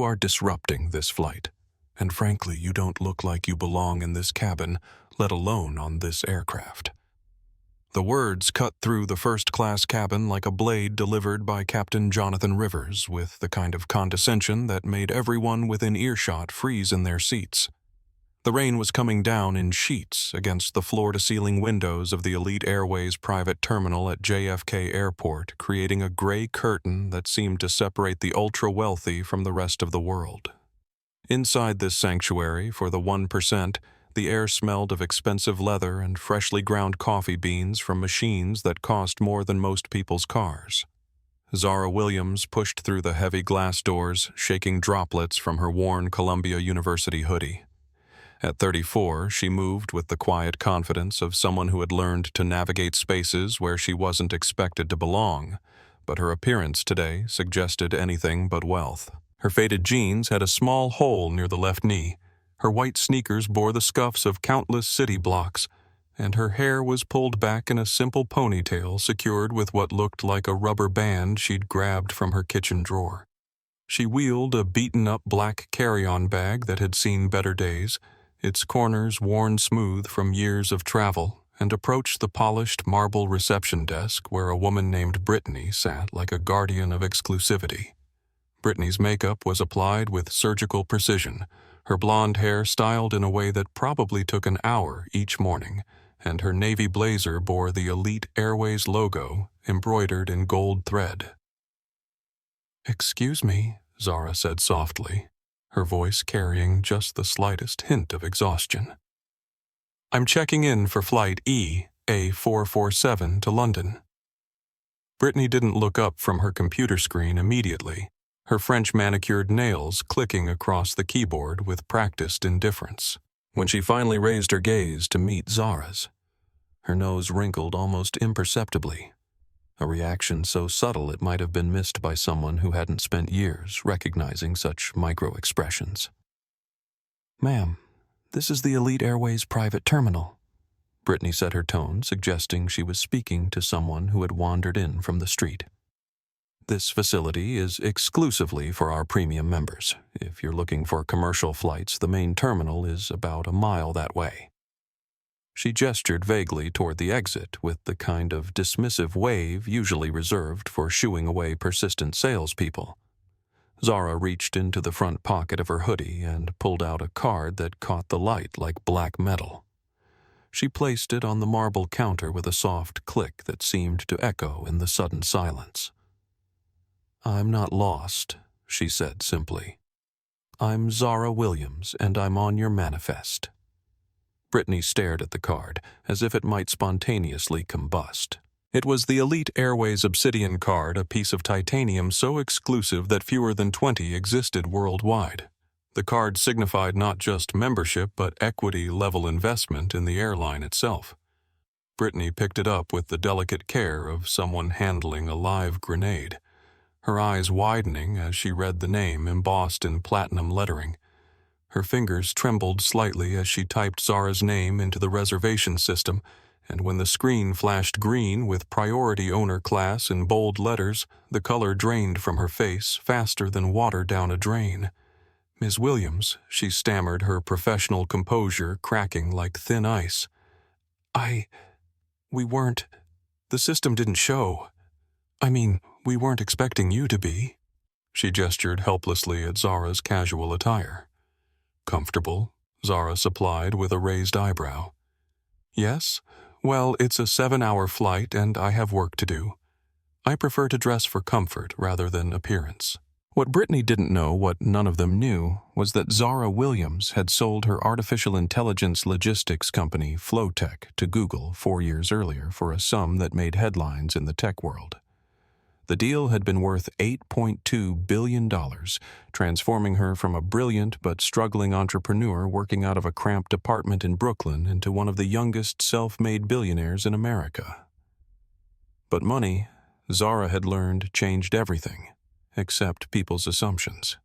You are disrupting this flight. And frankly, you don't look like you belong in this cabin, let alone on this aircraft." The words cut through the first-class cabin like a blade delivered by Captain Jonathan Rivers, with the kind of condescension that made everyone within earshot freeze in their seats. The rain was coming down in sheets against the floor-to-ceiling windows of the Elite Airways private terminal at JFK Airport, creating a gray curtain that seemed to separate the ultra-wealthy from the rest of the world. Inside this sanctuary, for the 1%, the air smelled of expensive leather and freshly ground coffee beans from machines that cost more than most people's cars. Zara Williams pushed through the heavy glass doors, shaking droplets from her worn Columbia University hoodie. At 34, she moved with the quiet confidence of someone who had learned to navigate spaces where she wasn't expected to belong, but her appearance today suggested anything but wealth. Her faded jeans had a small hole near the left knee. Her white sneakers bore the scuffs of countless city blocks, and her hair was pulled back in a simple ponytail secured with what looked like a rubber band she'd grabbed from her kitchen drawer. She wheeled a beaten-up black carry-on bag that had seen better days, its corners worn smooth from years of travel, and approached the polished marble reception desk where a woman named Brittany sat like a guardian of exclusivity. Brittany's makeup was applied with surgical precision, her blonde hair styled in a way that probably took an hour each morning, and her navy blazer bore the Elite Airways logo embroidered in gold thread. "Excuse me," Zara said softly, her voice carrying just the slightest hint of exhaustion. "I'm checking in for flight EA447 to London." Brittany didn't look up from her computer screen immediately, her French manicured nails clicking across the keyboard with practiced indifference. When she finally raised her gaze to meet Zara's, her nose wrinkled almost imperceptibly, a reaction so subtle it might have been missed by someone who hadn't spent years recognizing such micro-expressions. "Ma'am, this is the Elite Airways private terminal." Brittany set her tone, suggesting she was speaking to someone who had wandered in from the street. "This facility is exclusively for our premium members. If you're looking for commercial flights, the main terminal is about a mile that way." She gestured vaguely toward the exit with the kind of dismissive wave usually reserved for shooing away persistent salespeople. Zara reached into the front pocket of her hoodie and pulled out a card that caught the light like black metal. She placed it on the marble counter with a soft click that seemed to echo in the sudden silence. "I'm not lost," she said simply. "I'm Zara Williams, and I'm on your manifest." Brittany stared at the card, as if it might spontaneously combust. It was the Elite Airways Obsidian card, a piece of titanium so exclusive that fewer than 20 existed worldwide. The card signified not just membership, but equity-level investment in the airline itself. Brittany picked it up with the delicate care of someone handling a live grenade, her eyes widening as she read the name embossed in platinum lettering. Her fingers trembled slightly as she typed Zara's name into the reservation system, and when the screen flashed green with priority owner class in bold letters, the color drained from her face faster than water down a drain. "Ms. Williams," she stammered, her professional composure cracking like thin ice. The system didn't show. We weren't expecting you to be." She gestured helplessly at Zara's casual attire. "Comfortable?" Zara supplied with a raised eyebrow. "Yes? Well, it's a 7-hour flight and I have work to do. I prefer to dress for comfort rather than appearance." What Brittany didn't know, what none of them knew, was that Zara Williams had sold her artificial intelligence logistics company, Flowtech, to Google 4 years earlier for a sum that made headlines in the tech world. The deal had been worth $8.2 billion, transforming her from a brilliant but struggling entrepreneur working out of a cramped apartment in Brooklyn into one of the youngest self-made billionaires in America. But money, Zara had learned, changed everything, except people's assumptions.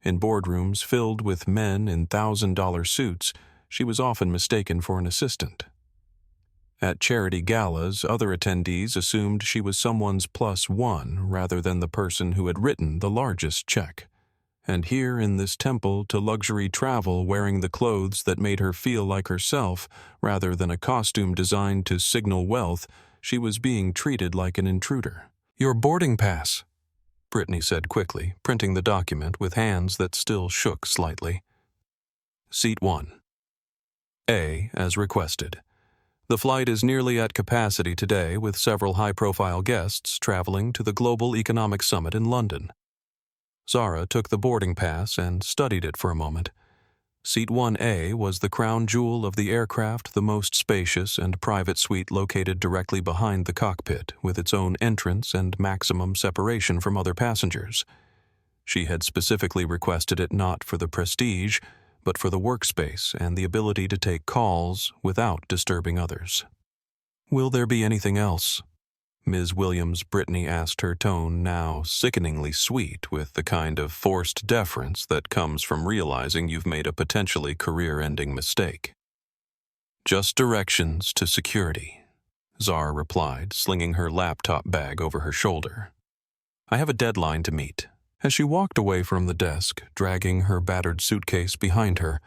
In boardrooms filled with men in $1,000 suits, she was often mistaken for an assistant. At charity galas, other attendees assumed she was someone's +1 rather than the person who had written the largest check. And here in this temple to luxury travel, wearing the clothes that made her feel like herself, rather than a costume designed to signal wealth, she was being treated like an intruder. "Your boarding pass," Brittany said quickly, printing the document with hands that still shook slightly. Seat 1. A, as requested. The flight is nearly at capacity today, with several high-profile guests traveling to the Global Economic Summit in London. Zara took the boarding pass and studied it for a moment. Seat 1A was the crown jewel of the aircraft, the most spacious and private suite located directly behind the cockpit, with its own entrance and maximum separation from other passengers. She had specifically requested it not for the prestige, but for the workspace and the ability to take calls without disturbing others. "Will there be anything else?" Ms. Williams Brittany asked, her tone now sickeningly sweet with the kind of forced deference that comes from realizing you've made a potentially career-ending mistake. "Just directions to security," Zara replied, slinging her laptop bag over her shoulder. "I have a deadline to meet." As she walked away from the desk, dragging her battered suitcase behind her,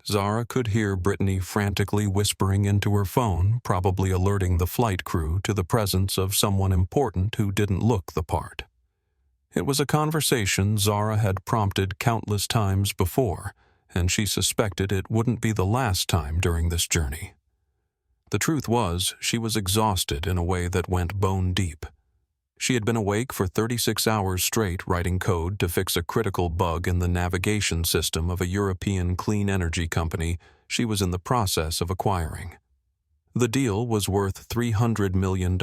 Zara could hear Brittany frantically whispering into her phone, probably alerting the flight crew to the presence of someone important who didn't look the part. It was a conversation Zara had prompted countless times before, and she suspected it wouldn't be the last time during this journey. The truth was, she was exhausted in a way that went bone deep. She had been awake for 36 hours straight writing code to fix a critical bug in the navigation system of a European clean energy company she was in the process of acquiring. The deal was worth $300 million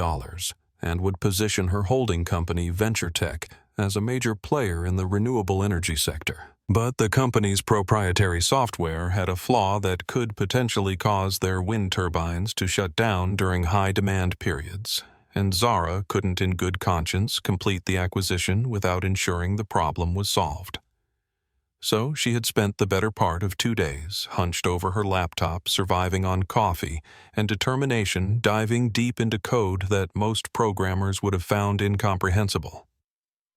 and would position her holding company, VentureTech, as a major player in the renewable energy sector. But the company's proprietary software had a flaw that could potentially cause their wind turbines to shut down during high-demand periods, and Zara couldn't in good conscience complete the acquisition without ensuring the problem was solved. So she had spent the better part of 2 days, hunched over her laptop, surviving on coffee and determination, diving deep into code that most programmers would have found incomprehensible.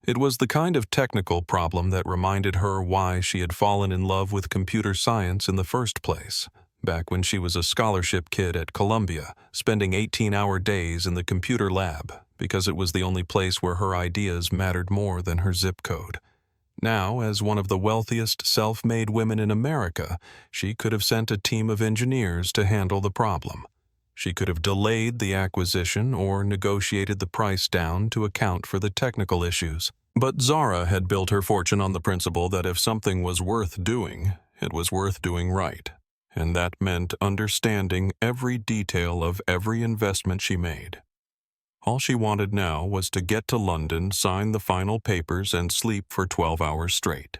It was the kind of technical problem that reminded her why she had fallen in love with computer science in the first place, back when she was a scholarship kid at Columbia, spending 18-hour days in the computer lab because it was the only place where her ideas mattered more than her zip code. Now, as one of the wealthiest self-made women in America, she could have sent a team of engineers to handle the problem. She could have delayed the acquisition or negotiated the price down to account for the technical issues. But Zara had built her fortune on the principle that if something was worth doing, it was worth doing right. And that meant understanding every detail of every investment she made. All she wanted now was to get to London, sign the final papers, and sleep for 12 hours straight.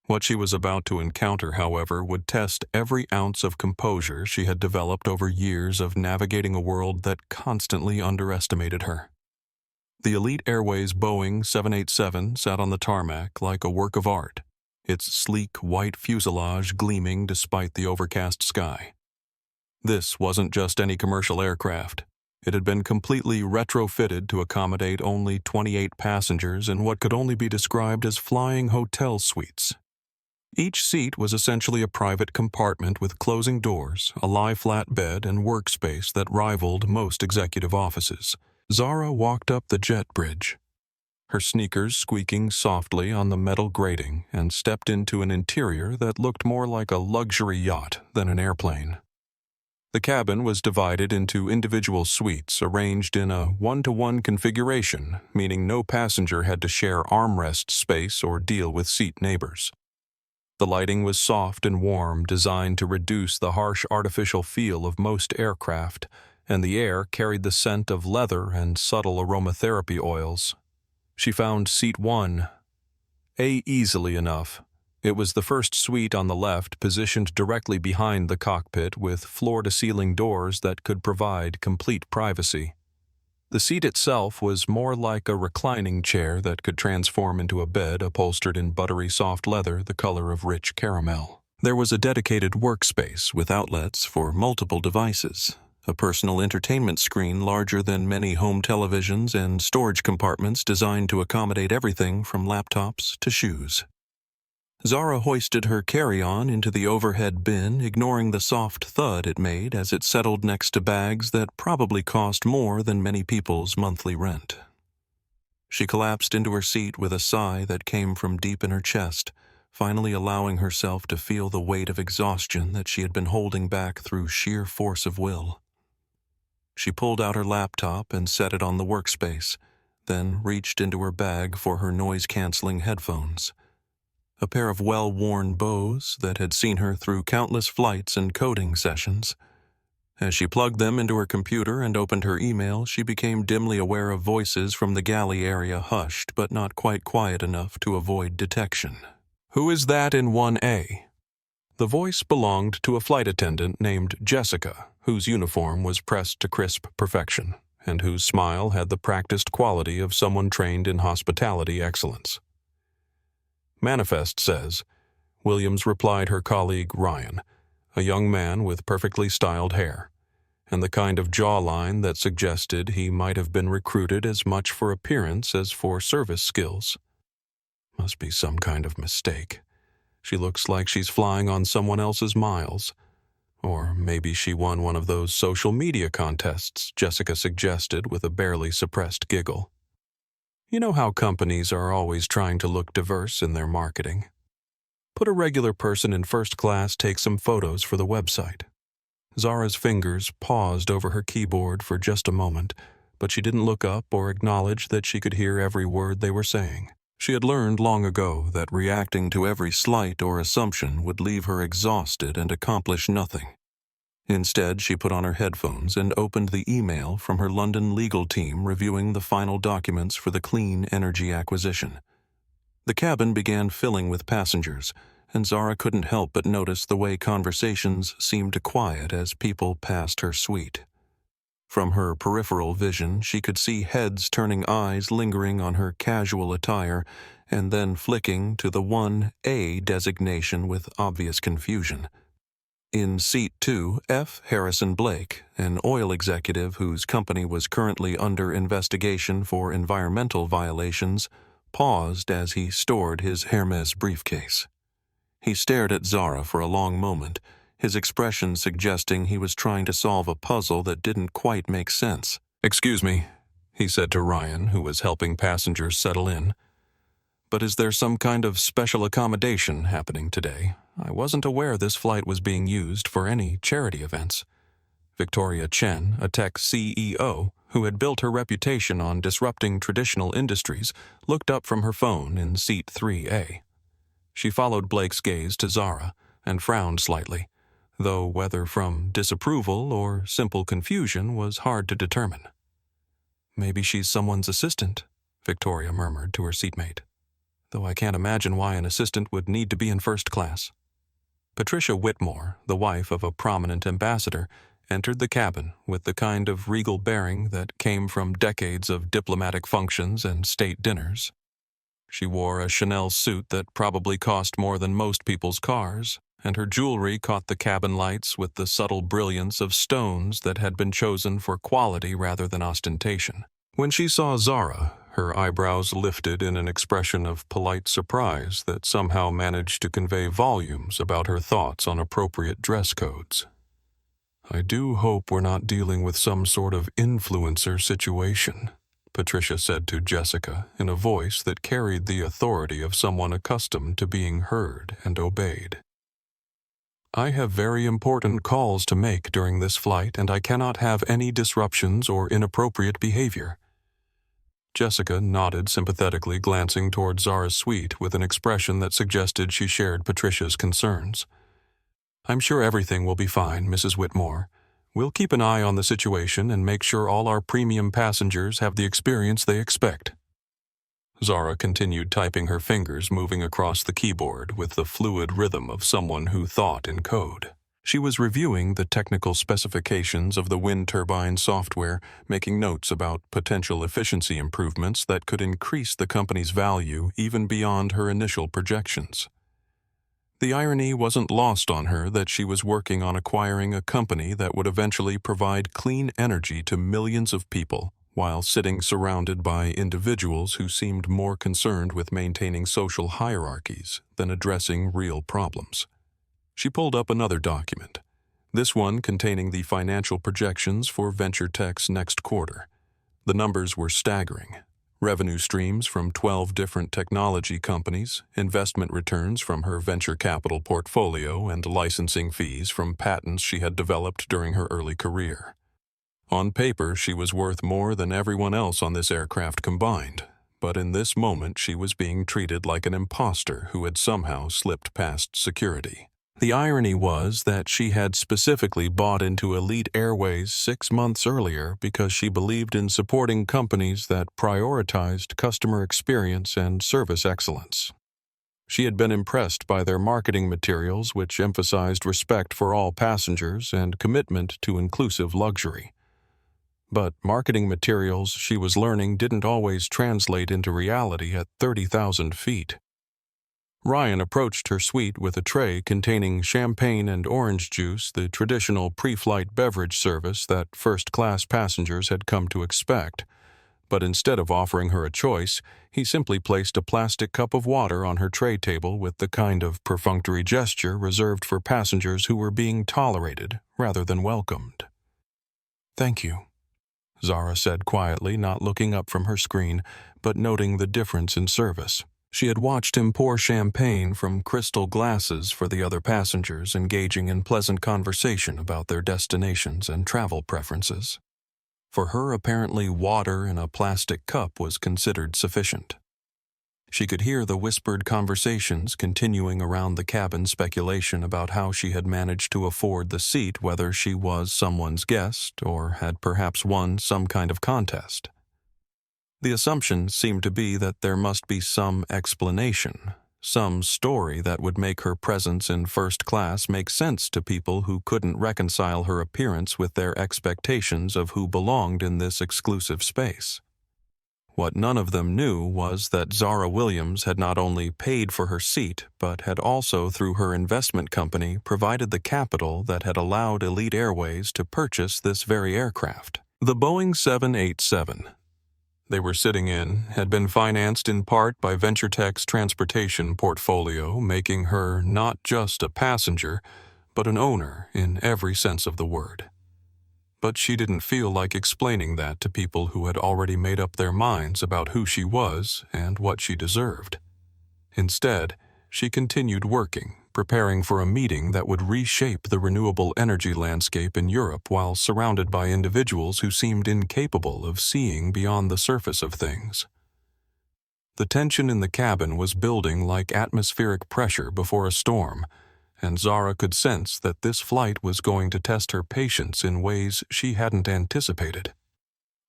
What she was about to encounter, however, would test every ounce of composure she had developed over years of navigating a world that constantly underestimated her. The Elite Airways Boeing 787 sat on the tarmac like a work of art, its sleek white fuselage gleaming despite the overcast sky. This wasn't just any commercial aircraft. It had been completely retrofitted to accommodate only 28 passengers in what could only be described as flying hotel suites. Each seat was essentially a private compartment with closing doors, a lie-flat bed, and workspace that rivaled most executive offices. Zara walked up the jet bridge, her sneakers squeaking softly on the metal grating, and stepped into an interior that looked more like a luxury yacht than an airplane. The cabin was divided into individual suites arranged in a 1-to-1 configuration, meaning no passenger had to share armrest space or deal with seat neighbors. The lighting was soft and warm, designed to reduce the harsh artificial feel of most aircraft, and the air carried the scent of leather and subtle aromatherapy oils. She found seat 1A easily enough. It was the first suite on the left, positioned directly behind the cockpit with floor-to-ceiling doors that could provide complete privacy. The seat itself was more like a reclining chair that could transform into a bed upholstered in buttery soft leather the color of rich caramel. There was a dedicated workspace with outlets for multiple devices, a personal entertainment screen larger than many home televisions, and storage compartments designed to accommodate everything from laptops to shoes. Zara hoisted her carry-on into the overhead bin, ignoring the soft thud it made as it settled next to bags that probably cost more than many people's monthly rent. She collapsed into her seat with a sigh that came from deep in her chest, finally allowing herself to feel the weight of exhaustion that she had been holding back through sheer force of will. She pulled out her laptop and set it on the workspace, then reached into her bag for her noise-canceling headphones. A pair of well-worn Bose that had seen her through countless flights and coding sessions. As she plugged them into her computer and opened her email, she became dimly aware of voices from the galley area, hushed but not quite quiet enough to avoid detection. "Who is that in 1A?" The voice belonged to a flight attendant named Jessica, whose uniform was pressed to crisp perfection, and whose smile had the practiced quality of someone trained in hospitality excellence. "Manifest says," Williams replied her colleague Ryan, a young man with perfectly styled hair, and the kind of jawline that suggested he might have been recruited as much for appearance as for service skills. Must be some kind of mistake. She looks like she's flying on someone else's miles. Or maybe she won one of those social media contests, Jessica suggested with a barely suppressed giggle. You know how companies are always trying to look diverse in their marketing. Put a regular person in first class take some photos for the website. Zara's fingers paused over her keyboard for just a moment, but she didn't look up or acknowledge that she could hear every word they were saying. She had learned long ago that reacting to every slight or assumption would leave her exhausted and accomplish nothing. Instead, she put on her headphones and opened the email from her London legal team reviewing the final documents for the clean energy acquisition. The cabin began filling with passengers, and Zara couldn't help but notice the way conversations seemed to quiet as people passed her suite. From her peripheral vision, she could see heads turning eyes lingering on her casual attire and then flicking to the 1A designation with obvious confusion. In Seat 2, F. Harrison Blake, an oil executive whose company was currently under investigation for environmental violations, paused as he stored his Hermes briefcase. He stared at Zara for a long moment, his expression suggesting he was trying to solve a puzzle that didn't quite make sense. "Excuse me," he said to Ryan, who was helping passengers settle in. "But is there some kind of special accommodation happening today? I wasn't aware this flight was being used for any charity events." Victoria Chen, a tech CEO who had built her reputation on disrupting traditional industries, looked up from her phone in Seat 3A. She followed Blake's gaze to Zara and frowned slightly, though whether from disapproval or simple confusion was hard to determine. "Maybe she's someone's assistant," Victoria murmured to her seatmate, "though I can't imagine why an assistant would need to be in first class." Patricia Whitmore, the wife of a prominent ambassador, entered the cabin with the kind of regal bearing that came from decades of diplomatic functions and state dinners. She wore a Chanel suit that probably cost more than most people's cars, and her jewelry caught the cabin lights with the subtle brilliance of stones that had been chosen for quality rather than ostentation. When she saw Zara, her eyebrows lifted in an expression of polite surprise that somehow managed to convey volumes about her thoughts on appropriate dress codes. "I do hope we're not dealing with some sort of influencer situation," Patricia said to Jessica in a voice that carried the authority of someone accustomed to being heard and obeyed. "I have very important calls to make during this flight, and I cannot have any disruptions or inappropriate behavior." Jessica nodded sympathetically, glancing toward Zara's suite with an expression that suggested she shared Patricia's concerns. "I'm sure everything will be fine, Mrs. Whitmore. We'll keep an eye on the situation and make sure all our premium passengers have the experience they expect." Zara continued typing, her fingers moving across the keyboard with the fluid rhythm of someone who thought in code. She was reviewing the technical specifications of the wind turbine software, making notes about potential efficiency improvements that could increase the company's value even beyond her initial projections. The irony wasn't lost on her that she was working on acquiring a company that would eventually provide clean energy to millions of people while sitting surrounded by individuals who seemed more concerned with maintaining social hierarchies than addressing real problems. She pulled up another document, this one containing the financial projections for Venture Tech's next quarter. The numbers were staggering. Revenue streams from 12 different technology companies, investment returns from her venture capital portfolio, and licensing fees from patents she had developed during her early career. On paper, she was worth more than everyone else on this aircraft combined, but in this moment she was being treated like an imposter who had somehow slipped past security. The irony was that she had specifically bought into Elite Airways 6 months earlier because she believed in supporting companies that prioritized customer experience and service excellence. She had been impressed by their marketing materials, which emphasized respect for all passengers and commitment to inclusive luxury. But marketing materials, she was learning, didn't always translate into reality at 30,000 feet. Ryan approached her suite with a tray containing champagne and orange juice, the traditional pre-flight beverage service that first-class passengers had come to expect. But instead of offering her a choice, he simply placed a plastic cup of water on her tray table with the kind of perfunctory gesture reserved for passengers who were being tolerated rather than welcomed. "Thank you," Zara said quietly, not looking up from her screen, but noting the difference in service. She had watched him pour champagne from crystal glasses for the other passengers, engaging in pleasant conversation about their destinations and travel preferences. For her, apparently, water in a plastic cup was considered sufficient. She could hear the whispered conversations continuing around the cabin, speculation about how she had managed to afford the seat, whether she was someone's guest or had perhaps won some kind of contest. The assumption seemed to be that there must be some explanation, some story that would make her presence in first class make sense to people who couldn't reconcile her appearance with their expectations of who belonged in this exclusive space. What none of them knew was that Zara Williams had not only paid for her seat, but had also, through her investment company, provided the capital that had allowed Elite Airways to purchase this very aircraft. The Boeing 787 they were sitting in had been financed in part by Venture Tech's transportation portfolio, making her not just a passenger, but an owner in every sense of the word. But she didn't feel like explaining that to people who had already made up their minds about who she was and what she deserved. Instead, she continued working, preparing for a meeting that would reshape the renewable energy landscape in Europe while surrounded by individuals who seemed incapable of seeing beyond the surface of things. The tension in the cabin was building like atmospheric pressure before a storm, and Zara could sense that this flight was going to test her patience in ways she hadn't anticipated.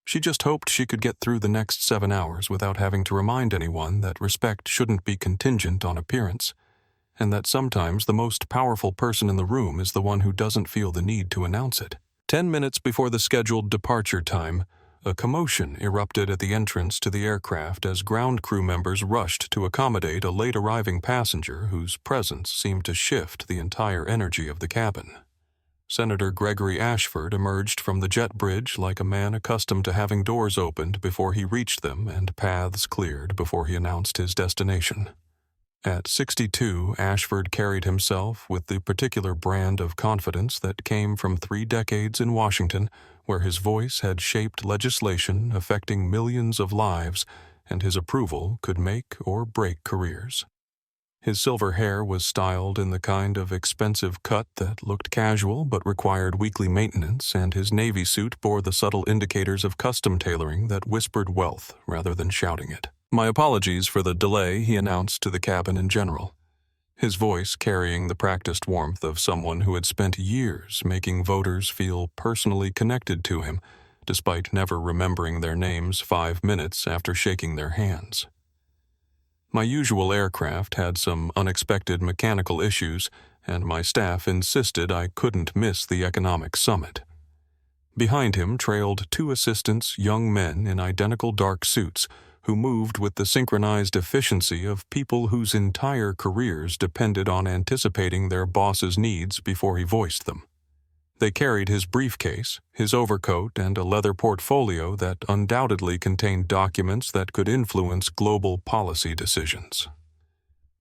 She just hoped she could get through the next 7 hours without having to remind anyone that respect shouldn't be contingent on appearance, and that sometimes the most powerful person in the room is the one who doesn't feel the need to announce it. 10 minutes before the scheduled departure time, a commotion erupted at the entrance to the aircraft as ground crew members rushed to accommodate a late-arriving passenger whose presence seemed to shift the entire energy of the cabin. Senator Gregory Ashford emerged from the jet bridge like a man accustomed to having doors opened before he reached them and paths cleared before he announced his destination. At 62, Ashford carried himself with the particular brand of confidence that came from 3 decades in Washington, where his voice had shaped legislation affecting millions of lives, and his approval could make or break careers. His silver hair was styled in the kind of expensive cut that looked casual but required weekly maintenance, and his navy suit bore the subtle indicators of custom tailoring that whispered wealth rather than shouting it. "My apologies for the delay," he announced to the cabin in general, his voice carrying the practiced warmth of someone who had spent years making voters feel personally connected to him, despite never remembering their names 5 minutes after shaking their hands. My usual aircraft had some unexpected mechanical issues, and my staff insisted I couldn't miss the economic summit. Behind him trailed 2 assistants, young men in identical dark suits, who moved with the synchronized efficiency of people whose entire careers depended on anticipating their boss's needs before he voiced them. They carried his briefcase, his overcoat, and a leather portfolio that undoubtedly contained documents that could influence global policy decisions.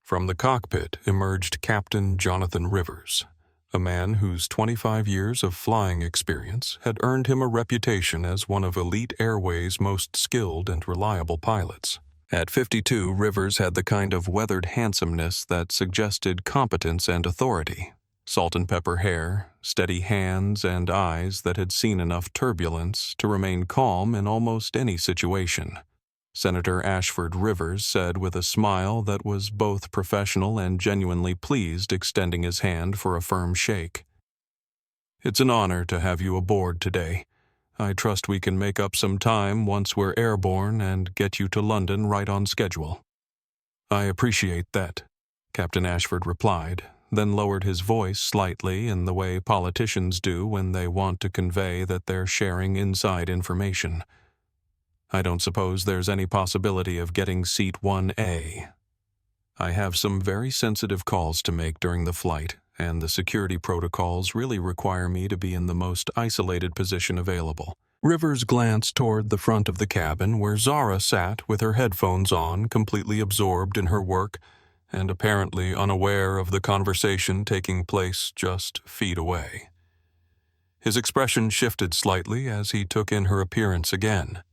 From the cockpit emerged Captain Jonathan Rivers, a man whose 25 years of flying experience had earned him a reputation as one of Elite Airways' most skilled and reliable pilots. At 52, Rivers had the kind of weathered handsomeness that suggested competence and authority. Salt and pepper hair, steady hands, and eyes that had seen enough turbulence to remain calm in almost any situation. Senator Ashford Rivers said with a smile that was both professional and genuinely pleased, extending his hand for a firm shake. "It's an honor to have you aboard today. I trust we can make up some time once we're airborne and get you to London right on schedule." "I appreciate that," Captain Ashford replied, then lowered his voice slightly in the way politicians do when they want to convey that they're sharing inside information. "I don't suppose there's any possibility of getting seat 1A. I have some very sensitive calls to make during the flight, and the security protocols really require me to be in the most isolated position available." Rivers glanced toward the front of the cabin where Zara sat with her headphones on, completely absorbed in her work and apparently unaware of the conversation taking place just feet away. His expression shifted slightly as he took in her appearance again.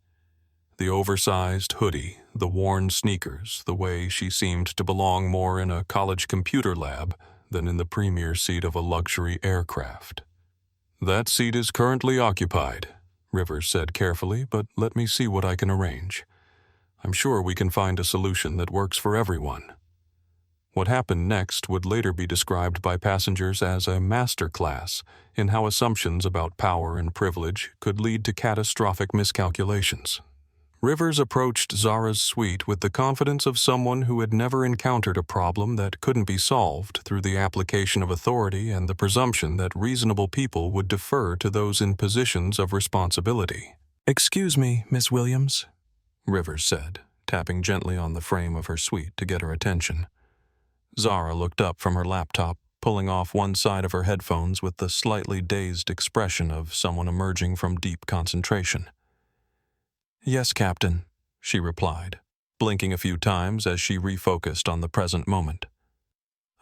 The oversized hoodie, the worn sneakers, the way she seemed to belong more in a college computer lab than in the premier seat of a luxury aircraft. "That seat is currently occupied," Rivers said carefully, "but let me see what I can arrange. I'm sure we can find a solution that works for everyone." What happened next would later be described by passengers as a master class in how assumptions about power and privilege could lead to catastrophic miscalculations. Rivers approached Zara's suite with the confidence of someone who had never encountered a problem that couldn't be solved through the application of authority and the presumption that reasonable people would defer to those in positions of responsibility. "Excuse me, Miss Williams," Rivers said, tapping gently on the frame of her suite to get her attention. Zara looked up from her laptop, pulling off one side of her headphones with the slightly dazed expression of someone emerging from deep concentration. "Yes, Captain," she replied, blinking a few times as she refocused on the present moment.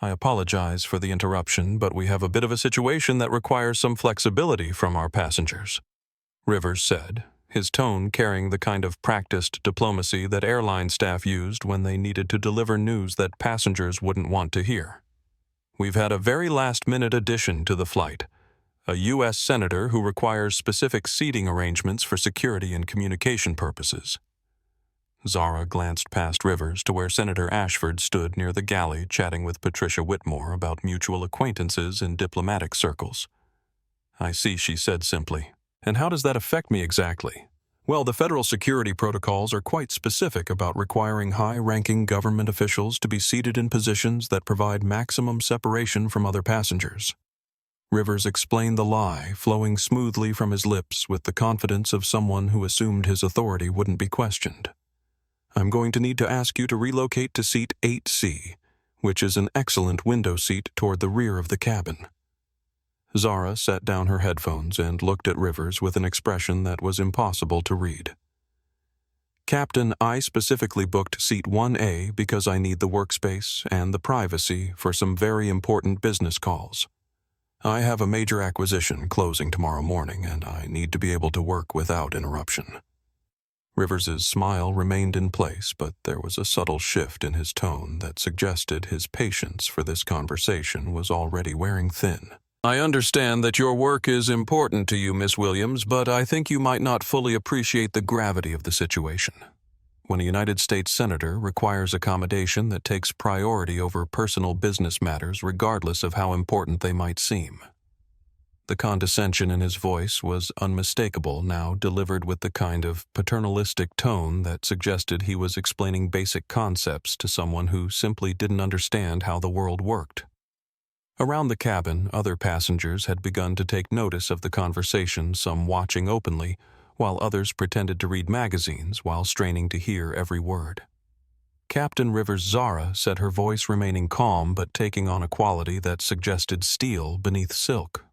"I apologize for the interruption, but we have a bit of a situation that requires some flexibility from our passengers," Rivers said, his tone carrying the kind of practiced diplomacy that airline staff used when they needed to deliver news that passengers wouldn't want to hear. "We've had a very last-minute addition to the flight, a U.S. senator who requires specific seating arrangements for security and communication purposes." Zara glanced past Rivers to where Senator Ashford stood near the galley chatting with Patricia Whitmore about mutual acquaintances in diplomatic circles. "I see," she said simply. "And how does that affect me exactly?" "Well, the federal security protocols are quite specific about requiring high-ranking government officials to be seated in positions that provide maximum separation from other passengers." Rivers explained the lie, flowing smoothly from his lips with the confidence of someone who assumed his authority wouldn't be questioned. "I'm going to need to ask you to relocate to seat 8C, which is an excellent window seat toward the rear of the cabin." Zara set down her headphones and looked at Rivers with an expression that was impossible to read. "Captain, I specifically booked seat 1A because I need the workspace and the privacy for some very important business calls. I have a major acquisition closing tomorrow morning, and I need to be able to work without interruption." Rivers's smile remained in place, but there was a subtle shift in his tone that suggested his patience for this conversation was already wearing thin. "I understand that your work is important to you, Miss Williams, but I think you might not fully appreciate the gravity of the situation. When a United States senator requires accommodation that takes priority over personal business matters regardless of how important they might seem." The condescension in his voice was unmistakable now, delivered with the kind of paternalistic tone that suggested he was explaining basic concepts to someone who simply didn't understand how the world worked. Around the cabin, other passengers had begun to take notice of the conversation, some watching openly, while others pretended to read magazines while straining to hear every word. Captain Rivers' Zara said, her voice remaining calm but taking on a quality that suggested steel beneath silk.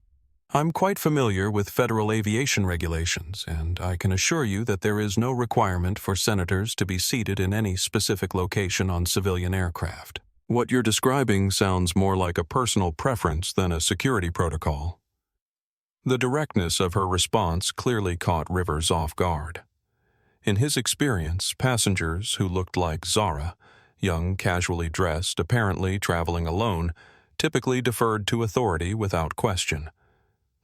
I'm quite familiar with federal aviation regulations, and I can assure you that there is no requirement for senators to be seated in any specific location on civilian aircraft. What you're describing sounds more like a personal preference than a security protocol. The directness of her response clearly caught Rivers off guard. In his experience, passengers who looked like Zara, young, casually dressed, apparently traveling alone, typically deferred to authority without question.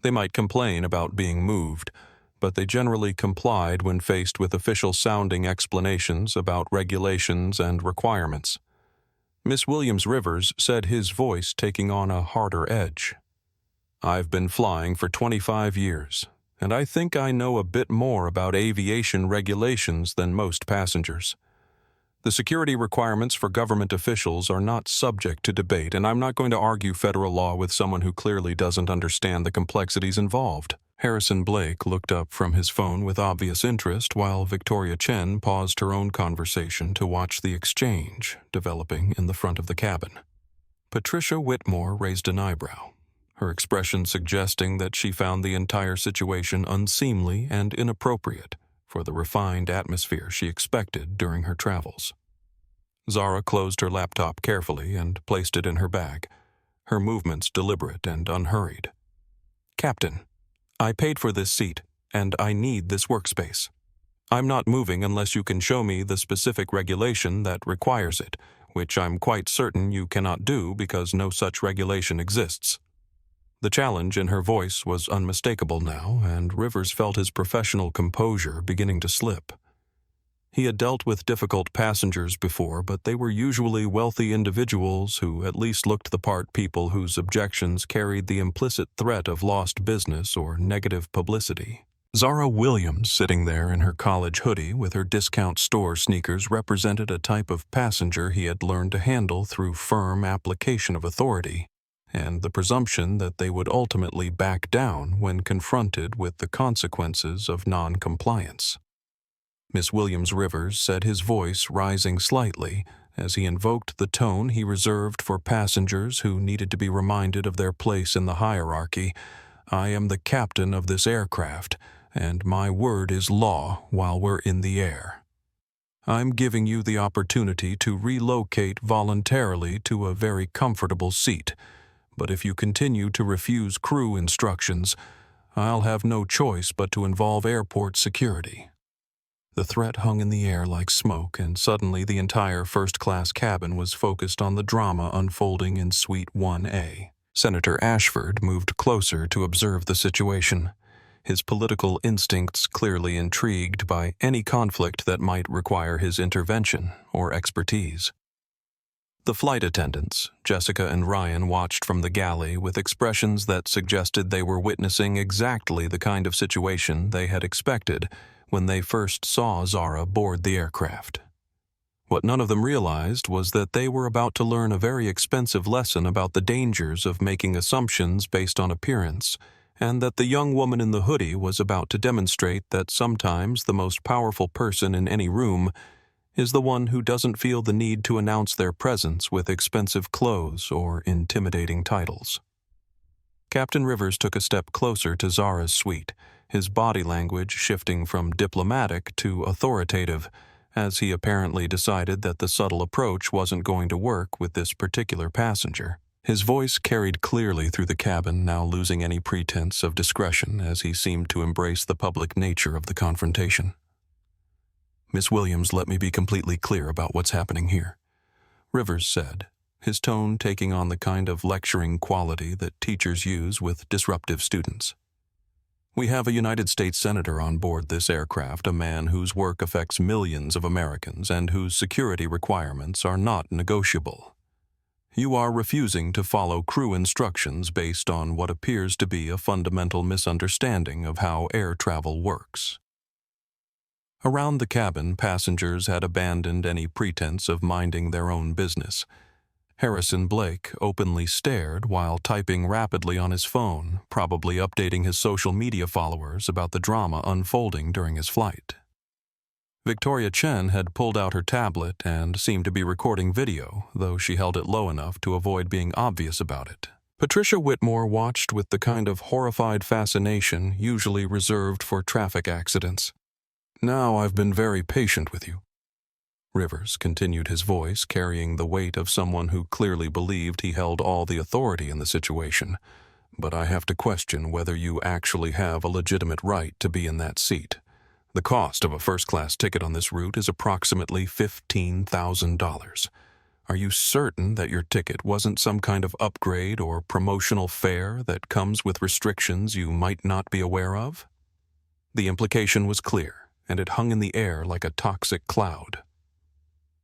They might complain about being moved, but they generally complied when faced with official-sounding explanations about regulations and requirements. Miss Williams-Rivers said, his voice taking on a harder edge. "I've been flying for 25 years, and I think I know a bit more about aviation regulations than most passengers. The security requirements for government officials are not subject to debate, and I'm not going to argue federal law with someone who clearly doesn't understand the complexities involved." Harrison Blake looked up from his phone with obvious interest while Victoria Chen paused her own conversation to watch the exchange developing in the front of the cabin. Patricia Whitmore raised an eyebrow, her expression suggesting that she found the entire situation unseemly and inappropriate for the refined atmosphere she expected during her travels. Zara closed her laptop carefully and placed it in her bag, her movements deliberate and unhurried. "Captain, I paid for this seat, and I need this workspace. I'm not moving unless you can show me the specific regulation that requires it, which I'm quite certain you cannot do because no such regulation exists." The challenge in her voice was unmistakable now, and Rivers felt his professional composure beginning to slip. He had dealt with difficult passengers before, but they were usually wealthy individuals who at least looked the part, people whose objections carried the implicit threat of lost business or negative publicity. Zara Williams, sitting there in her college hoodie with her discount store sneakers, represented a type of passenger he had learned to handle through firm application of authority, and the presumption that they would ultimately back down when confronted with the consequences of non-compliance. Miss Williams-Rivers said, his voice rising slightly as he invoked the tone he reserved for passengers who needed to be reminded of their place in the hierarchy. "I am the captain of this aircraft, and my word is law while we're in the air. I'm giving you the opportunity to relocate voluntarily to a very comfortable seat. But if you continue to refuse crew instructions, I'll have no choice but to involve airport security." The threat hung in the air like smoke, and suddenly the entire first-class cabin was focused on the drama unfolding in Suite 1A. Senator Ashford moved closer to observe the situation, his political instincts clearly intrigued by any conflict that might require his intervention or expertise. The flight attendants, Jessica and Ryan, watched from the galley with expressions that suggested they were witnessing exactly the kind of situation they had expected when they first saw Zara board the aircraft. What none of them realized was that they were about to learn a very expensive lesson about the dangers of making assumptions based on appearance, and that the young woman in the hoodie was about to demonstrate that sometimes the most powerful person in any room is the one who doesn't feel the need to announce their presence with expensive clothes or intimidating titles. Captain Rivers took a step closer to Zara's suite, his body language shifting from diplomatic to authoritative, as he apparently decided that the subtle approach wasn't going to work with this particular passenger. His voice carried clearly through the cabin, now losing any pretense of discretion as he seemed to embrace the public nature of the confrontation. "Miss Williams, let me be completely clear about what's happening here," Rivers said, his tone taking on the kind of lecturing quality that teachers use with disruptive students. "We have a United States Senator on board this aircraft, a man whose work affects millions of Americans and whose security requirements are not negotiable. You are refusing to follow crew instructions based on what appears to be a fundamental misunderstanding of how air travel works." Around the cabin, passengers had abandoned any pretense of minding their own business. Harrison Blake openly stared while typing rapidly on his phone, probably updating his social media followers about the drama unfolding during his flight. Victoria Chen had pulled out her tablet and seemed to be recording video, though she held it low enough to avoid being obvious about it, Patricia Whitmore watched with the kind of horrified fascination usually reserved for traffic accidents. "Now I've been very patient with you," Rivers continued, his voice carrying the weight of someone who clearly believed he held all the authority in the situation. "But I have to question whether you actually have a legitimate right to be in that seat. The cost of a first-class ticket on this route is approximately $15,000. Are you certain that your ticket wasn't some kind of upgrade or promotional fare that comes with restrictions you might not be aware of?" The implication was clear, and it hung in the air like a toxic cloud.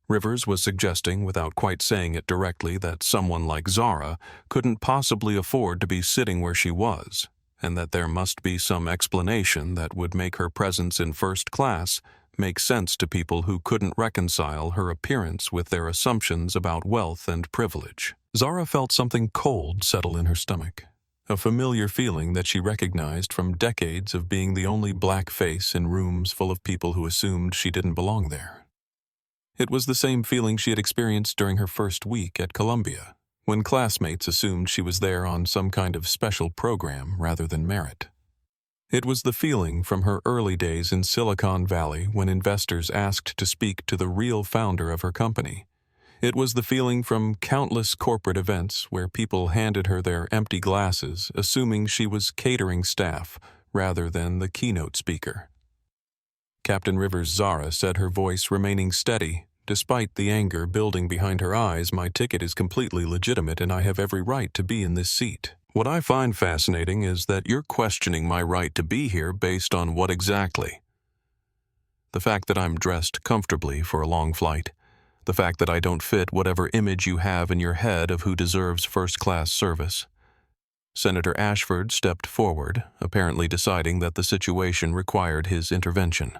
Rivers was suggesting, without quite saying it directly, that someone like Zara couldn't possibly afford to be sitting where she was, and that there must be some explanation that would make her presence in first class make sense to people who couldn't reconcile her appearance with their assumptions about wealth and privilege. Zara felt something cold settle in her stomach, a familiar feeling that she recognized from decades of being the only black face in rooms full of people who assumed she didn't belong there. It was the same feeling she had experienced during her first week at Columbia, when classmates assumed she was there on some kind of special program rather than merit. It was the feeling from her early days in Silicon Valley when investors asked to speak to the real founder of her company. It was the feeling from countless corporate events where people handed her their empty glasses, assuming she was catering staff rather than the keynote speaker. Captain Rivers' Zara said, her voice remaining steady. "Despite the anger building behind her eyes, my ticket is completely legitimate and I have every right to be in this seat. What I find fascinating is that you're questioning my right to be here based on what exactly? The fact that I'm dressed comfortably for a long flight. The fact that I don't fit whatever image you have in your head of who deserves first-class service." Senator Ashford stepped forward, apparently deciding that the situation required his intervention.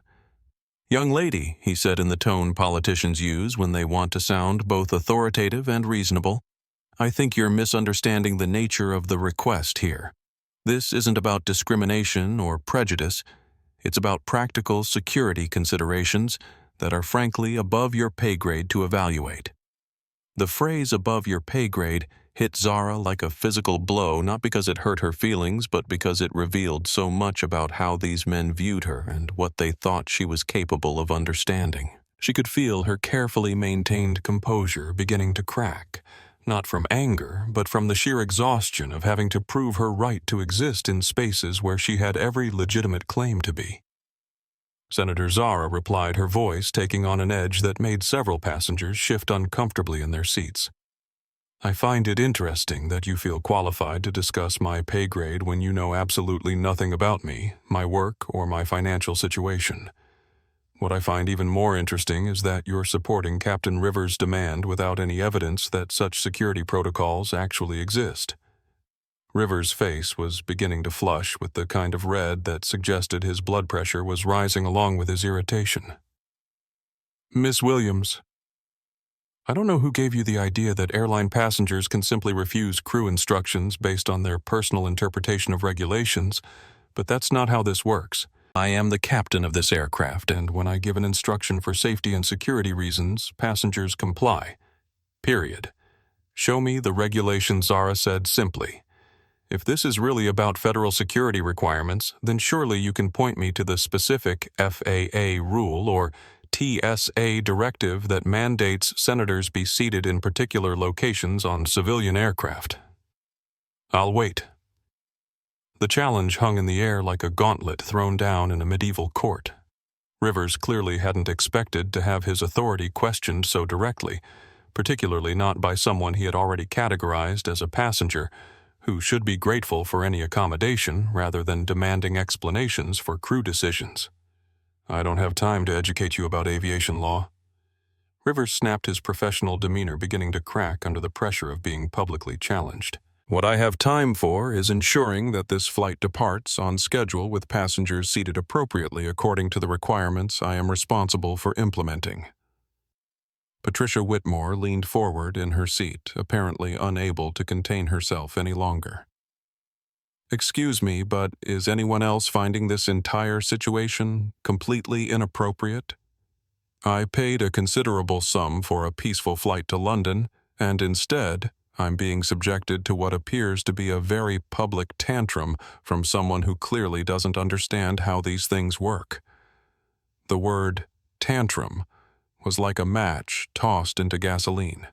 "Young lady," he said in the tone politicians use when they want to sound both authoritative and reasonable, "I think you're misunderstanding the nature of the request here. This isn't about discrimination or prejudice. It's about practical security considerations that are frankly above your pay grade to evaluate." The phrase "above your pay grade" hit Zara like a physical blow, not because it hurt her feelings, but because it revealed so much about how these men viewed her and what they thought she was capable of understanding. She could feel her carefully maintained composure beginning to crack, not from anger, but from the sheer exhaustion of having to prove her right to exist in spaces where she had every legitimate claim to be. Senator Zara replied, her voice taking on an edge that made several passengers shift uncomfortably in their seats. "I find it interesting that you feel qualified to discuss my pay grade when you know absolutely nothing about me, my work, or my financial situation. What I find even more interesting is that you're supporting Captain Rivers' demand without any evidence that such security protocols actually exist." Rivers' face was beginning to flush with the kind of red that suggested his blood pressure was rising along with his irritation. "Miss Williams, I don't know who gave you the idea that airline passengers can simply refuse crew instructions based on their personal interpretation of regulations, but that's not how this works. I am the captain of this aircraft, and when I give an instruction for safety and security reasons, passengers comply. Period. Show me the regulations," Zara said simply. "If this is really about federal security requirements, then surely you can point me to the specific FAA rule or TSA directive that mandates senators be seated in particular locations on civilian aircraft." "I'll wait." The challenge hung in the air like a gauntlet thrown down in a medieval court. Rivers clearly hadn't expected to have his authority questioned so directly, particularly not by someone he had already categorized as a passenger, who should be grateful for any accommodation rather than demanding explanations for crew decisions. "I don't have time to educate you about aviation law." Rivers snapped, his professional demeanor beginning to crack under the pressure of being publicly challenged. "What I have time for is ensuring that this flight departs on schedule with passengers seated appropriately according to the requirements I am responsible for implementing." Patricia Whitmore leaned forward in her seat, apparently unable to contain herself any longer. "Excuse me, but is anyone else finding this entire situation completely inappropriate? I paid a considerable sum for a peaceful flight to London, and instead, I'm being subjected to what appears to be a very public tantrum from someone who clearly doesn't understand how these things work. The word tantrum was like a match tossed into gasoline.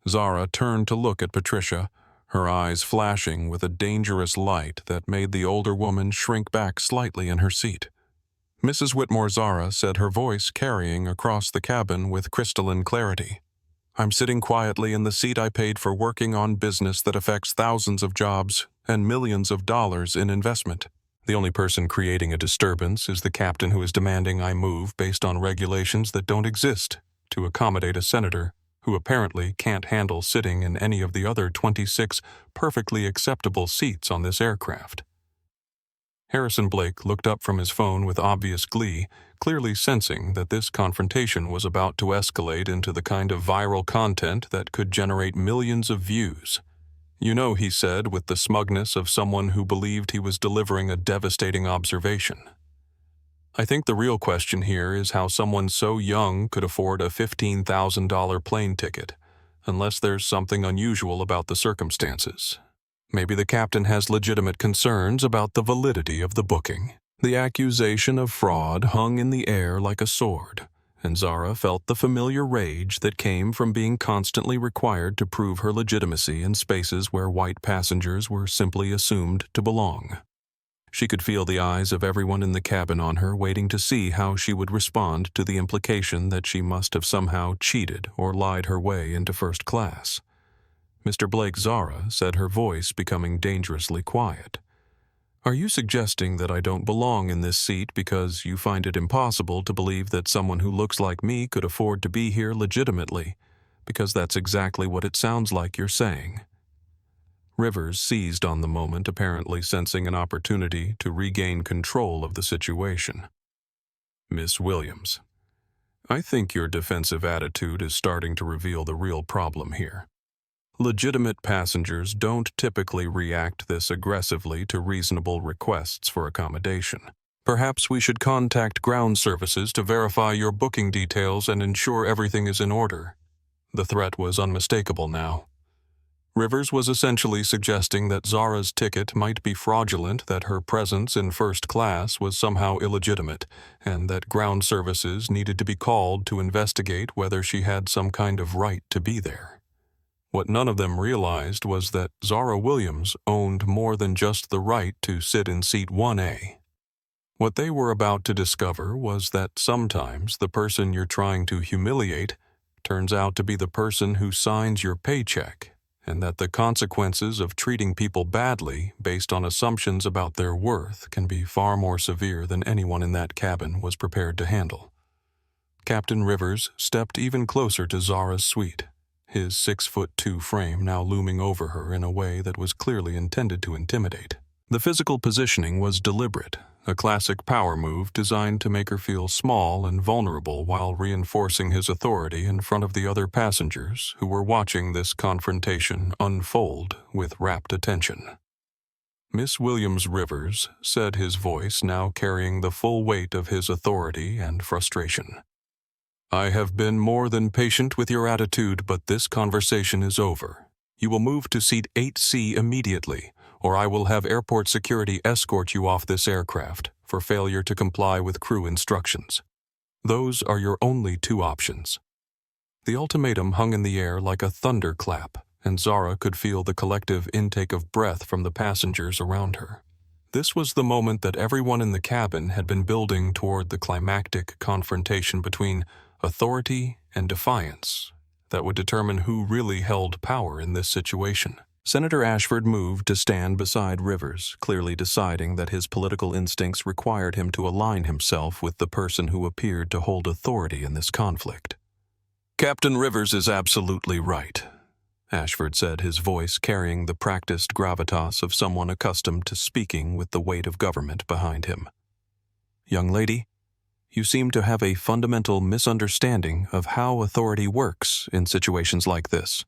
Zara turned to look at Patricia, her eyes flashing with a dangerous light that made the older woman shrink back slightly in her seat. Mrs. Whitmore Zara said, her voice carrying across the cabin with crystalline clarity. I'm sitting quietly in the seat I paid for, working on business that affects thousands of jobs and millions of dollars in investment. The only person creating a disturbance is the captain who is demanding I move based on regulations that don't exist to accommodate a senator who apparently can't handle sitting in any of the other 26 perfectly acceptable seats on this aircraft. Harrison Blake looked up from his phone with obvious glee, clearly sensing that this confrontation was about to escalate into the kind of viral content that could generate millions of views. You know, he said with the smugness of someone who believed he was delivering a devastating observation. I think the real question here is how someone so young could afford a $15,000 plane ticket, unless there's something unusual about the circumstances. Maybe the captain has legitimate concerns about the validity of the booking. The accusation of fraud hung in the air like a sword, and Zara felt the familiar rage that came from being constantly required to prove her legitimacy in spaces where white passengers were simply assumed to belong. She could feel the eyes of everyone in the cabin on her, waiting to see how she would respond to the implication that she must have somehow cheated or lied her way into first class. Mr. Blake Zara said, her voice becoming dangerously quiet. Are you suggesting that I don't belong in this seat because you find it impossible to believe that someone who looks like me could afford to be here legitimately? Because that's exactly what it sounds like you're saying. Rivers seized on the moment, apparently sensing an opportunity to regain control of the situation. Miss Williams, I think your defensive attitude is starting to reveal the real problem here. Legitimate passengers don't typically react this aggressively to reasonable requests for accommodation. Perhaps we should contact ground services to verify your booking details and ensure everything is in order. The threat was unmistakable now. Rivers was essentially suggesting that Zara's ticket might be fraudulent, that her presence in first class was somehow illegitimate, and that ground services needed to be called to investigate whether she had some kind of right to be there. What none of them realized was that Zara Williams owned more than just the right to sit in seat 1A. What they were about to discover was that sometimes the person you're trying to humiliate turns out to be the person who signs your paycheck, and that the consequences of treating people badly based on assumptions about their worth can be far more severe than anyone in that cabin was prepared to handle. Captain Rivers stepped even closer to Zara's suite, his 6'2" frame now looming over her in a way that was clearly intended to intimidate. The physical positioning was deliberate, a classic power move designed to make her feel small and vulnerable while reinforcing his authority in front of the other passengers who were watching this confrontation unfold with rapt attention. Miss Williams Rivers said, his voice now carrying the full weight of his authority and frustration. I have been more than patient with your attitude, but this conversation is over. You will move to seat 8C immediately, or I will have airport security escort you off this aircraft for failure to comply with crew instructions. Those are your only two options. The ultimatum hung in the air like a thunderclap, and Zara could feel the collective intake of breath from the passengers around her. This was the moment that everyone in the cabin had been building toward, the climactic confrontation between authority and defiance that would determine who really held power in this situation. Senator Ashford moved to stand beside Rivers, clearly deciding that his political instincts required him to align himself with the person who appeared to hold authority in this conflict. Captain Rivers is absolutely right, Ashford said, his voice carrying the practiced gravitas of someone accustomed to speaking with the weight of government behind him. Young lady, you seem to have a fundamental misunderstanding of how authority works in situations like this.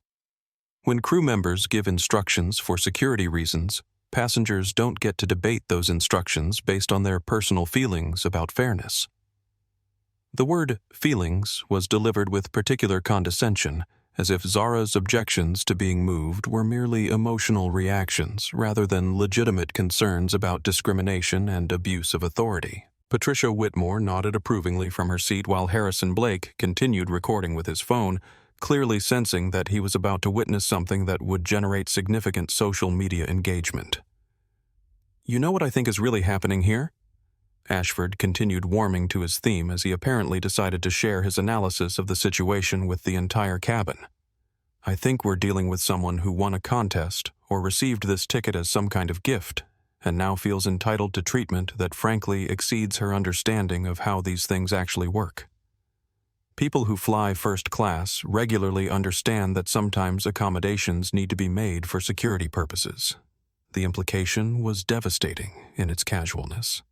When crew members give instructions for security reasons, passengers don't get to debate those instructions based on their personal feelings about fairness. The word feelings was delivered with particular condescension, as if Zara's objections to being moved were merely emotional reactions rather than legitimate concerns about discrimination and abuse of authority. Patricia Whitmore nodded approvingly from her seat while Harrison Blake continued recording with his phone, clearly sensing that he was about to witness something that would generate significant social media engagement. "You know what I think is really happening here?" Ashford continued warming to his theme as he apparently decided to share his analysis of the situation with the entire cabin. "I think we're dealing with someone who won a contest or received this ticket as some kind of gift, and now feels entitled to treatment that frankly exceeds her understanding of how these things actually work. People who fly first class regularly understand that sometimes accommodations need to be made for security purposes." The implication was devastating in its casualness.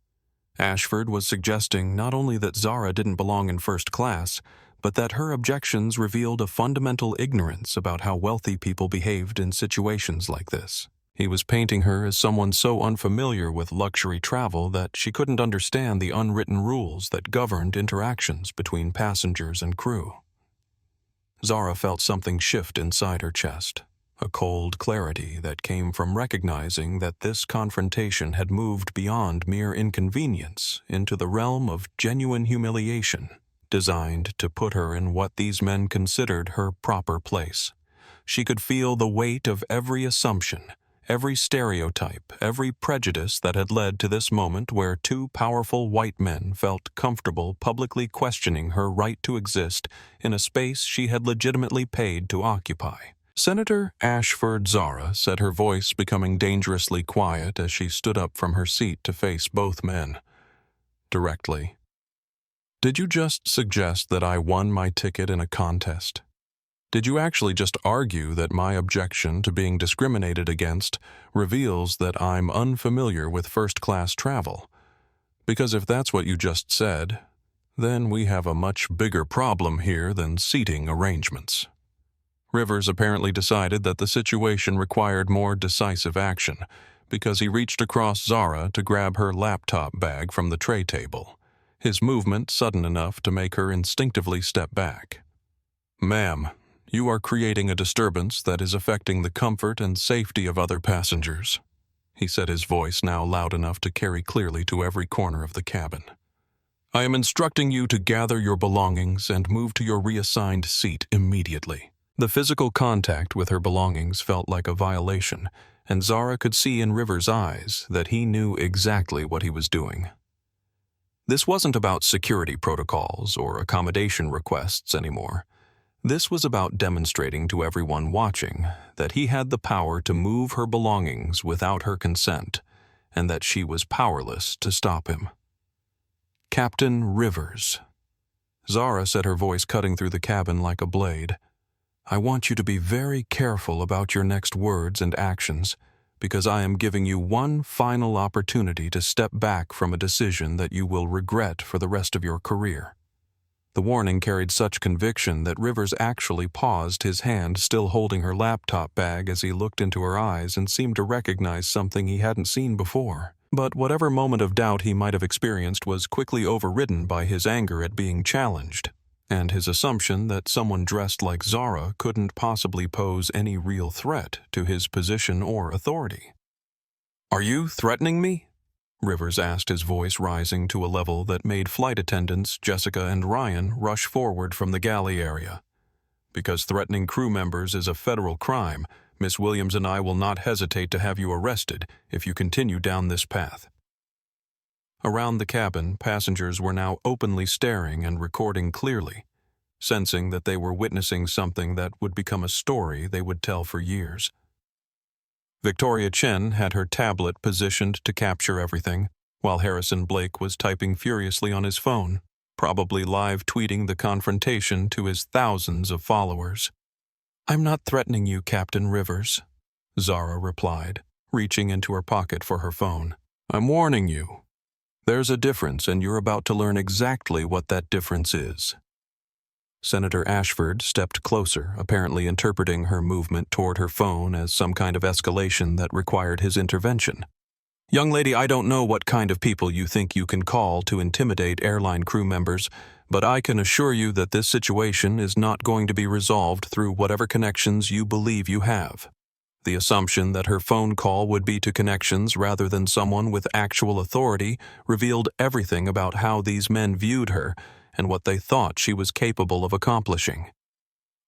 Ashford was suggesting not only that Zara didn't belong in first class, but that her objections revealed a fundamental ignorance about how wealthy people behaved in situations like this. He was painting her as someone so unfamiliar with luxury travel that she couldn't understand the unwritten rules that governed interactions between passengers and crew. Zara felt something shift inside her chest, a cold clarity that came from recognizing that this confrontation had moved beyond mere inconvenience into the realm of genuine humiliation, designed to put her in what these men considered her proper place. She could feel the weight of every assumption, every stereotype, every prejudice that had led to this moment where two powerful white men felt comfortable publicly questioning her right to exist in a space she had legitimately paid to occupy. "Senator Ashford Zara," said, her voice becoming dangerously quiet as she stood up from her seat to face both men. Directly. "Did you just suggest that I won my ticket in a contest? Did you actually just argue that my objection to being discriminated against reveals that I'm unfamiliar with first-class travel? Because if that's what you just said, then we have a much bigger problem here than seating arrangements." Rivers apparently decided that the situation required more decisive action, because he reached across Zara to grab her laptop bag from the tray table, his movement sudden enough to make her instinctively step back. "Ma'am, you are creating a disturbance that is affecting the comfort and safety of other passengers," he said, his voice now loud enough to carry clearly to every corner of the cabin. "I am instructing you to gather your belongings and move to your reassigned seat immediately." The physical contact with her belongings felt like a violation, and Zara could see in Rivers' eyes that he knew exactly what he was doing. This wasn't about security protocols or accommodation requests anymore. This was about demonstrating to everyone watching that he had the power to move her belongings without her consent, and that she was powerless to stop him. "Captain Rivers," Zara said, her voice cutting through the cabin like a blade, "I want you to be very careful about your next words and actions, because I am giving you one final opportunity to step back from a decision that you will regret for the rest of your career." The warning carried such conviction that Rivers actually paused, his hand still holding her laptop bag as he looked into her eyes and seemed to recognize something he hadn't seen before. But whatever moment of doubt he might have experienced was quickly overridden by his anger at being challenged, and his assumption that someone dressed like Zara couldn't possibly pose any real threat to his position or authority. "Are you threatening me?" Rivers asked, his voice rising to a level that made flight attendants Jessica and Ryan rush forward from the galley area. "Because threatening crew members is a federal crime, Miss Williams and I will not hesitate to have you arrested if you continue down this path." Around the cabin, passengers were now openly staring and recording clearly, sensing that they were witnessing something that would become a story they would tell for years. Victoria Chen had her tablet positioned to capture everything, while Harrison Blake was typing furiously on his phone, probably live tweeting the confrontation to his thousands of followers. "I'm not threatening you, Captain Rivers," Zara replied, reaching into her pocket for her phone. "I'm warning you. There's a difference, and you're about to learn exactly what that difference is." Senator Ashford stepped closer, apparently interpreting her movement toward her phone as some kind of escalation that required his intervention. "Young lady, I don't know what kind of people you think you can call to intimidate airline crew members, But I can assure you that this situation is not going to be resolved through whatever connections you believe you have. The assumption that her phone call would be to connections rather than someone with actual authority revealed everything about how these men viewed her and what they thought she was capable of accomplishing.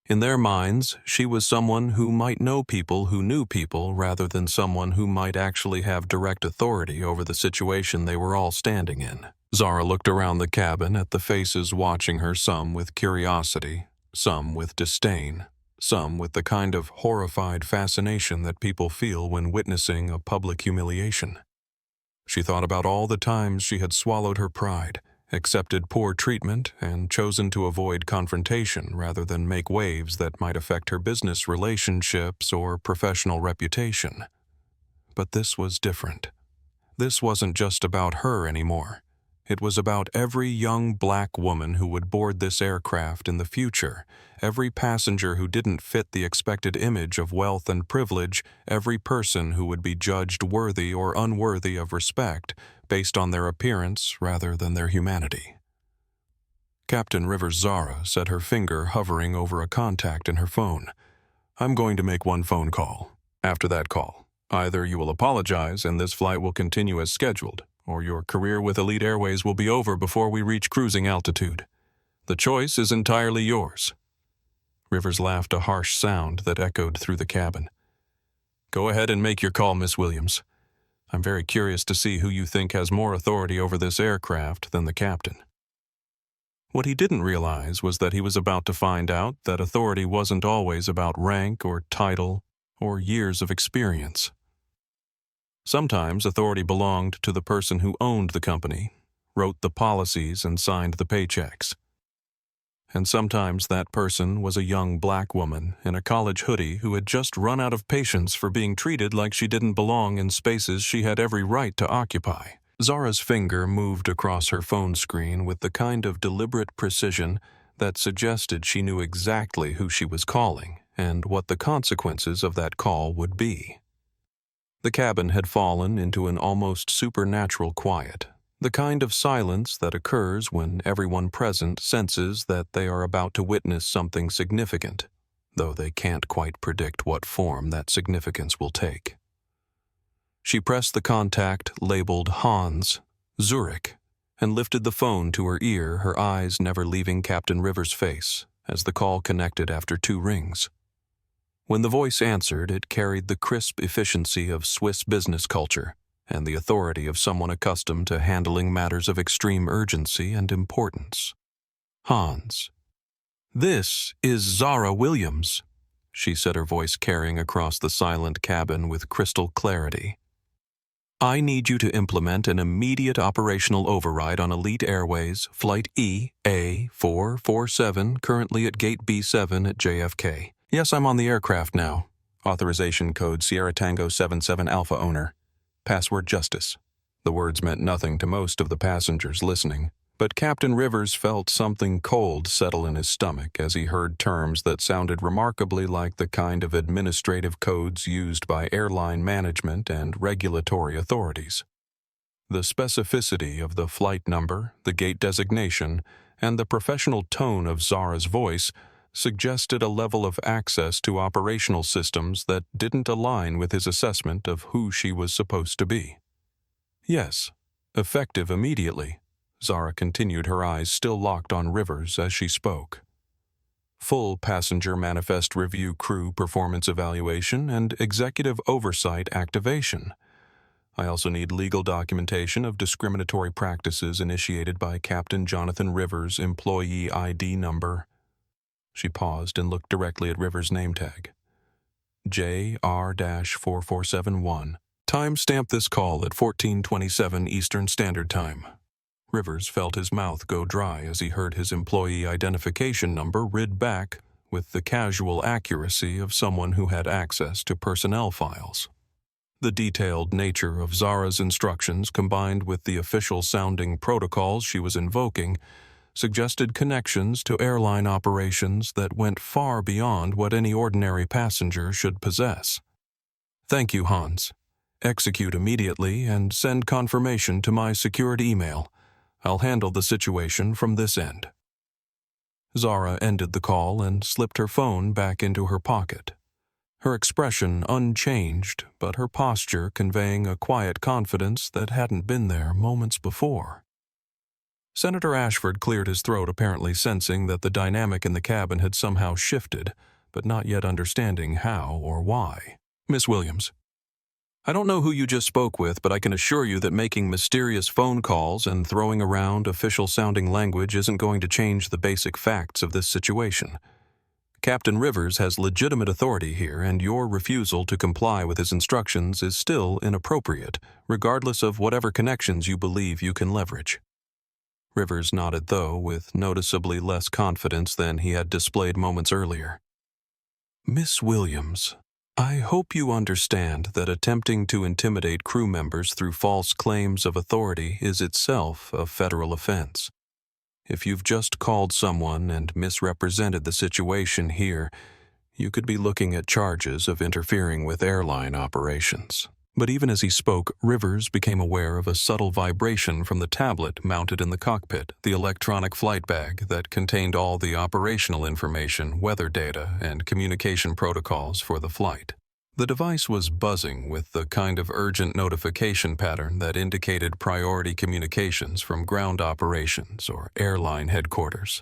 In their minds, she was someone who might know people who knew people rather than someone who might actually have direct authority over the situation they were all standing in. Zara looked around the cabin at the faces watching her, some with curiosity, some with disdain, some with the kind of horrified fascination that people feel when witnessing a public humiliation. She thought about all the times she had swallowed her pride, accepted poor treatment, and chosen to avoid confrontation rather than make waves that might affect her business relationships or professional reputation. But this was different. This wasn't just about her anymore. It was about every young black woman who would board this aircraft in the future, every passenger who didn't fit the expected image of wealth and privilege, every person who would be judged worthy or unworthy of respect based on their appearance rather than their humanity. Captain Rivers' Zara set her finger hovering over a contact in her phone. "I'm going to make one phone call. After that call, either you will apologize and this flight will continue as scheduled, or your career with Elite Airways will be over before we reach cruising altitude. The choice is entirely yours." Rivers laughed a harsh sound that echoed through the cabin. "Go ahead and make your call, Miss Williams. I'm very curious to see who you think has more authority over this aircraft than the captain." What he didn't realize was that he was about to find out that authority wasn't always about rank or title or years of experience. Sometimes authority belonged to the person who owned the company, wrote the policies, and signed the paychecks. And sometimes that person was a young black woman in a college hoodie who had just run out of patience for being treated like she didn't belong in spaces she had every right to occupy. Zara's finger moved across her phone screen with the kind of deliberate precision that suggested she knew exactly who she was calling and what the consequences of that call would be. The cabin had fallen into an almost supernatural quiet, the kind of silence that occurs when everyone present senses that they are about to witness something significant, though they can't quite predict what form that significance will take. She pressed the contact labeled Hans, Zurich, and lifted the phone to her ear, her eyes never leaving Captain Rivers' face as the call connected after 2 rings. When the voice answered, it carried the crisp efficiency of Swiss business culture and the authority of someone accustomed to handling matters of extreme urgency and importance. "Hans, this is Zara Williams," she said, her voice carrying across the silent cabin with crystal clarity. "I need you to implement an immediate operational override on Elite Airways Flight EA447, currently at Gate B7 at JFK. Yes, I'm on the aircraft now. Authorization code Sierra Tango 77 Alpha owner. Password Justice." The words meant nothing to most of the passengers listening, but Captain Rivers felt something cold settle in his stomach as he heard terms that sounded remarkably like the kind of administrative codes used by airline management and regulatory authorities. The specificity of the flight number, the gate designation, and the professional tone of Zara's voice suggested a level of access to operational systems that didn't align with his assessment of who she was supposed to be. "Yes, effective immediately," Zara continued, her eyes still locked on Rivers as she spoke. "Full passenger manifest review, crew performance evaluation, and executive oversight activation. I also need legal documentation of discriminatory practices initiated by Captain Jonathan Rivers' employee ID number." She paused and looked directly at Rivers' name tag. JR-4471. Timestamp this call at 14:27 Eastern Standard Time. Rivers felt his mouth go dry as he heard his employee identification number read back with the casual accuracy of someone who had access to personnel files. The detailed nature of Zara's instructions, combined with the official-sounding protocols she was invoking, suggested connections to airline operations that went far beyond what any ordinary passenger should possess. "Thank you, Hans. Execute immediately and send confirmation to my secured email. I'll handle the situation from this end." Zara ended the call and slipped her phone back into her pocket. Her expression unchanged, but her posture conveying a quiet confidence that hadn't been there moments before. Senator Ashford cleared his throat, apparently sensing that the dynamic in the cabin had somehow shifted, but not yet understanding how or why. "Miss Williams, I don't know who you just spoke with, but I can assure you that making mysterious phone calls and throwing around official-sounding language isn't going to change the basic facts of this situation. Captain Rivers has legitimate authority here, and your refusal to comply with his instructions is still inappropriate, regardless of whatever connections you believe you can leverage." Rivers nodded, though, with noticeably less confidence than he had displayed moments earlier. "Miss Williams, I hope you understand that attempting to intimidate crew members through false claims of authority is itself a federal offense. If you've just called someone and misrepresented the situation here, you could be looking at charges of interfering with airline operations." But even as he spoke, Rivers became aware of a subtle vibration from the tablet mounted in the cockpit, the electronic flight bag that contained all the operational information, weather data, and communication protocols for the flight. The device was buzzing with the kind of urgent notification pattern that indicated priority communications from ground operations or airline headquarters.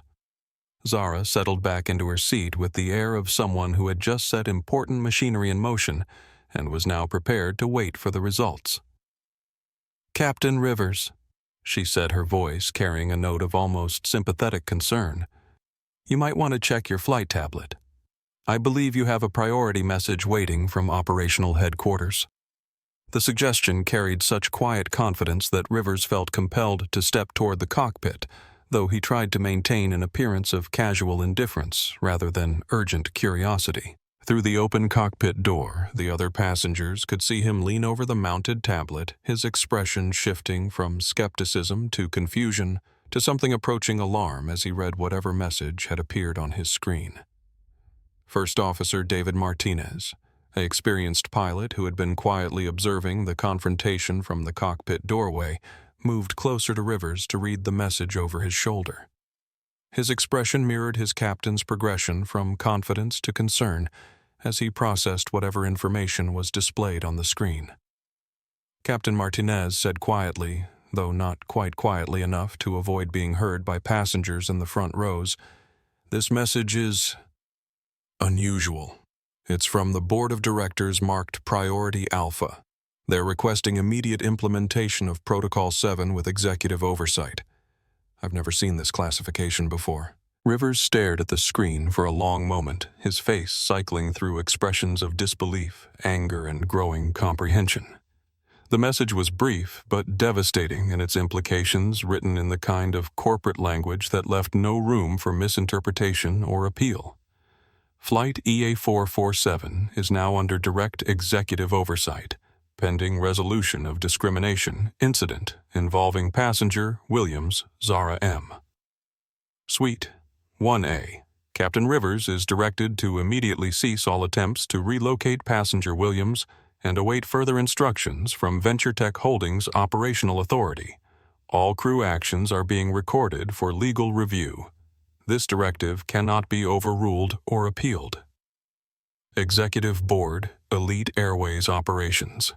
Zara settled back into her seat with the air of someone who had just set important machinery in motion and was now prepared to wait for the results. "Captain Rivers," she said, her voice carrying a note of almost sympathetic concern, "you might want to check your flight tablet. I believe you have a priority message waiting from operational headquarters." The suggestion carried such quiet confidence that Rivers felt compelled to step toward the cockpit, though he tried to maintain an appearance of casual indifference rather than urgent curiosity. Through the open cockpit door, the other passengers could see him lean over the mounted tablet, his expression shifting from skepticism to confusion to something approaching alarm as he read whatever message had appeared on his screen. First Officer David Martinez, an experienced pilot who had been quietly observing the confrontation from the cockpit doorway, moved closer to Rivers to read the message over his shoulder. His expression mirrored his captain's progression from confidence to concern as he processed whatever information was displayed on the screen. Captain Martinez said quietly, though not quite quietly enough to avoid being heard by passengers in the front rows, "This message is unusual. It's from the Board of Directors marked Priority Alpha. They're requesting immediate implementation of Protocol 7 with executive oversight. I've never seen this classification before." Rivers stared at the screen for a long moment, his face cycling through expressions of disbelief, anger, and growing comprehension. The message was brief but devastating in its implications, written in the kind of corporate language that left no room for misinterpretation or appeal. Flight EA447 is now under direct executive oversight, pending resolution of discrimination incident involving passenger Williams Zara M. Suite 1A. Captain Rivers is directed to immediately cease all attempts to relocate passenger Williams and await further instructions from VentureTech Holdings Operational Authority. All crew actions are being recorded for legal review. This directive cannot be overruled or appealed. Executive Board, Elite Airways Operations.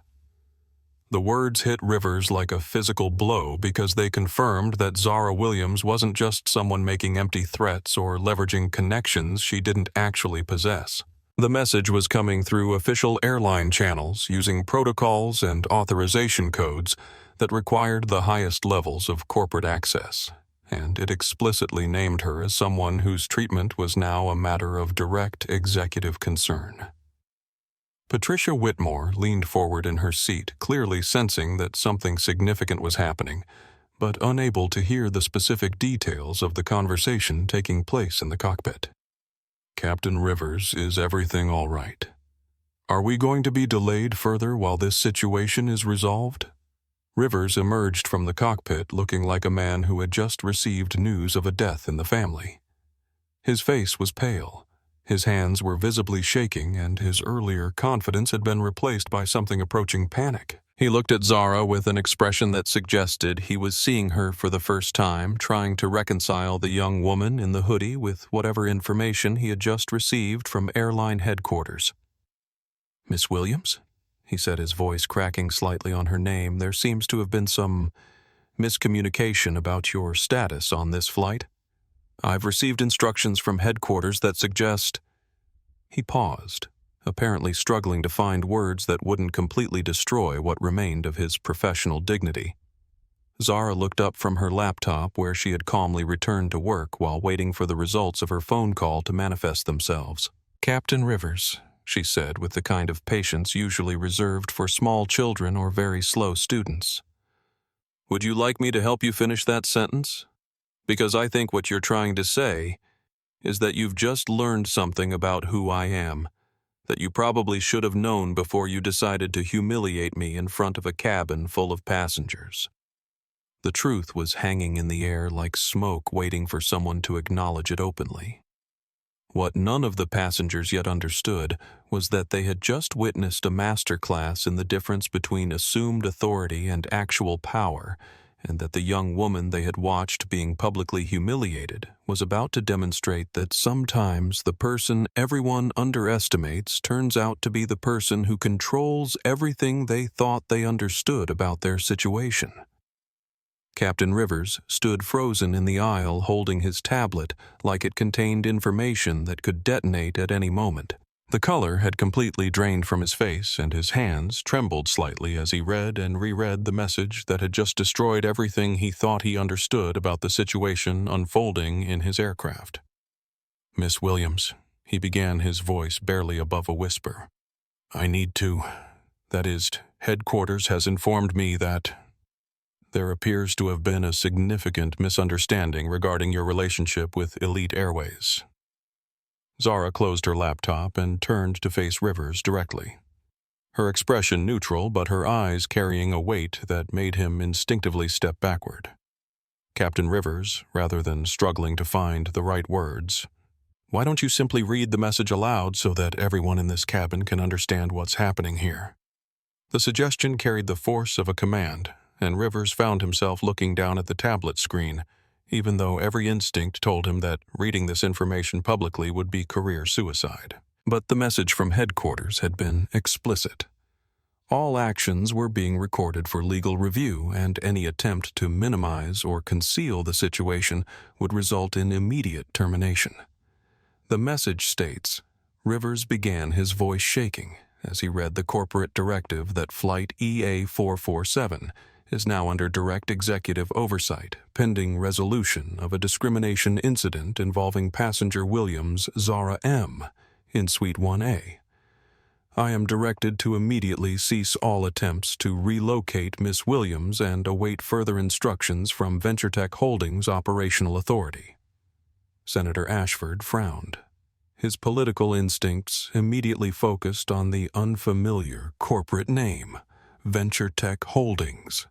The words hit Rivers like a physical blow because they confirmed that Zara Williams wasn't just someone making empty threats or leveraging connections she didn't actually possess. The message was coming through official airline channels using protocols and authorization codes that required the highest levels of corporate access, and it explicitly named her as someone whose treatment was now a matter of direct executive concern. Patricia Whitmore leaned forward in her seat, clearly sensing that something significant was happening, but unable to hear the specific details of the conversation taking place in the cockpit. "Captain Rivers, is everything all right? Are we going to be delayed further while this situation is resolved?" Rivers emerged from the cockpit looking like a man who had just received news of a death in the family. His face was pale. His hands were visibly shaking, and his earlier confidence had been replaced by something approaching panic He looked at Zara with an expression that suggested he was seeing her for the first time, trying to reconcile the young woman in the hoodie with whatever information he had just received from airline headquarters. "Miss Williams?" he said, his voice cracking slightly on her name. "There seems to have been some miscommunication about your status on this flight. I've received instructions from headquarters that suggest—" He paused, apparently struggling to find words that wouldn't completely destroy what remained of his professional dignity. Zara looked up from her laptop where she had calmly returned to work while waiting for the results of her phone call to manifest themselves. "Captain Rivers," she said with the kind of patience usually reserved for small children or very slow students. "Would you like me to help you finish that sentence? Because I think what you're trying to say is that you've just learned something about who I am, that you probably should have known before you decided to humiliate me in front of a cabin full of passengers." The truth was hanging in the air like smoke waiting for someone to acknowledge it openly. What none of the passengers yet understood was that they had just witnessed a masterclass in the difference between assumed authority and actual power, and that the young woman they had watched being publicly humiliated was about to demonstrate that sometimes the person everyone underestimates turns out to be the person who controls everything they thought they understood about their situation. Captain Rivers stood frozen in the aisle holding his tablet like it contained information that could detonate at any moment. The color had completely drained from his face, and his hands trembled slightly as he read and reread the message that had just destroyed everything he thought he understood about the situation unfolding in his aircraft. "Miss Williams," he began, his voice barely above a whisper. That is, headquarters has informed me that there appears to have been a significant misunderstanding regarding your relationship with Elite Airways." Zara closed her laptop and turned to face Rivers directly. Her expression neutral, but her eyes carrying a weight that made him instinctively step backward. Captain Rivers, rather than struggling to find the right words, "Why don't you simply read the message aloud so that everyone in this cabin can understand what's happening here?" The suggestion carried the force of a command, and Rivers found himself looking down at the tablet screen, even though every instinct told him that reading this information publicly would be career suicide. But the message from headquarters had been explicit. All actions were being recorded for legal review, and any attempt to minimize or conceal the situation would result in immediate termination. The message states, Rivers began, his voice shaking, as he read the corporate directive that Flight EA447 is now under direct executive oversight, pending resolution of a discrimination incident involving passenger Williams Zara M. in Suite 1A. I am directed to immediately cease all attempts to relocate Miss Williams and await further instructions from VentureTech Holdings Operational Authority. Senator Ashford frowned. His political instincts immediately focused on the unfamiliar corporate name, VentureTech Holdings.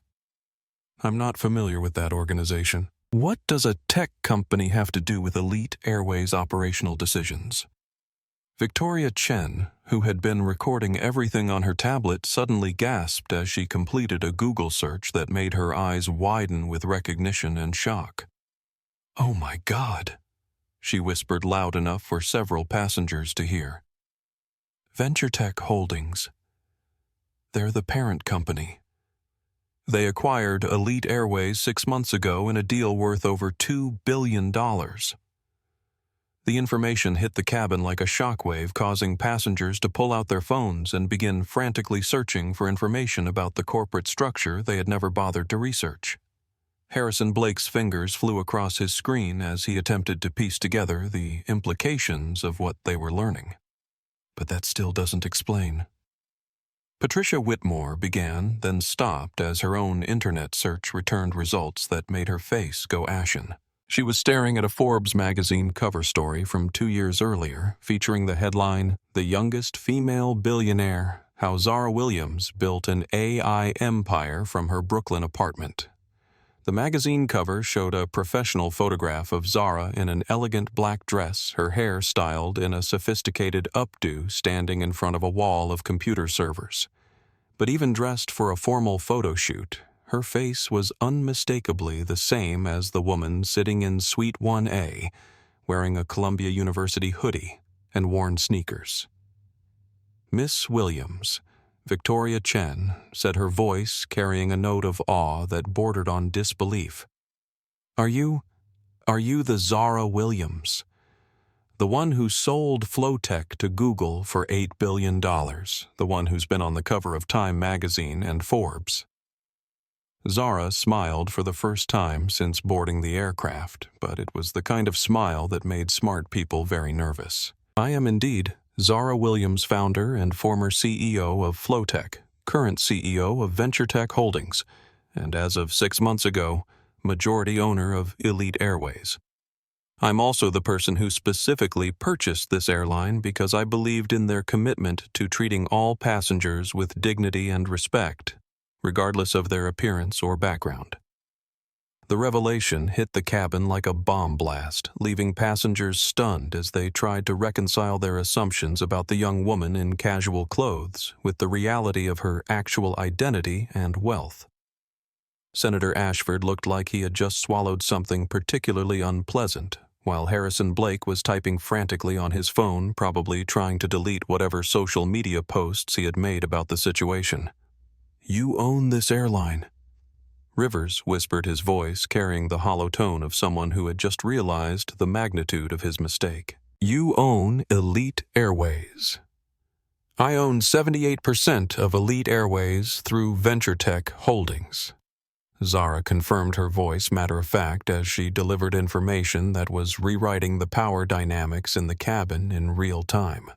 I'm not familiar with that organization. What does a tech company have to do with Elite Airways operational decisions? Victoria Chen, who had been recording everything on her tablet, suddenly gasped as she completed a Google search that made her eyes widen with recognition and shock. "Oh my God," she whispered loud enough for several passengers to hear. VentureTech Holdings. They're the parent company. They acquired Elite Airways 6 months ago in a deal worth over $2 billion. The information hit the cabin like a shockwave, causing passengers to pull out their phones and begin frantically searching for information about the corporate structure they had never bothered to research. Harrison Blake's fingers flew across his screen as he attempted to piece together the implications of what they were learning. But that still doesn't explain. Patricia Whitmore began, then stopped as her own internet search returned results that made her face go ashen. She was staring at a Forbes magazine cover story from 2 years earlier, featuring the headline, "The Youngest Female Billionaire, How Zara Williams Built an AI Empire from Her Brooklyn Apartment." The magazine cover showed a professional photograph of Zara in an elegant black dress, her hair styled in a sophisticated updo, standing in front of a wall of computer servers. But even dressed for a formal photo shoot, her face was unmistakably the same as the woman sitting in Suite 1A, wearing a Columbia University hoodie and worn sneakers. Miss Williams, Victoria Chen, said, her voice carrying a note of awe that bordered on disbelief. Are you the Zara Williams? The one who sold Flowtech to Google for $8 billion, the one who's been on the cover of Time magazine and Forbes. Zara smiled for the first time since boarding the aircraft, but it was the kind of smile that made smart people very nervous. I am indeed Zara Williams, founder and former CEO of Flowtech, current CEO of VentureTech Holdings, and as of 6 months ago, majority owner of Elite Airways. I'm also the person who specifically purchased this airline because I believed in their commitment to treating all passengers with dignity and respect, regardless of their appearance or background. The revelation hit the cabin like a bomb blast, leaving passengers stunned as they tried to reconcile their assumptions about the young woman in casual clothes with the reality of her actual identity and wealth. Senator Ashford looked like he had just swallowed something particularly unpleasant, while Harrison Blake was typing frantically on his phone, probably trying to delete whatever social media posts he had made about the situation. You own this airline. Rivers whispered, his voice carrying the hollow tone of someone who had just realized the magnitude of his mistake. You own Elite Airways. I own 78% of Elite Airways through VentureTech Holdings. Zara confirmed, her voice matter-of-fact, as she delivered information that was rewriting the power dynamics in the cabin in real time.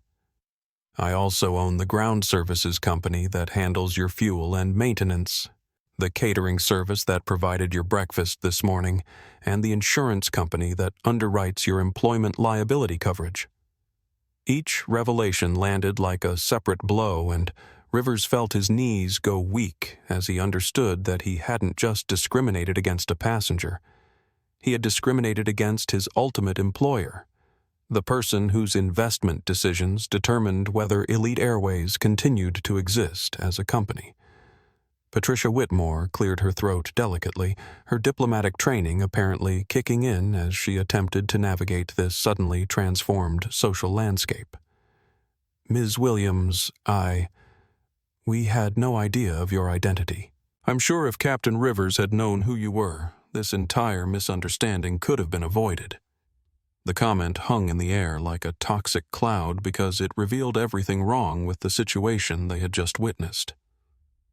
I also own the ground services company that handles your fuel and maintenance, the catering service that provided your breakfast this morning, and the insurance company that underwrites your employment liability coverage. Each revelation landed like a separate blow, and Rivers felt his knees go weak as he understood that he hadn't just discriminated against a passenger. He had discriminated against his ultimate employer, the person whose investment decisions determined whether Elite Airways continued to exist as a company. Patricia Whitmore cleared her throat delicately, her diplomatic training apparently kicking in as she attempted to navigate this suddenly transformed social landscape. Ms. Williams, we had no idea of your identity. I'm sure if Captain Rivers had known who you were, this entire misunderstanding could have been avoided. The comment hung in the air like a toxic cloud because it revealed everything wrong with the situation they had just witnessed.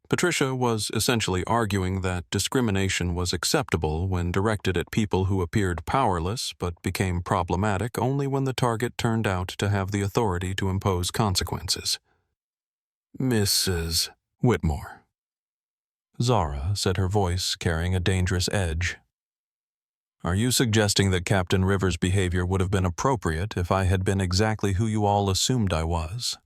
Patricia was essentially arguing that discrimination was acceptable when directed at people who appeared powerless but became problematic only when the target turned out to have the authority to impose consequences. Mrs. Whitmore. Zara said, her voice carrying a dangerous edge. Are you suggesting that Captain Rivers' behavior would have been appropriate if I had been exactly who you all assumed I was?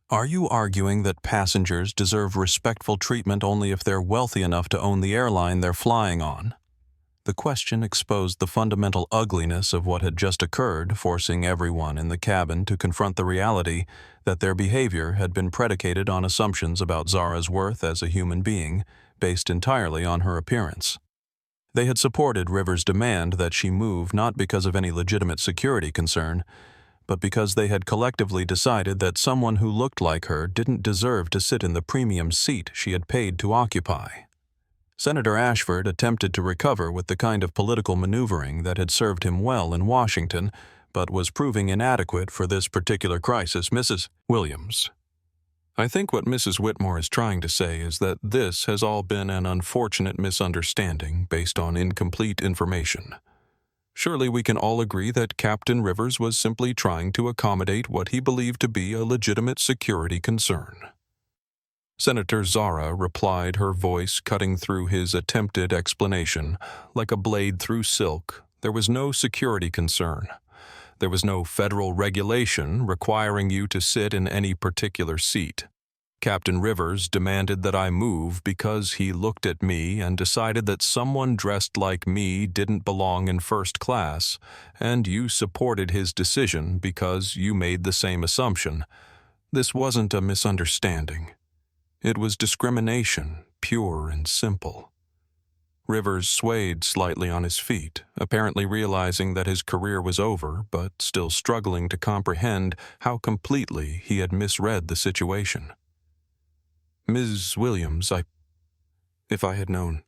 Are you arguing that passengers deserve respectful treatment only if they're wealthy enough to own the airline they're flying on? The question exposed the fundamental ugliness of what had just occurred, forcing everyone in the cabin to confront the reality that their behavior had been predicated on assumptions about Zara's worth as a human being, based entirely on her appearance. They had supported Rivers' demand that she move not because of any legitimate security concern, but because they had collectively decided that someone who looked like her didn't deserve to sit in the premium seat she had paid to occupy. Senator Ashford attempted to recover with the kind of political maneuvering that had served him well in Washington, but was proving inadequate for this particular crisis. Mrs. Williams, I think what Mrs. Whitmore is trying to say is that this has all been an unfortunate misunderstanding based on incomplete information. Surely we can all agree that Captain Rivers was simply trying to accommodate what he believed to be a legitimate security concern. Senator Zara replied, her voice cutting through his attempted explanation like a blade through silk. There was no security concern. There was no federal regulation requiring you to sit in any particular seat. Captain Rivers demanded that I move because he looked at me and decided that someone dressed like me didn't belong in first class, and you supported his decision because you made the same assumption. This wasn't a misunderstanding. It was discrimination, pure and simple. Rivers swayed slightly on his feet, apparently realizing that his career was over, but still struggling to comprehend how completely he had misread the situation. "Ms. Williams, if I had known.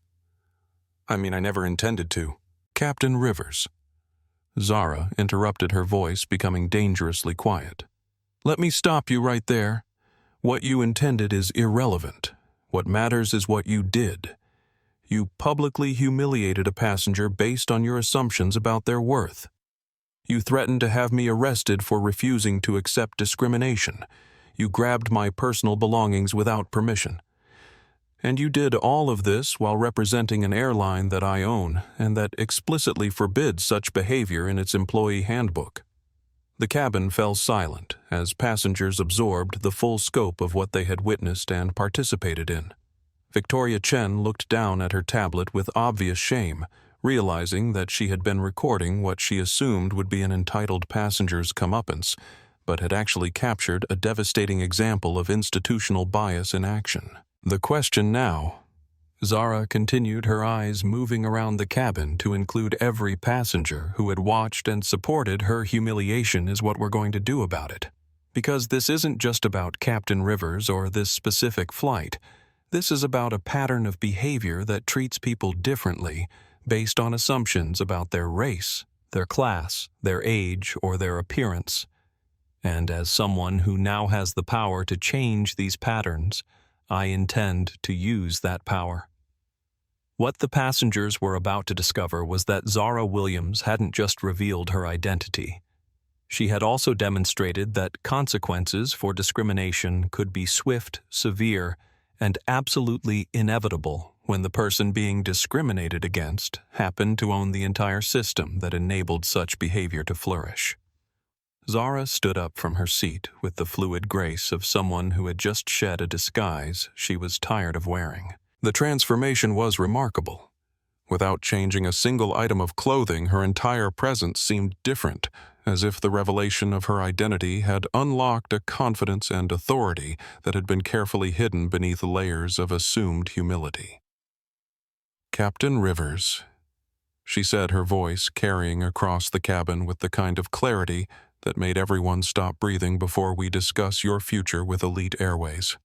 I never intended to." "Captain Rivers." Zara interrupted, her voice becoming dangerously quiet. "Let me stop you right there. What you intended is irrelevant. What matters is what you did. You publicly humiliated a passenger based on your assumptions about their worth. You threatened to have me arrested for refusing to accept discrimination. You grabbed my personal belongings without permission. And you did all of this while representing an airline that I own and that explicitly forbids such behavior in its employee handbook." The cabin fell silent as passengers absorbed the full scope of what they had witnessed and participated in. Victoria Chen looked down at her tablet with obvious shame, realizing that she had been recording what she assumed would be an entitled passenger's comeuppance, but had actually captured a devastating example of institutional bias in action. "The question now," Zara continued, her eyes moving around the cabin to include every passenger who had watched and supported her humiliation, "is what we're going to do about it. Because this isn't just about Captain Rivers or this specific flight. This is about a pattern of behavior that treats people differently based on assumptions about their race, their class, their age, or their appearance. And as someone who now has the power to change these patterns, I intend to use that power." What the passengers were about to discover was that Zara Williams hadn't just revealed her identity. She had also demonstrated that consequences for discrimination could be swift, severe, and absolutely inevitable when the person being discriminated against happened to own the entire system that enabled such behavior to flourish. Zara stood up from her seat with the fluid grace of someone who had just shed a disguise she was tired of wearing. The transformation was remarkable. Without changing a single item of clothing, her entire presence seemed different, as if the revelation of her identity had unlocked a confidence and authority that had been carefully hidden beneath layers of assumed humility. "Captain Rivers," she said, her voice carrying across the cabin with the kind of clarity that made everyone stop breathing before we discuss your future with Elite Airways.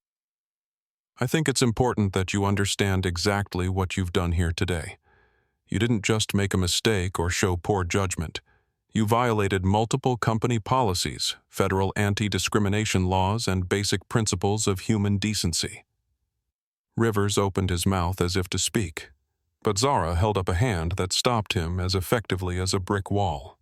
"I think it's important that you understand exactly what you've done here today. You didn't just make a mistake or show poor judgment. You violated multiple company policies, federal anti-discrimination laws, and basic principles of human decency." Rivers opened his mouth as if to speak, but Zara held up a hand that stopped him as effectively as a brick wall.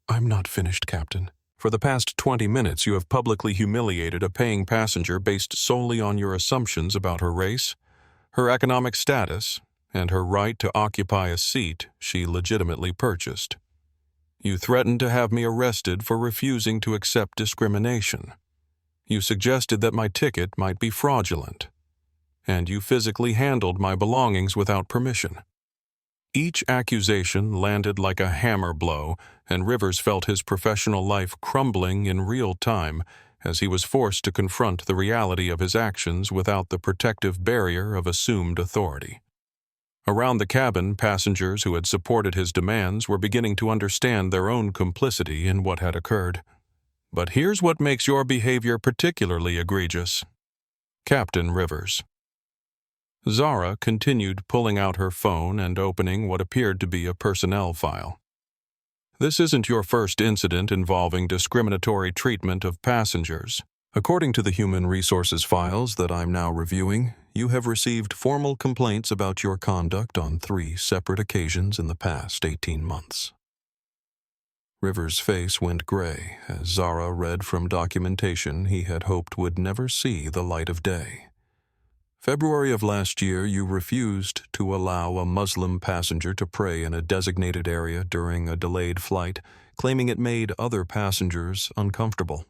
"I'm not finished, Captain. For the past 20 minutes, you have publicly humiliated a paying passenger based solely on your assumptions about her race, her economic status, and her right to occupy a seat she legitimately purchased. You threatened to have me arrested for refusing to accept discrimination. You suggested that my ticket might be fraudulent. And you physically handled my belongings without permission." Each accusation landed like a hammer blow, and Rivers felt his professional life crumbling in real time as he was forced to confront the reality of his actions without the protective barrier of assumed authority. Around the cabin, passengers who had supported his demands were beginning to understand their own complicity in what had occurred. "But here's what makes your behavior particularly egregious, Captain Rivers." Zara continued pulling out her phone and opening what appeared to be a personnel file. "This isn't your first incident involving discriminatory treatment of passengers. According to the human resources files that I'm now reviewing, you have received formal complaints about your conduct on 3 separate occasions in the past 18 months. Rivers' face went gray as Zara read from documentation he had hoped would never see the light of day. February of last year, you refused to allow a Muslim passenger to pray in a designated area during a delayed flight, claiming it made other passengers uncomfortable.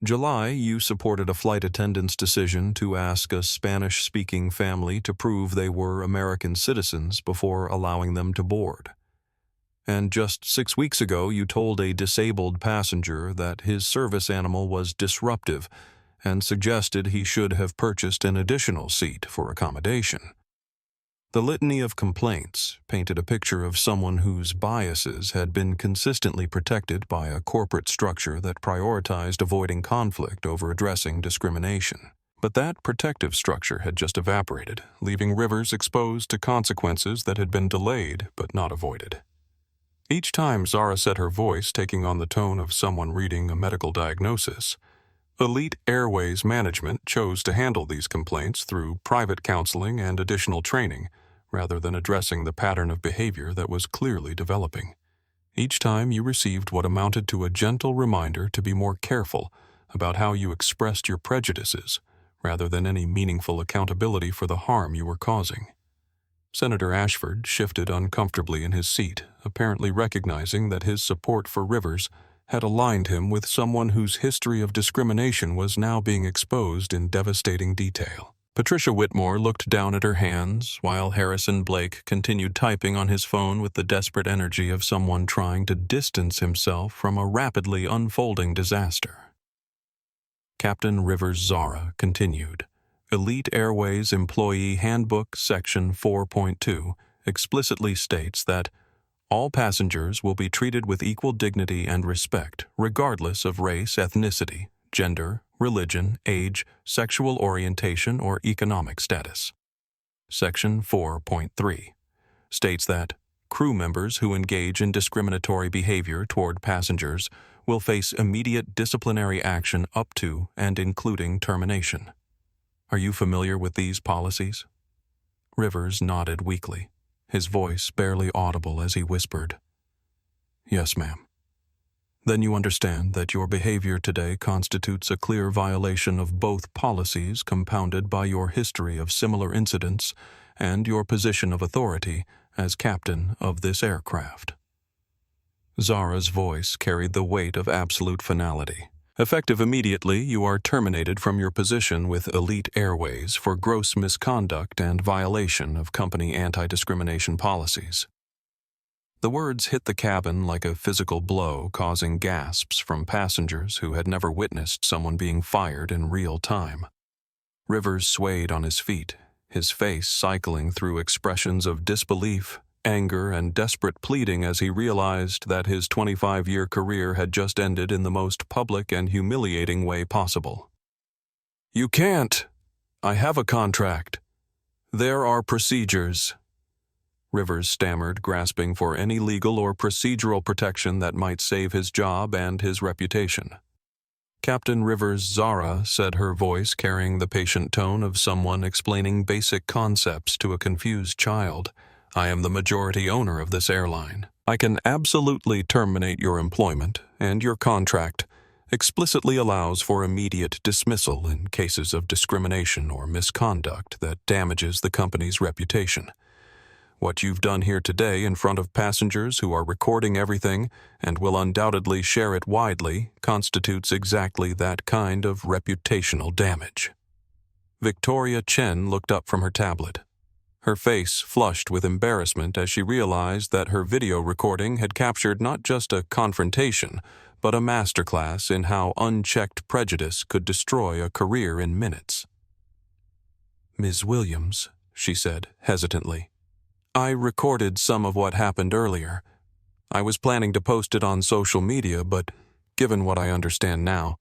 July, you supported a flight attendant's decision to ask a Spanish-speaking family to prove they were American citizens before allowing them to board. And just 6 weeks ago, you told a disabled passenger that his service animal was disruptive and suggested he should have purchased an additional seat for accommodation. The litany of complaints painted a picture of someone whose biases had been consistently protected by a corporate structure that prioritized avoiding conflict over addressing discrimination. But that protective structure had just evaporated, leaving Rivers exposed to consequences that had been delayed but not avoided. Each time Zara set her voice taking on the tone of someone reading a medical diagnosis, Elite Airways management chose to handle these complaints through private counseling and additional training, rather than addressing the pattern of behavior that was clearly developing. Each time you received what amounted to a gentle reminder to be more careful about how you expressed your prejudices, rather than any meaningful accountability for the harm you were causing. Senator Ashford shifted uncomfortably in his seat, apparently recognizing that his support for Rivers had aligned him with someone whose history of discrimination was now being exposed in devastating detail. Patricia Whitmore looked down at her hands, while Harrison Blake continued typing on his phone with the desperate energy of someone trying to distance himself from a rapidly unfolding disaster. Captain Rivers Zara continued. Elite Airways Employee Handbook Section 4.2 explicitly states that all passengers will be treated with equal dignity and respect, regardless of race, ethnicity, gender, religion, age, sexual orientation, or economic status. Section 4.3 states that crew members who engage in discriminatory behavior toward passengers will face immediate disciplinary action up to and including termination. Are you familiar with these policies? Rivers nodded weakly, his voice barely audible as he whispered, "Yes, ma'am." Then you understand that your behavior today constitutes a clear violation of both policies compounded by your history of similar incidents and your position of authority as captain of this aircraft. Zara's voice carried the weight of absolute finality. Effective immediately, you are terminated from your position with Elite Airways for gross misconduct and violation of company anti-discrimination policies. The words hit the cabin like a physical blow, causing gasps from passengers who had never witnessed someone being fired in real time. Rivers swayed on his feet, his face cycling through expressions of disbelief, anger, and desperate pleading as he realized that his 25-year career had just ended in the most public and humiliating way possible. "You can't. I have a contract. There are procedures." Rivers stammered, grasping for any legal or procedural protection that might save his job and his reputation. Captain Rivers Zara said, her voice carrying the patient tone of someone explaining basic concepts to a confused child, "I am the majority owner of this airline. I can absolutely terminate your employment, and your contract explicitly allows for immediate dismissal in cases of discrimination or misconduct that damages the company's reputation. What you've done here today in front of passengers who are recording everything and will undoubtedly share it widely constitutes exactly that kind of reputational damage." Victoria Chen looked up from her tablet. Her face flushed with embarrassment as she realized that her video recording had captured not just a confrontation, but a masterclass in how unchecked prejudice could destroy a career in minutes. "Ms. Williams," she said hesitantly, "I recorded some of what happened earlier. I was planning to post it on social media, but given what I understand now,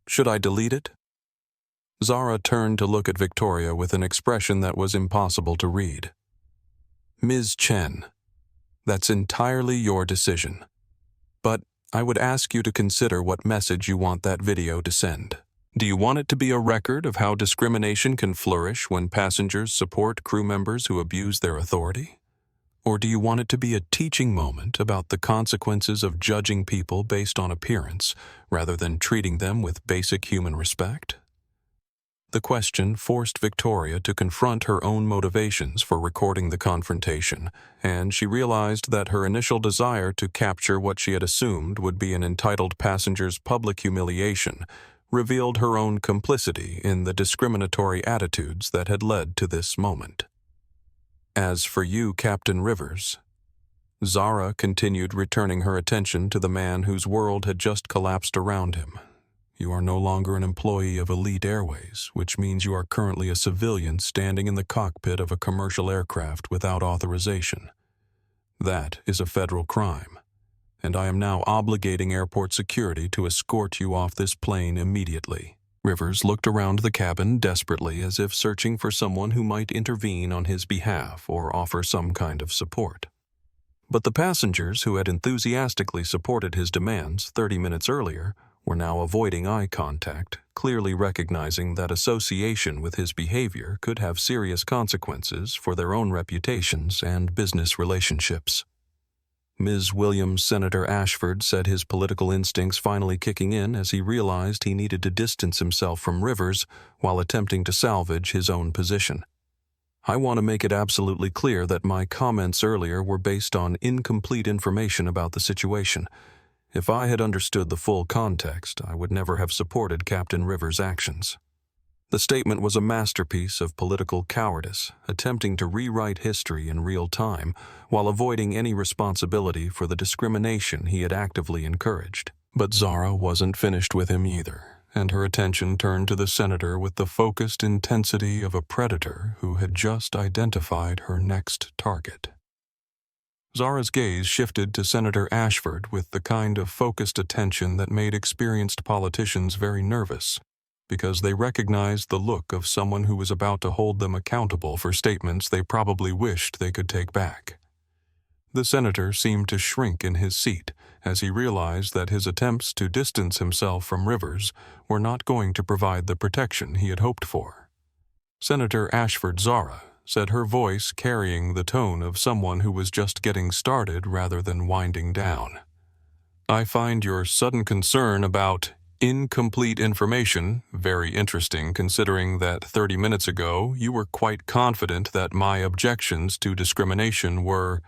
should I delete it?" Zara turned to look at Victoria with an expression that was impossible to read. "Ms. Chen, that's entirely your decision. But I would ask you to consider what message you want that video to send. Do you want it to be a record of how discrimination can flourish when passengers support crew members who abuse their authority? Or do you want it to be a teaching moment about the consequences of judging people based on appearance rather than treating them with basic human respect?" The question forced Victoria to confront her own motivations for recording the confrontation, and she realized that her initial desire to capture what she had assumed would be an entitled passenger's public humiliation revealed her own complicity in the discriminatory attitudes that had led to this moment. "As for you, Captain Rivers," Zara continued, returning her attention to the man whose world had just collapsed around him, You are no longer an employee of Elite Airways, which means you are currently a civilian standing in the cockpit of a commercial aircraft without authorization. That is a federal crime, and I am now obligating airport security to escort you off this plane immediately." Rivers looked around the cabin desperately, as if searching for someone who might intervene on his behalf or offer some kind of support. But the passengers who had enthusiastically supported his demands 30 minutes earlier were now avoiding eye contact, clearly recognizing that association with his behavior could have serious consequences for their own reputations and business relationships. Ms. Williams, Senator Ashford said his political instincts finally kicking in as he realized he needed to distance himself from Rivers while attempting to salvage his own position. "I want to make it absolutely clear that my comments earlier were based on incomplete information about the situation. If I had understood the full context, I would never have supported Captain Rivers' actions." The statement was a masterpiece of political cowardice, attempting to rewrite history in real time while avoiding any responsibility for the discrimination he had actively encouraged. But Zara wasn't finished with him either, and her attention turned to the senator with the focused intensity of a predator who had just identified her next target. Zara's gaze shifted to Senator Ashford with the kind of focused attention that made experienced politicians very nervous, because they recognized the look of someone who was about to hold them accountable for statements they probably wished they could take back. The senator seemed to shrink in his seat as he realized that his attempts to distance himself from Rivers were not going to provide the protection he had hoped for. Senator Ashford Zara said, her voice carrying the tone of someone who was just getting started rather than winding down. "I find your sudden concern about incomplete information very interesting, considering that 30 minutes ago you were quite confident that my objections to discrimination were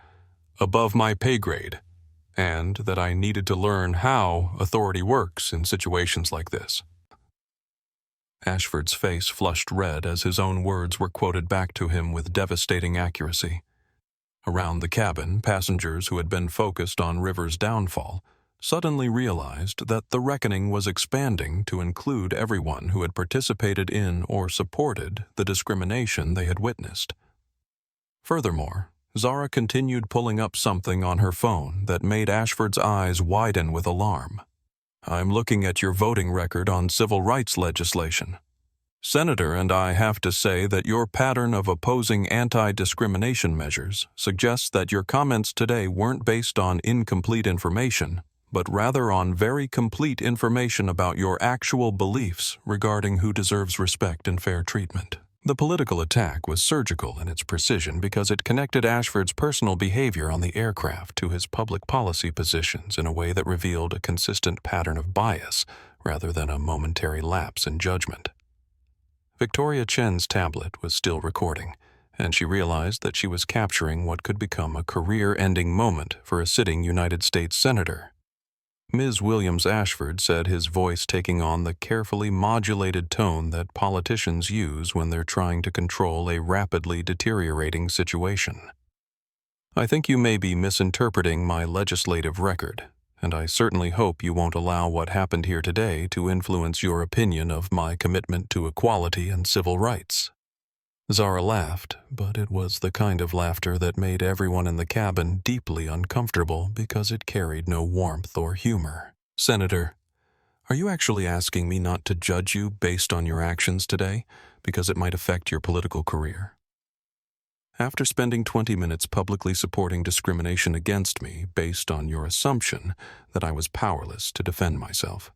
above my pay grade, and that I needed to learn how authority works in situations like this." Ashford's face flushed red as his own words were quoted back to him with devastating accuracy. Around the cabin, passengers who had been focused on Rivers' downfall suddenly realized that the reckoning was expanding to include everyone who had participated in or supported the discrimination they had witnessed. Furthermore, Zara continued pulling up something on her phone that made Ashford's eyes widen with alarm. "I'm looking at your voting record on civil rights legislation. Senator, and I have to say that your pattern of opposing anti-discrimination measures suggests that your comments today weren't based on incomplete information, but rather on very complete information about your actual beliefs regarding who deserves respect and fair treatment." The political attack was surgical in its precision because it connected Ashford's personal behavior on the aircraft to his public policy positions in a way that revealed a consistent pattern of bias rather than a momentary lapse in judgment. Victoria Chen's tablet was still recording, and she realized that she was capturing what could become a career-ending moment for a sitting United States Senator. Ms. Williams Ashford said, his voice taking on the carefully modulated tone that politicians use when they're trying to control a rapidly deteriorating situation. "I think you may be misinterpreting my legislative record, and I certainly hope you won't allow what happened here today to influence your opinion of my commitment to equality and civil rights." Zara laughed, but it was the kind of laughter that made everyone in the cabin deeply uncomfortable because it carried no warmth or humor. "Senator, are you actually asking me not to judge you based on your actions today, because it might affect your political career? After spending 20 minutes publicly supporting discrimination against me based on your assumption that I was powerless to defend myself."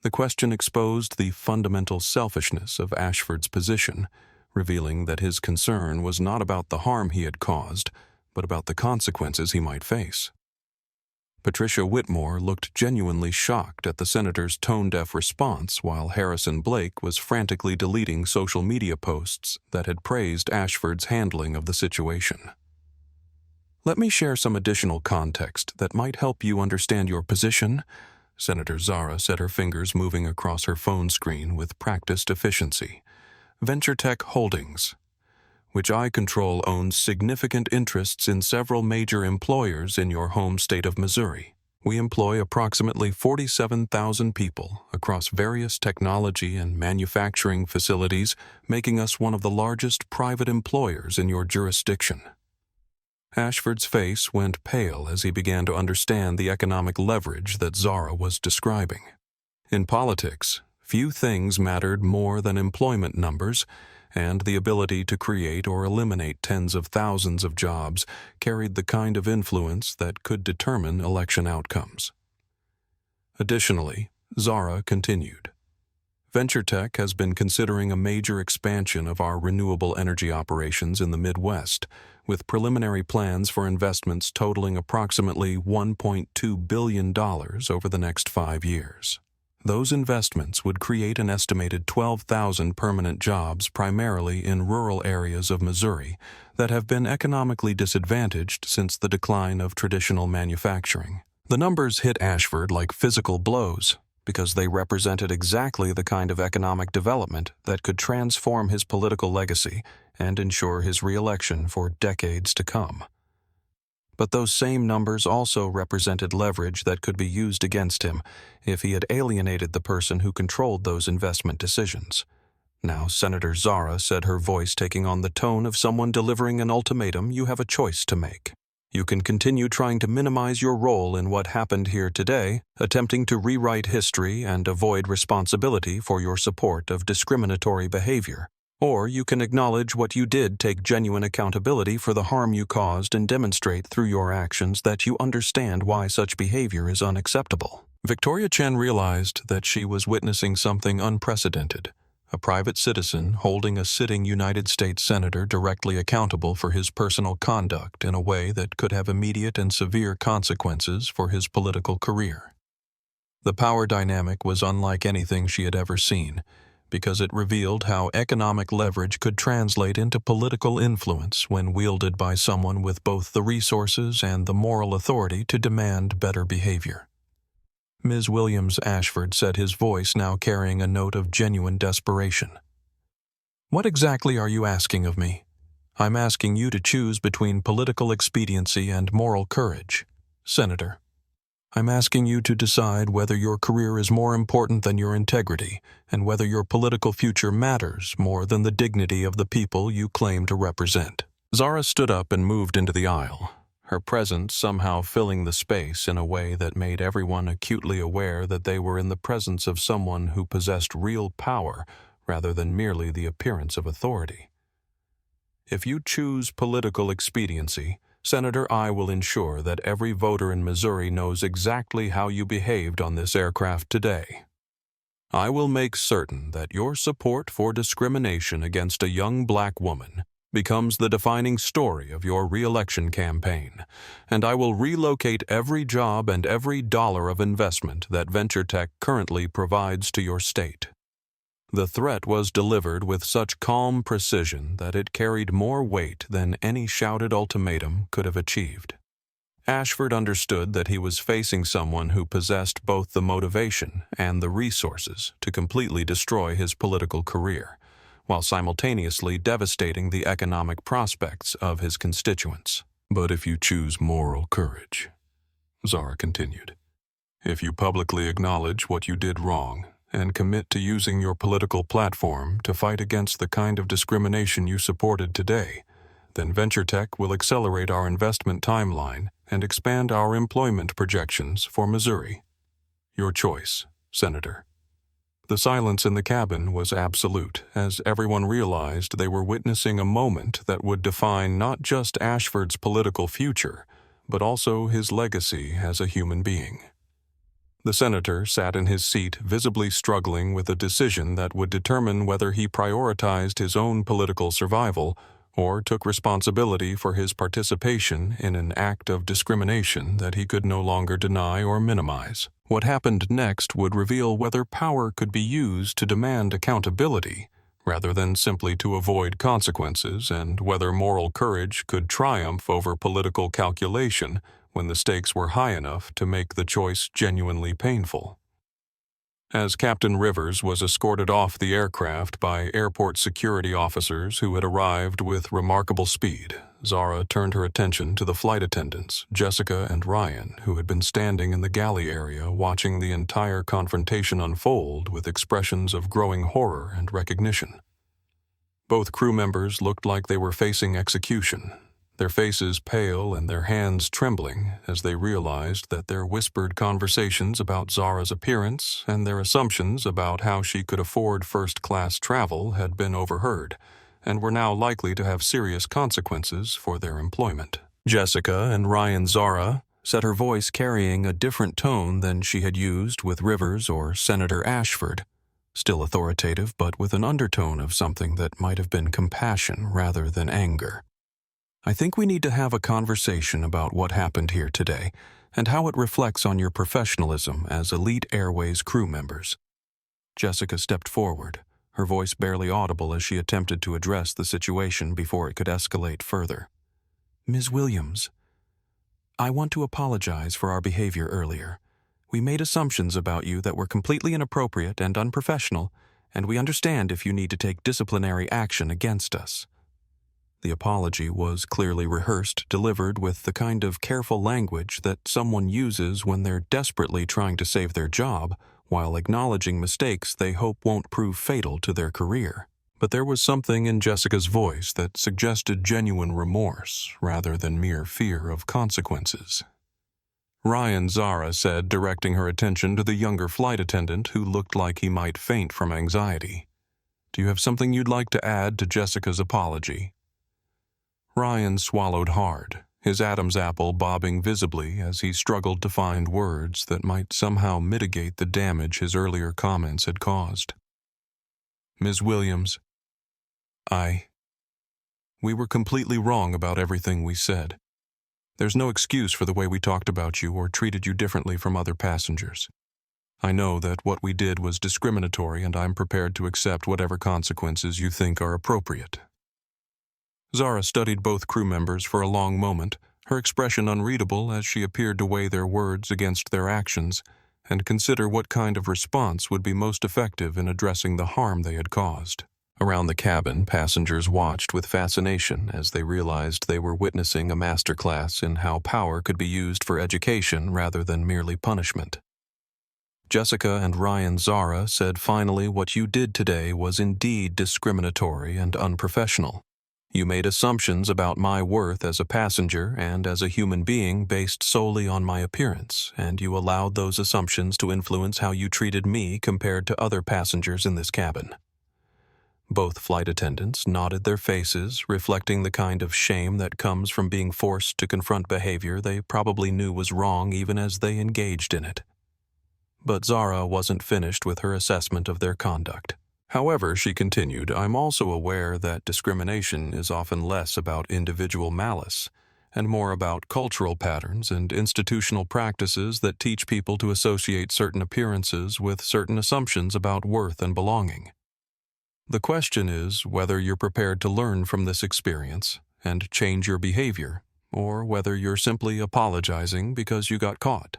The question exposed the fundamental selfishness of Ashford's position, revealing that his concern was not about the harm he had caused, but about the consequences he might face. Patricia Whitmore looked genuinely shocked at the senator's tone-deaf response while Harrison Blake was frantically deleting social media posts that had praised Ashford's handling of the situation. "Let me share some additional context that might help you understand your position," Senator Zara said, her fingers moving across her phone screen with practiced efficiency. "VentureTech Holdings, which I control, owns significant interests in several major employers in your home state of Missouri. We employ approximately 47,000 people across various technology and manufacturing facilities, making us one of the largest private employers in your jurisdiction." Ashford's face went pale as he began to understand the economic leverage that Zara was describing. In politics, few things mattered more than employment numbers, and the ability to create or eliminate tens of thousands of jobs carried the kind of influence that could determine election outcomes. Additionally, Zara continued, "Venture Tech has been considering a major expansion of our renewable energy operations in the Midwest, with preliminary plans for investments totaling approximately $1.2 billion over the next 5 years. Those investments would create an estimated 12,000 permanent jobs primarily in rural areas of Missouri that have been economically disadvantaged since the decline of traditional manufacturing." The numbers hit Ashford like physical blows because they represented exactly the kind of economic development that could transform his political legacy and ensure his re-election for decades to come. But those same numbers also represented leverage that could be used against him if he had alienated the person who controlled those investment decisions. Now, Senator Zara said, her voice taking on the tone of someone delivering an ultimatum. "You have a choice to make. You can continue trying to minimize your role in what happened here today, attempting to rewrite history and avoid responsibility for your support of discriminatory behavior. Or you can acknowledge what you did, take genuine accountability for the harm you caused, and demonstrate through your actions that you understand why such behavior is unacceptable." Victoria Chen realized that she was witnessing something unprecedented, a private citizen holding a sitting United States senator directly accountable for his personal conduct in a way that could have immediate and severe consequences for his political career. The power dynamic was unlike anything she had ever seen, because it revealed how economic leverage could translate into political influence when wielded by someone with both the resources and the moral authority to demand better behavior. Ms. Williams Ashford said, his voice now carrying a note of genuine desperation. "What exactly are you asking of me? I'm asking you to choose between political expediency and moral courage. Senator, I'm asking you to decide whether your career is more important than your integrity, and whether your political future matters more than the dignity of the people you claim to represent." Zara stood up and moved into the aisle, her presence somehow filling the space in a way that made everyone acutely aware that they were in the presence of someone who possessed real power rather than merely the appearance of authority. "If you choose political expediency, Senator, I will ensure that every voter in Missouri knows exactly how you behaved on this aircraft today. I will make certain that your support for discrimination against a young black woman becomes the defining story of your re-election campaign, and I will relocate every job and every dollar of investment that Venture Tech currently provides to your state." The threat was delivered with such calm precision that it carried more weight than any shouted ultimatum could have achieved. Ashford understood that he was facing someone who possessed both the motivation and the resources to completely destroy his political career, while simultaneously devastating the economic prospects of his constituents. "But if you choose moral courage," Zara continued, "if you publicly acknowledge what you did wrong, and commit to using your political platform to fight against the kind of discrimination you supported today, then Venture Tech will accelerate our investment timeline and expand our employment projections for Missouri. Your choice, Senator." The silence in the cabin was absolute, as everyone realized they were witnessing a moment that would define not just Ashford's political future, but also his legacy as a human being. The senator sat in his seat, visibly struggling with a decision that would determine whether he prioritized his own political survival or took responsibility for his participation in an act of discrimination that he could no longer deny or minimize. What happened next would reveal whether power could be used to demand accountability rather than simply to avoid consequences, and whether moral courage could triumph over political calculation when the stakes were high enough to make the choice genuinely painful. As Captain Rivers was escorted off the aircraft by airport security officers who had arrived with remarkable speed, Zara turned her attention to the flight attendants, Jessica and Ryan, who had been standing in the galley area watching the entire confrontation unfold with expressions of growing horror and recognition. Both crew members looked like they were facing execution, their faces pale and their hands trembling as they realized that their whispered conversations about Zara's appearance and their assumptions about how she could afford first-class travel had been overheard, and were now likely to have serious consequences for their employment. Jessica and Ryan Zara said, her voice carrying a different tone than she had used with Rivers or Senator Ashford, still authoritative but with an undertone of something that might have been compassion rather than anger. I think we need to have a conversation about what happened here today and how it reflects on your professionalism as Elite Airways crew members. Jessica stepped forward, her voice barely audible as she attempted to address the situation before it could escalate further. Ms. Williams, I want to apologize for our behavior earlier. We made assumptions about you that were completely inappropriate and unprofessional, and we understand if you need to take disciplinary action against us. The apology was clearly rehearsed, delivered with the kind of careful language that someone uses when they're desperately trying to save their job while acknowledging mistakes they hope won't prove fatal to their career. But there was something in Jessica's voice that suggested genuine remorse rather than mere fear of consequences. Ryan Zara said, directing her attention to the younger flight attendant who looked like he might faint from anxiety. Do you have something you'd like to add to Jessica's apology? Ryan swallowed hard, his Adam's apple bobbing visibly as he struggled to find words that might somehow mitigate the damage his earlier comments had caused. Ms. Williams, we were completely wrong about everything we said. There's no excuse for the way we talked about you or treated you differently from other passengers. I know that what we did was discriminatory, and I'm prepared to accept whatever consequences you think are appropriate. Zara studied both crew members for a long moment, her expression unreadable as she appeared to weigh their words against their actions and consider what kind of response would be most effective in addressing the harm they had caused. Around the cabin, passengers watched with fascination as they realized they were witnessing a masterclass in how power could be used for education rather than merely punishment. Jessica and Ryan Zara said, finally, what you did today was indeed discriminatory and unprofessional. You made assumptions about my worth as a passenger and as a human being based solely on my appearance, and you allowed those assumptions to influence how you treated me compared to other passengers in this cabin. Both flight attendants nodded their faces, reflecting the kind of shame that comes from being forced to confront behavior they probably knew was wrong even as they engaged in it. But Zara wasn't finished with her assessment of their conduct. However, she continued, I'm also aware that discrimination is often less about individual malice and more about cultural patterns and institutional practices that teach people to associate certain appearances with certain assumptions about worth and belonging. The question is whether you're prepared to learn from this experience and change your behavior, or whether you're simply apologizing because you got caught.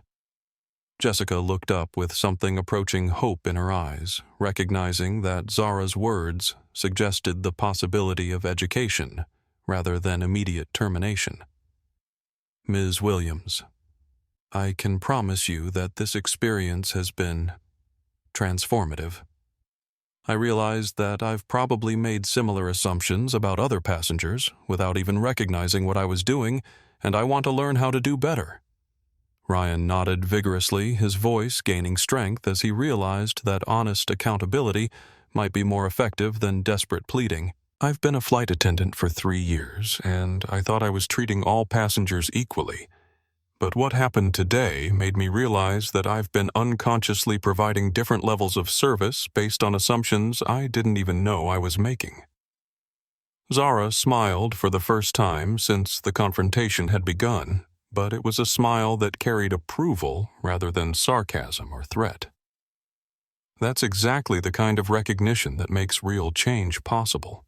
Jessica looked up with something approaching hope in her eyes, recognizing that Zara's words suggested the possibility of education rather than immediate termination. Ms. Williams, I can promise you that this experience has been transformative. I realize that I've probably made similar assumptions about other passengers without even recognizing what I was doing, and I want to learn how to do better. Ryan nodded vigorously, his voice gaining strength as he realized that honest accountability might be more effective than desperate pleading. I've been a flight attendant for 3 years, and I thought I was treating all passengers equally. But what happened today made me realize that I've been unconsciously providing different levels of service based on assumptions I didn't even know I was making. Zara smiled for the first time since the confrontation had begun, but it was a smile that carried approval rather than sarcasm or threat. That's exactly the kind of recognition that makes real change possible.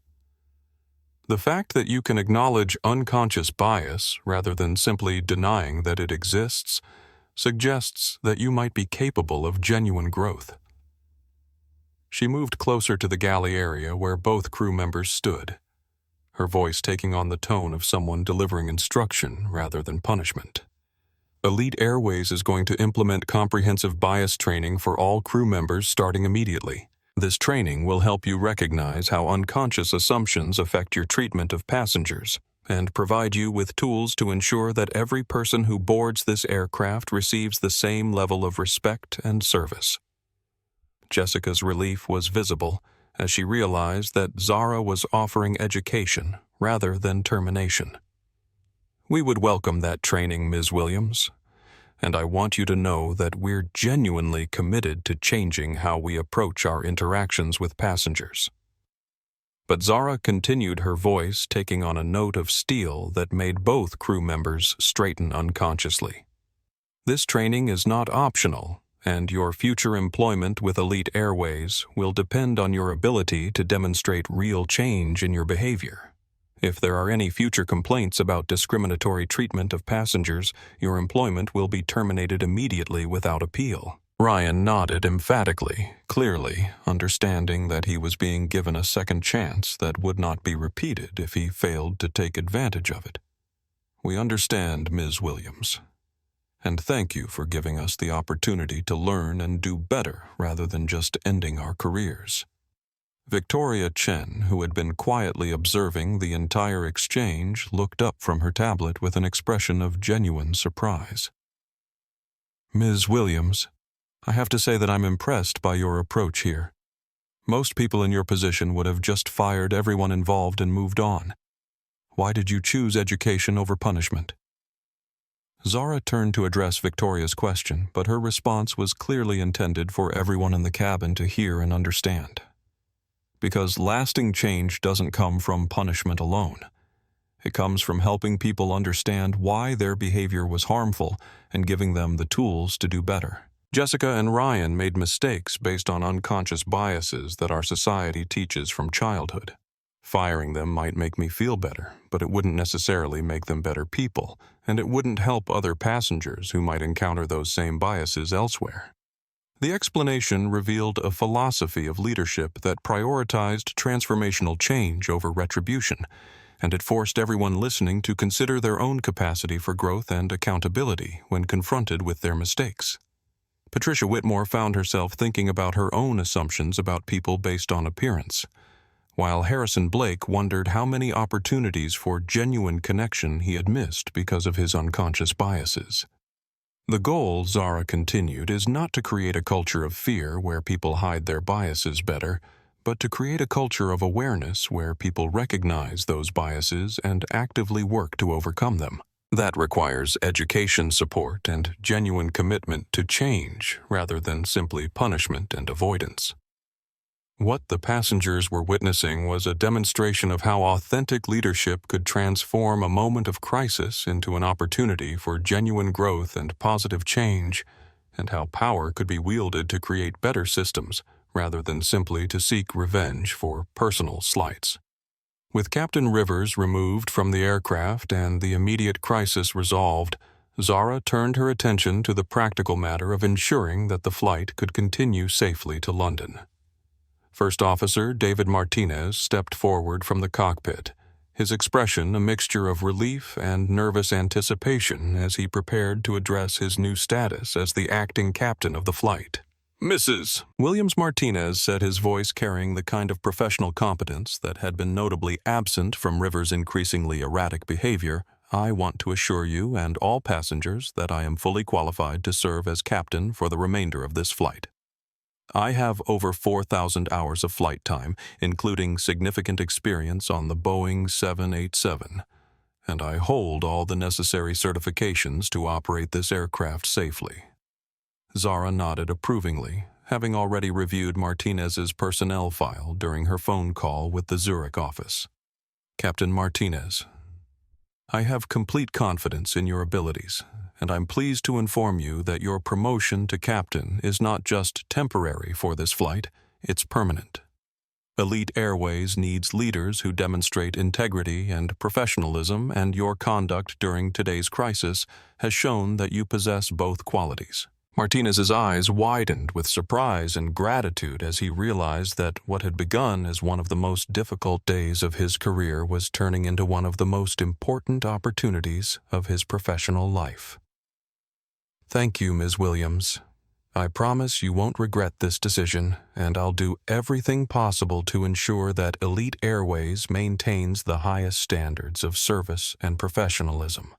The fact that you can acknowledge unconscious bias rather than simply denying that it exists suggests that you might be capable of genuine growth. She moved closer to the galley area where both crew members stood. her voice taking on the tone of someone delivering instruction rather than punishment. Elite Airways is going to implement comprehensive bias training for all crew members starting immediately. This training will help you recognize how unconscious assumptions affect your treatment of passengers and provide you with tools to ensure that every person who boards this aircraft receives the same level of respect and service. Jessica's relief was visible as she realized that Zara was offering education rather than termination. "We would welcome that training, Ms. Williams, and I want you to know that we're genuinely committed to changing how we approach our interactions with passengers." But Zara continued, her voice taking on a note of steel that made both crew members straighten unconsciously. "This training is not optional, and your future employment with Elite Airways will depend on your ability to demonstrate real change in your behavior. If there are any future complaints about discriminatory treatment of passengers, your employment will be terminated immediately without appeal." Ryan nodded emphatically, clearly understanding that he was being given a second chance that would not be repeated if he failed to take advantage of it. "We understand, Ms. Williams, and thank you for giving us the opportunity to learn and do better rather than just ending our careers." Victoria Chen, who had been quietly observing the entire exchange, looked up from her tablet with an expression of genuine surprise. "Ms. Williams, I have to say that I'm impressed by your approach here. Most people in your position would have just fired everyone involved and moved on. Why did you choose education over punishment?" Zara turned to address Victoria's question, but her response was clearly intended for everyone in the cabin to hear and understand. Because lasting change doesn't come from punishment alone. It comes from helping people understand why their behavior was harmful and giving them the tools to do better. Jessica and Ryan made mistakes based on unconscious biases that our society teaches from childhood. Firing them might make me feel better, but it wouldn't necessarily make them better people, and it wouldn't help other passengers who might encounter those same biases elsewhere. The explanation revealed a philosophy of leadership that prioritized transformational change over retribution, and it forced everyone listening to consider their own capacity for growth and accountability when confronted with their mistakes. Patricia Whitmore found herself thinking about her own assumptions about people based on appearance, while Harrison Blake wondered how many opportunities for genuine connection he had missed because of his unconscious biases. The goal, Zara continued, is not to create a culture of fear where people hide their biases better, but to create a culture of awareness where people recognize those biases and actively work to overcome them. That requires education support and genuine commitment to change rather than simply punishment and avoidance. What the passengers were witnessing was a demonstration of how authentic leadership could transform a moment of crisis into an opportunity for genuine growth and positive change, and how power could be wielded to create better systems rather than simply to seek revenge for personal slights. With Captain Rivers removed from the aircraft and the immediate crisis resolved, Zara turned her attention to the practical matter of ensuring that the flight could continue safely to London. First Officer David Martinez stepped forward from the cockpit, his expression a mixture of relief and nervous anticipation as he prepared to address his new status as the acting captain of the flight. "Mrs. Williams Martinez," said, his voice carrying the kind of professional competence that had been notably absent from Rivers' increasingly erratic behavior, "I want to assure you and all passengers that I am fully qualified to serve as captain for the remainder of this flight. I have over 4,000 hours of flight time, including significant experience on the Boeing 787, and I hold all the necessary certifications to operate this aircraft safely." Zara nodded approvingly, having already reviewed Martinez's personnel file during her phone call with the Zurich office. "Captain Martinez, I have complete confidence in your abilities, and I'm pleased to inform you that your promotion to captain is not just temporary for this flight, it's permanent. Elite Airways needs leaders who demonstrate integrity and professionalism, and your conduct during today's crisis has shown that you possess both qualities. Martinez's eyes widened with surprise and gratitude as he realized that what had begun as one of the most difficult days of his career was turning into one of the most important opportunities of his professional life. "Thank you, Ms. Williams. I promise you won't regret this decision, and I'll do everything possible to ensure that Elite Airways maintains the highest standards of service and professionalism."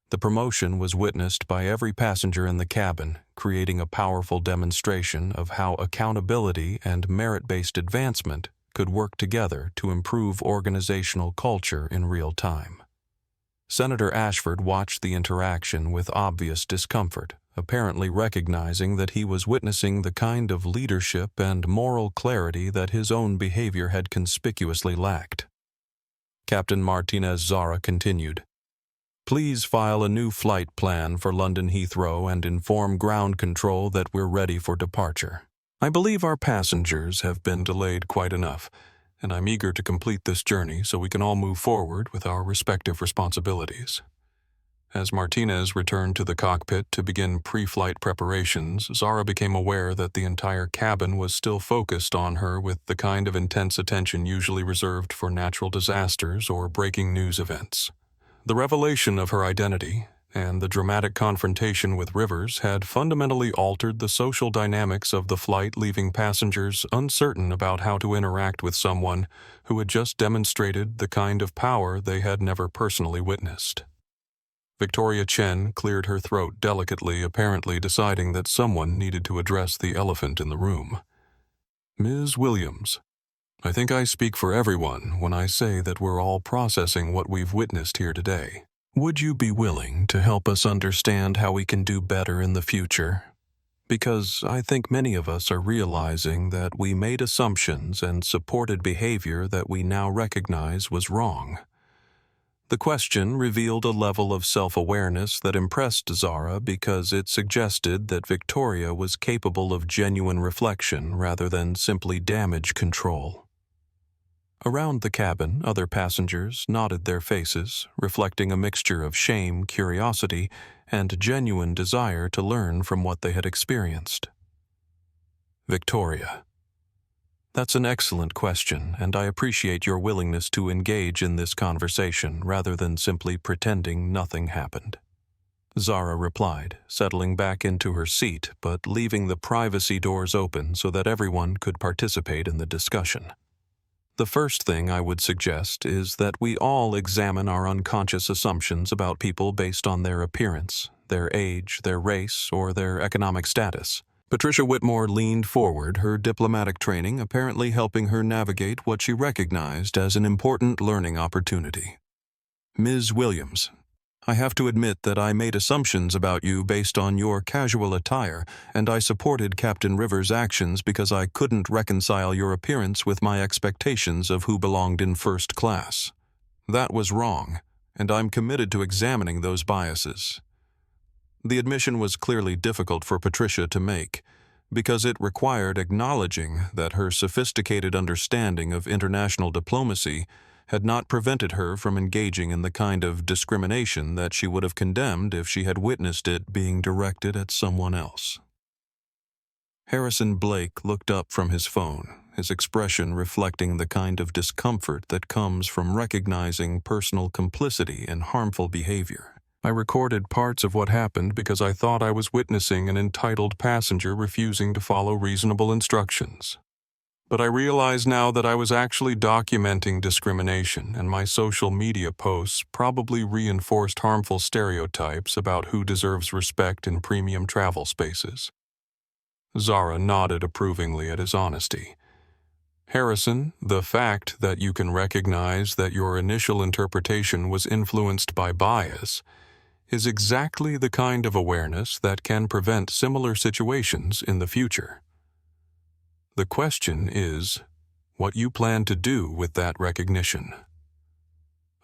The promotion was witnessed by every passenger in the cabin, creating a powerful demonstration of how accountability and merit-based advancement could work together to improve organizational culture in real time. Senator Ashford watched the interaction with obvious discomfort, apparently recognizing that he was witnessing the kind of leadership and moral clarity that his own behavior had conspicuously lacked. Captain Martinez Zara continued, "Please file a new flight plan for London Heathrow and inform ground control that we're ready for departure. I believe our passengers have been delayed quite enough, and I'm eager to complete this journey so we can all move forward with our respective responsibilities." As Martinez returned to the cockpit to begin pre-flight preparations, Zara became aware that the entire cabin was still focused on her with the kind of intense attention usually reserved for natural disasters or breaking news events. The revelation of her identity and the dramatic confrontation with Rivers had fundamentally altered the social dynamics of the flight, leaving passengers uncertain about how to interact with someone who had just demonstrated the kind of power they had never personally witnessed. Victoria Chen cleared her throat delicately, apparently deciding that someone needed to address the elephant in the room. "Ms. Williams, I think I speak for everyone when I say that we're all processing what we've witnessed here today. Would you be willing to help us understand how we can do better in the future? Because I think many of us are realizing that we made assumptions and supported behavior that we now recognize was wrong." The question revealed a level of self-awareness that impressed Zara because it suggested that Victoria was capable of genuine reflection rather than simply damage control. Around the cabin, other passengers nodded their faces, reflecting a mixture of shame, curiosity, and genuine desire to learn from what they had experienced. Victoria: "That's an excellent question, and I appreciate your willingness to engage in this conversation rather than simply pretending nothing happened." Zara replied, settling back into her seat but leaving the privacy doors open so that everyone could participate in the discussion. "The first thing I would suggest is that we all examine our unconscious assumptions about people based on their appearance, their age, their race, or their economic status." Patricia Whitmore leaned forward, her diplomatic training apparently helping her navigate what she recognized as an important learning opportunity. "Ms. Williams, I have to admit that I made assumptions about you based on your casual attire, and I supported Captain Rivers' actions because I couldn't reconcile your appearance with my expectations of who belonged in first class. That was wrong, and I'm committed to examining those biases." The admission was clearly difficult for Patricia to make, because it required acknowledging that her sophisticated understanding of international diplomacy had not prevented her from engaging in the kind of discrimination that she would have condemned if she had witnessed it being directed at someone else. Harrison Blake looked up from his phone, his expression reflecting the kind of discomfort that comes from recognizing personal complicity in harmful behavior. "I recorded parts of what happened because I thought I was witnessing an entitled passenger refusing to follow reasonable instructions. But I realize now that I was actually documenting discrimination, and my social media posts probably reinforced harmful stereotypes about who deserves respect in premium travel spaces." Zara nodded approvingly at his honesty. "Harrison, the fact that you can recognize that your initial interpretation was influenced by bias is exactly the kind of awareness that can prevent similar situations in the future. The question is what you plan to do with that recognition."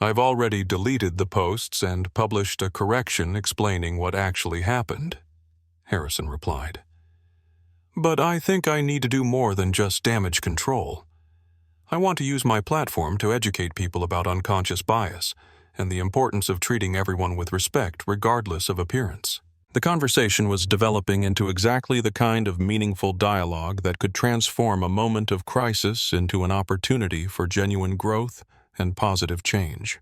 "I've already deleted the posts and published a correction explaining what actually happened," Harrison replied. "But I think I need to do more than just damage control. I want to use my platform to educate people about unconscious bias and the importance of treating everyone with respect regardless of appearance." The conversation was developing into exactly the kind of meaningful dialogue that could transform a moment of crisis into an opportunity for genuine growth and positive change.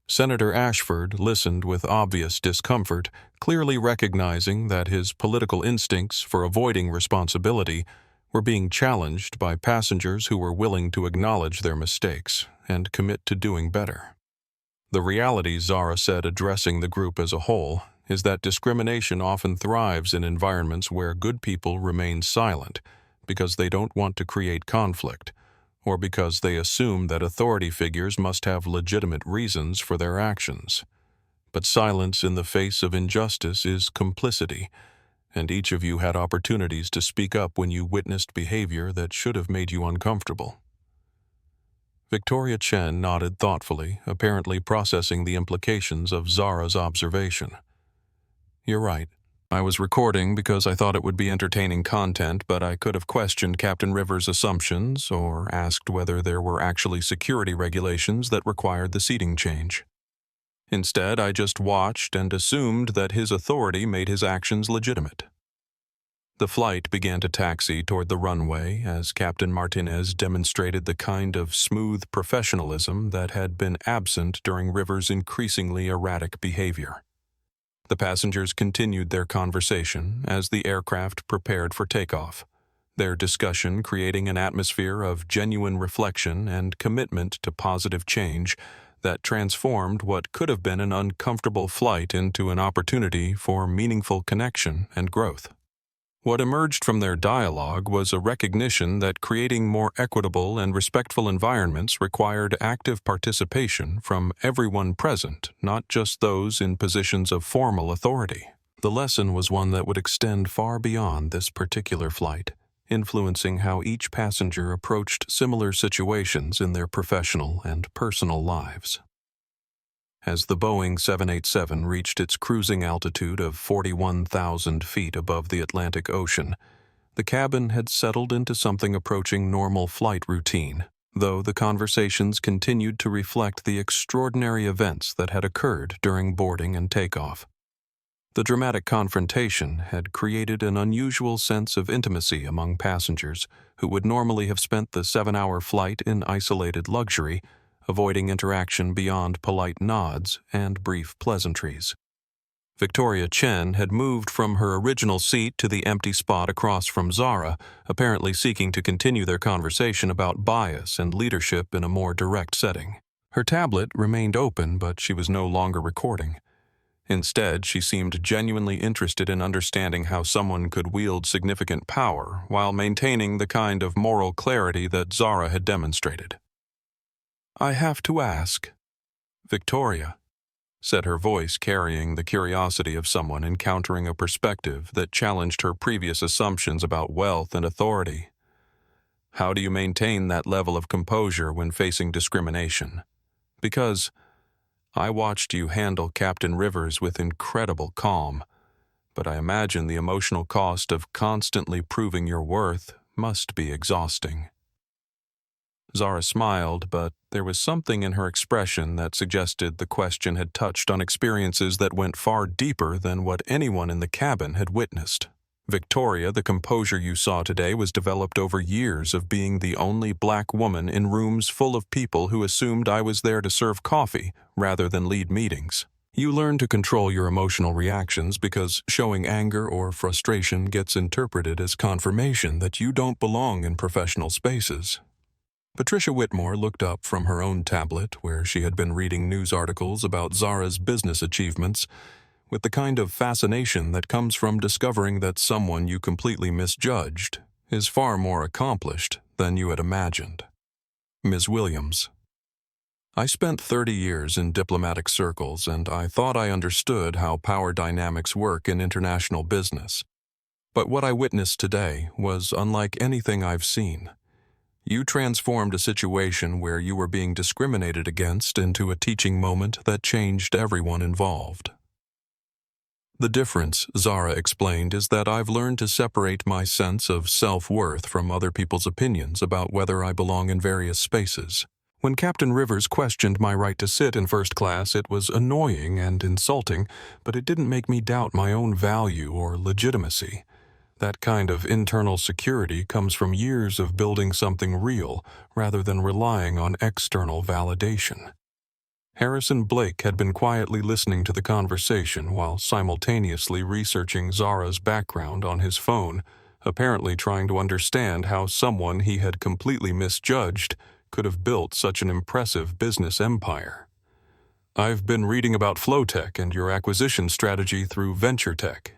Senator Ashford listened with obvious discomfort, clearly recognizing that his political instincts for avoiding responsibility were being challenged by passengers who were willing to acknowledge their mistakes and commit to doing better. The reality, Zara said, addressing the group as a whole, is that discrimination often thrives in environments where good people remain silent because they don't want to create conflict, or because they assume that authority figures must have legitimate reasons for their actions. But silence in the face of injustice is complicity, and each of you had opportunities to speak up when you witnessed behavior that should have made you uncomfortable. Victoria Chen nodded thoughtfully, apparently processing the implications of Zara's observation. "You're right. I was recording because I thought it would be entertaining content, but I could have questioned Captain Rivers' assumptions or asked whether there were actually security regulations that required the seating change. Instead, I just watched and assumed that his authority made his actions legitimate." The flight began to taxi toward the runway as Captain Martinez demonstrated the kind of smooth professionalism that had been absent during Rivers' increasingly erratic behavior. The passengers continued their conversation as the aircraft prepared for takeoff, their discussion creating an atmosphere of genuine reflection and commitment to positive change that transformed what could have been an uncomfortable flight into an opportunity for meaningful connection and growth. What emerged from their dialogue was a recognition that creating more equitable and respectful environments required active participation from everyone present, not just those in positions of formal authority. The lesson was one that would extend far beyond this particular flight, influencing how each passenger approached similar situations in their professional and personal lives. As the Boeing 787 reached its cruising altitude of 41,000 feet above the Atlantic Ocean, the cabin had settled into something approaching normal flight routine, though the conversations continued to reflect the extraordinary events that had occurred during boarding and takeoff. The dramatic confrontation had created an unusual sense of intimacy among passengers who would normally have spent the 7-hour flight in isolated luxury, avoiding interaction beyond polite nods and brief pleasantries. Victoria Chen had moved from her original seat to the empty spot across from Zara, apparently seeking to continue their conversation about bias and leadership in a more direct setting. Her tablet remained open, but she was no longer recording. Instead, she seemed genuinely interested in understanding how someone could wield significant power while maintaining the kind of moral clarity that Zara had demonstrated. "I have to ask." "Victoria," said her voice carrying the curiosity of someone encountering a perspective that challenged her previous assumptions about wealth and authority. "How do you maintain that level of composure when facing discrimination? Because I watched you handle Captain Rivers with incredible calm, but I imagine the emotional cost of constantly proving your worth must be exhausting." Zara smiled, but there was something in her expression that suggested the question had touched on experiences that went far deeper than what anyone in the cabin had witnessed. "Victoria, the composure you saw today was developed over years of being the only black woman in rooms full of people who assumed I was there to serve coffee rather than lead meetings. You learn to control your emotional reactions because showing anger or frustration gets interpreted as confirmation that you don't belong in professional spaces." Patricia Whitmore looked up from her own tablet, where she had been reading news articles about Zara's business achievements, with the kind of fascination that comes from discovering that someone you completely misjudged is far more accomplished than you had imagined. "Ms. Williams, I spent 30 years in diplomatic circles, and I thought I understood how power dynamics work in international business. But what I witnessed today was unlike anything I've seen. You transformed a situation where you were being discriminated against into a teaching moment that changed everyone involved." "The difference," Zara explained, "is that I've learned to separate my sense of self-worth from other people's opinions about whether I belong in various spaces. When Captain Rivers questioned my right to sit in first class, it was annoying and insulting, but it didn't make me doubt my own value or legitimacy. That kind of internal security comes from years of building something real rather than relying on external validation. Harrison Blake had been quietly listening to the conversation while simultaneously researching Zara's background on his phone, apparently trying to understand how someone he had completely misjudged could have built such an impressive business empire. "I've been reading about Flowtech and your acquisition strategy through VentureTech,"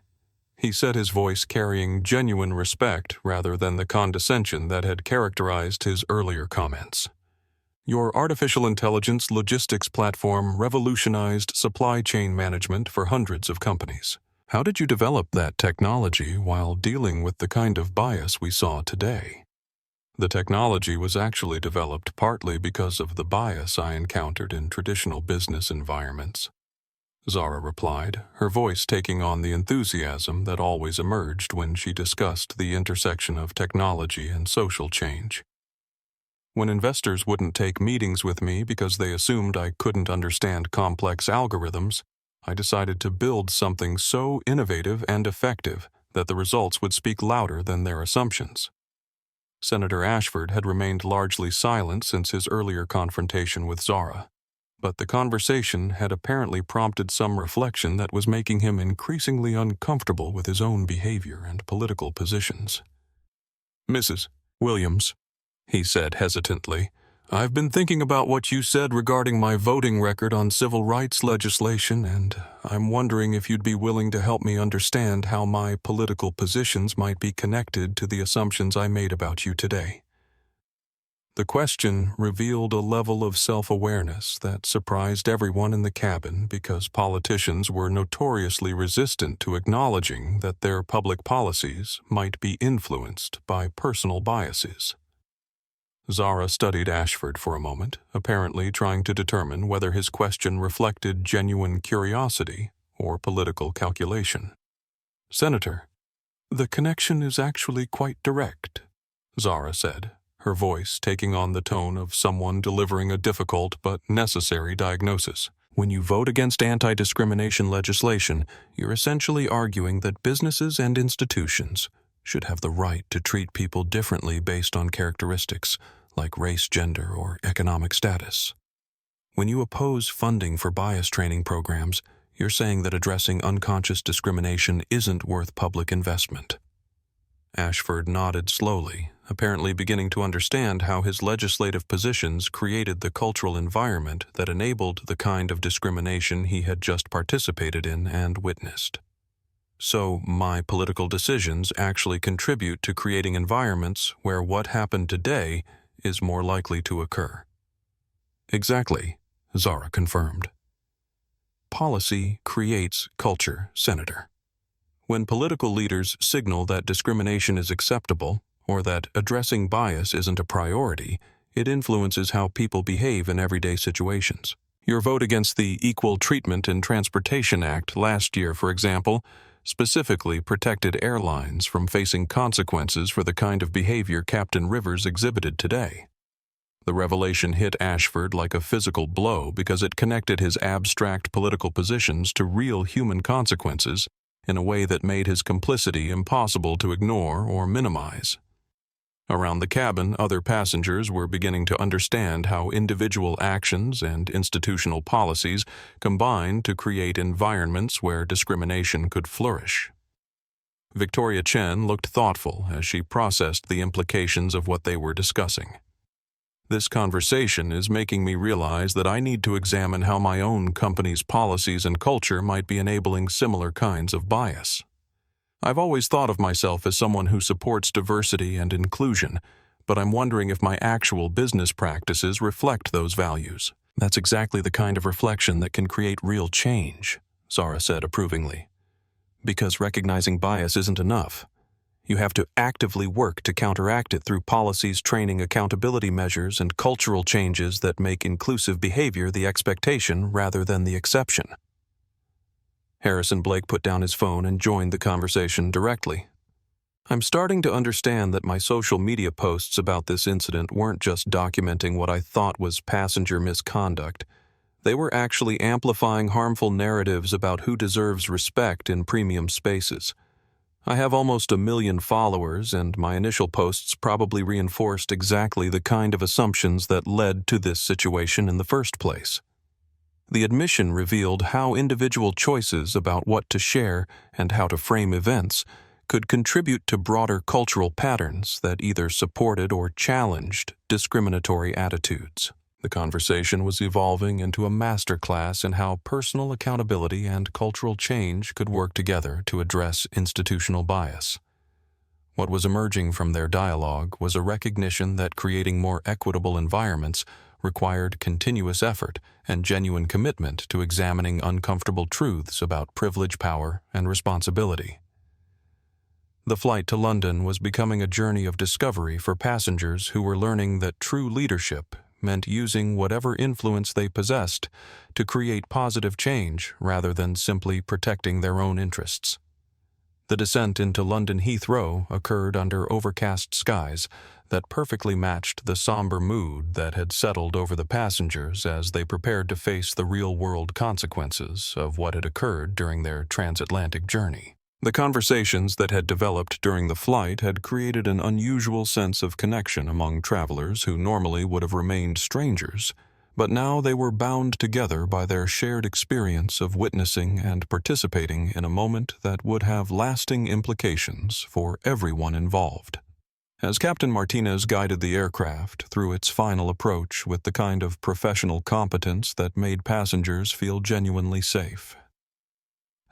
he said, his voice carrying genuine respect rather than the condescension that had characterized his earlier comments. "Your artificial intelligence logistics platform revolutionized supply chain management for hundreds of companies. How did you develop that technology while dealing with the kind of bias we saw today?" "The technology was actually developed partly because of the bias I encountered in traditional business environments," Zara replied, her voice taking on the enthusiasm that always emerged when she discussed the intersection of technology and social change. "When investors wouldn't take meetings with me because they assumed I couldn't understand complex algorithms, I decided to build something so innovative and effective that the results would speak louder than their assumptions." Senator Ashford had remained largely silent since his earlier confrontation with Zara, but the conversation had apparently prompted some reflection that was making him increasingly uncomfortable with his own behavior and political positions. "Mrs. Williams," he said hesitantly, "I've been thinking about what you said regarding my voting record on civil rights legislation, and I'm wondering if you'd be willing to help me understand how my political positions might be connected to the assumptions I made about you today." The question revealed a level of self-awareness that surprised everyone in the cabin because politicians were notoriously resistant to acknowledging that their public policies might be influenced by personal biases. Zara studied Ashford for a moment, apparently trying to determine whether his question reflected genuine curiosity or political calculation. "Senator, the connection is actually quite direct," Zara said, her voice taking on the tone of someone delivering a difficult but necessary diagnosis. "When you vote against anti-discrimination legislation, you're essentially arguing that businesses and institutions should have the right to treat people differently based on characteristics like race, gender, or economic status. When you oppose funding for bias training programs, you're saying that addressing unconscious discrimination isn't worth public investment." Ashford nodded slowly, apparently beginning to understand how his legislative positions created the cultural environment that enabled the kind of discrimination he had just participated in and witnessed. "So my political decisions actually contribute to creating environments where what happened today is more likely to occur." "Exactly," Zara confirmed. "Policy creates culture, Senator. When political leaders signal that discrimination is acceptable or that addressing bias isn't a priority, it influences how people behave in everyday situations. Your vote against the Equal Treatment in Transportation Act last year, for example, specifically protected airlines from facing consequences for the kind of behavior Captain Rivers exhibited today." The revelation hit Ashford like a physical blow because it connected his abstract political positions to real human consequences in a way that made his complicity impossible to ignore or minimize. Around the cabin, other passengers were beginning to understand how individual actions and institutional policies combine to create environments where discrimination could flourish. Victoria Chen looked thoughtful as she processed the implications of what they were discussing. "This conversation is making me realize that I need to examine how my own company's policies and culture might be enabling similar kinds of bias. I've always thought of myself as someone who supports diversity and inclusion, but I'm wondering if my actual business practices reflect those values." "That's exactly the kind of reflection that can create real change," Zara said approvingly. "Because recognizing bias isn't enough. You have to actively work to counteract it through policies, training, accountability measures, and cultural changes that make inclusive behavior the expectation rather than the exception." Harrison Blake put down his phone and joined the conversation directly. I'm starting to understand that my social media posts about this incident weren't just documenting what I thought was passenger misconduct. They were actually amplifying harmful narratives about who deserves respect in premium spaces. I have almost 1 million followers, and my initial posts probably reinforced exactly the kind of assumptions that led to this situation in the first place. The admission revealed how individual choices about what to share and how to frame events could contribute to broader cultural patterns that either supported or challenged discriminatory attitudes. The conversation was evolving into a masterclass in how personal accountability and cultural change could work together to address institutional bias. What was emerging from their dialogue was a recognition that creating more equitable environments required continuous effort and genuine commitment to examining uncomfortable truths about privilege, power, and responsibility. The flight to London was becoming a journey of discovery for passengers who were learning that true leadership meant using whatever influence they possessed to create positive change rather than simply protecting their own interests. The descent into London Heathrow occurred under overcast skies that perfectly matched the somber mood that had settled over the passengers as they prepared to face the real-world consequences of what had occurred during their transatlantic journey. The conversations that had developed during the flight had created an unusual sense of connection among travelers who normally would have remained strangers, but now they were bound together by their shared experience of witnessing and participating in a moment that would have lasting implications for everyone involved. As Captain Martinez guided the aircraft through its final approach with the kind of professional competence that made passengers feel genuinely safe,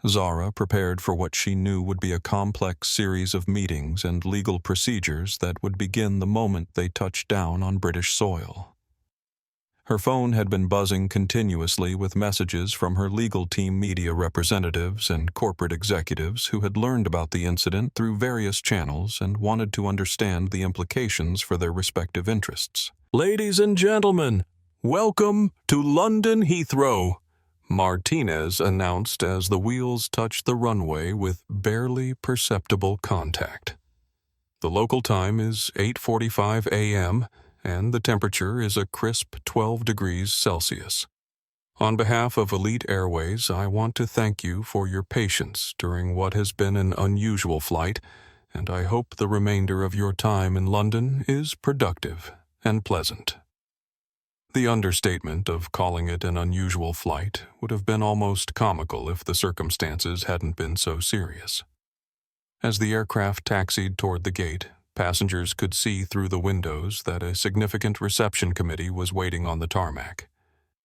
Zara prepared for what she knew would be a complex series of meetings and legal procedures that would begin the moment they touched down on British soil. Her phone had been buzzing continuously with messages from her legal team, media representatives, and corporate executives who had learned about the incident through various channels and wanted to understand the implications for their respective interests. "Ladies and gentlemen, welcome to London Heathrow," Martinez announced as the wheels touched the runway with barely perceptible contact. The local time is 8:45 a.m., and the temperature is a crisp 12 degrees Celsius. On behalf of Elite Airways, I want to thank you for your patience during what has been an unusual flight, and I hope the remainder of your time in London is productive and pleasant. The understatement of calling it an unusual flight would have been almost comical if the circumstances hadn't been so serious. As the aircraft taxied toward the gate, passengers could see through the windows that a significant reception committee was waiting on the tarmac.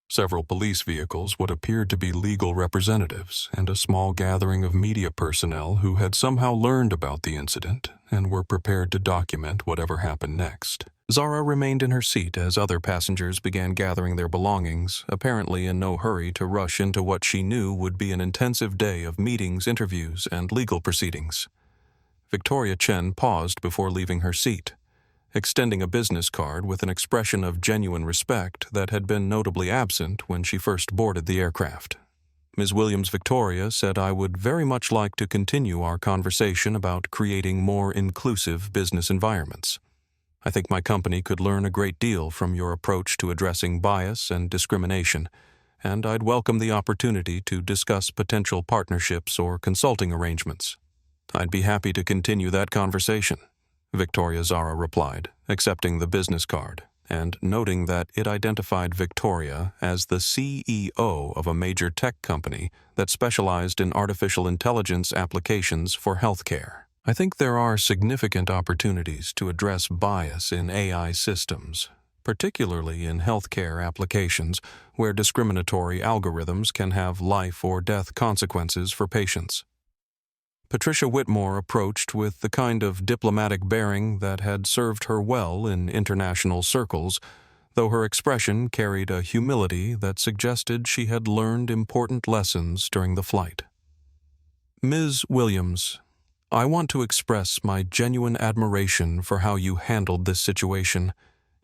Several police vehicles, what appeared to be legal representatives, and a small gathering of media personnel who had somehow learned about the incident and were prepared to document whatever happened next. Zara remained in her seat as other passengers began gathering their belongings, apparently in no hurry to rush into what she knew would be an intensive day of meetings, interviews, and legal proceedings. Victoria Chen paused before leaving her seat, extending a business card with an expression of genuine respect that had been notably absent when she first boarded the aircraft. Ms. Williams Victoria said, "I would very much like to continue our conversation about creating more inclusive business environments. I think my company could learn a great deal from your approach to addressing bias and discrimination, and I'd welcome the opportunity to discuss potential partnerships or consulting arrangements." "I'd be happy to continue that conversation," Victoria Zara replied, accepting the business card and noting that it identified Victoria as the CEO of a major tech company that specialized in artificial intelligence applications for healthcare. "I think there are significant opportunities to address bias in AI systems, particularly in healthcare applications where discriminatory algorithms can have life or death consequences for patients." Patricia Whitmore approached with the kind of diplomatic bearing that had served her well in international circles, though her expression carried a humility that suggested she had learned important lessons during the flight. "Ms. Williams, I want to express my genuine admiration for how you handled this situation.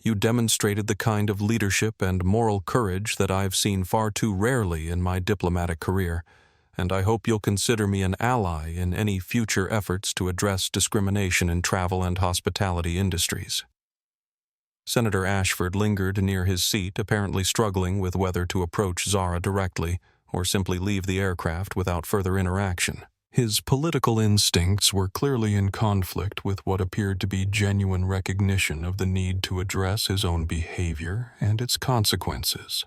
You demonstrated the kind of leadership and moral courage that I've seen far too rarely in my diplomatic career, and I hope you'll consider me an ally in any future efforts to address discrimination in travel and hospitality industries." Senator Ashford lingered near his seat, apparently struggling with whether to approach Zara directly or simply leave the aircraft without further interaction. His political instincts were clearly in conflict with what appeared to be genuine recognition of the need to address his own behavior and its consequences.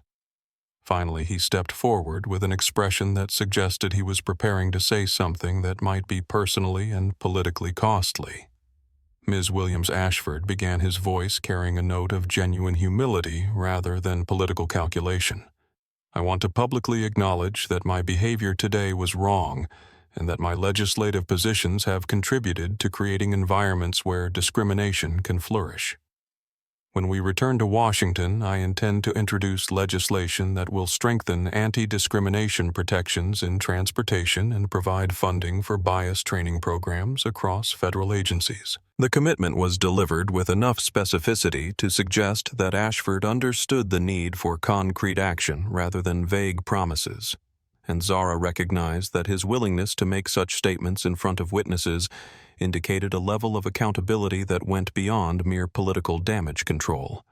Finally, he stepped forward with an expression that suggested he was preparing to say something that might be personally and politically costly. Ms. Williams-Ashford began, his voice carrying a note of genuine humility rather than political calculation. "I want to publicly acknowledge that my behavior today was wrong, and that my legislative positions have contributed to creating environments where discrimination can flourish. When we return to Washington, I intend to introduce legislation that will strengthen anti-discrimination protections in transportation and provide funding for bias training programs across federal agencies." The commitment was delivered with enough specificity to suggest that Ashford understood the need for concrete action rather than vague promises, and Zara recognized that his willingness to make such statements in front of witnesses indicated a level of accountability that went beyond mere political damage control.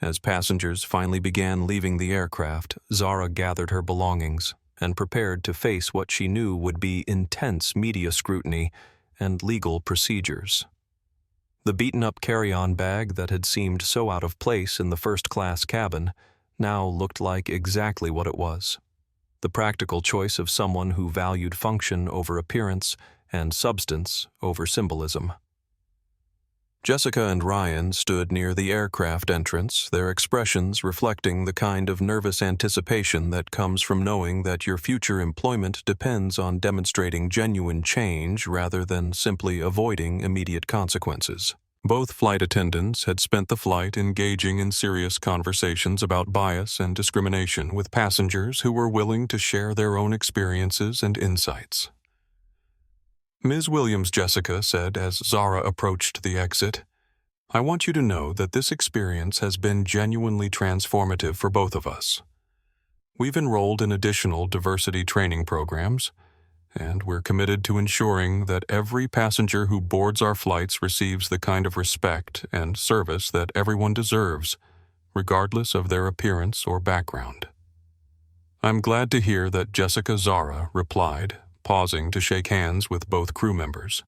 As passengers finally began leaving the aircraft, Zara gathered her belongings and prepared to face what she knew would be intense media scrutiny and legal procedures. The beaten-up carry-on bag that had seemed so out of place in the first-class cabin now looked like exactly what it was: the practical choice of someone who valued function over appearance and substance over symbolism. Jessica and Ryan stood near the aircraft entrance, their expressions reflecting the kind of nervous anticipation that comes from knowing that your future employment depends on demonstrating genuine change rather than simply avoiding immediate consequences. Both flight attendants had spent the flight engaging in serious conversations about bias and discrimination with passengers who were willing to share their own experiences and insights. Ms. Williams-Jessica said as Zara approached the exit, "I want you to know that this experience has been genuinely transformative for both of us. We've enrolled in additional diversity training programs, and we're committed to ensuring that every passenger who boards our flights receives the kind of respect and service that everyone deserves, regardless of their appearance or background." I'm glad to hear that Jessica Zara replied, pausing to shake hands with both crew members.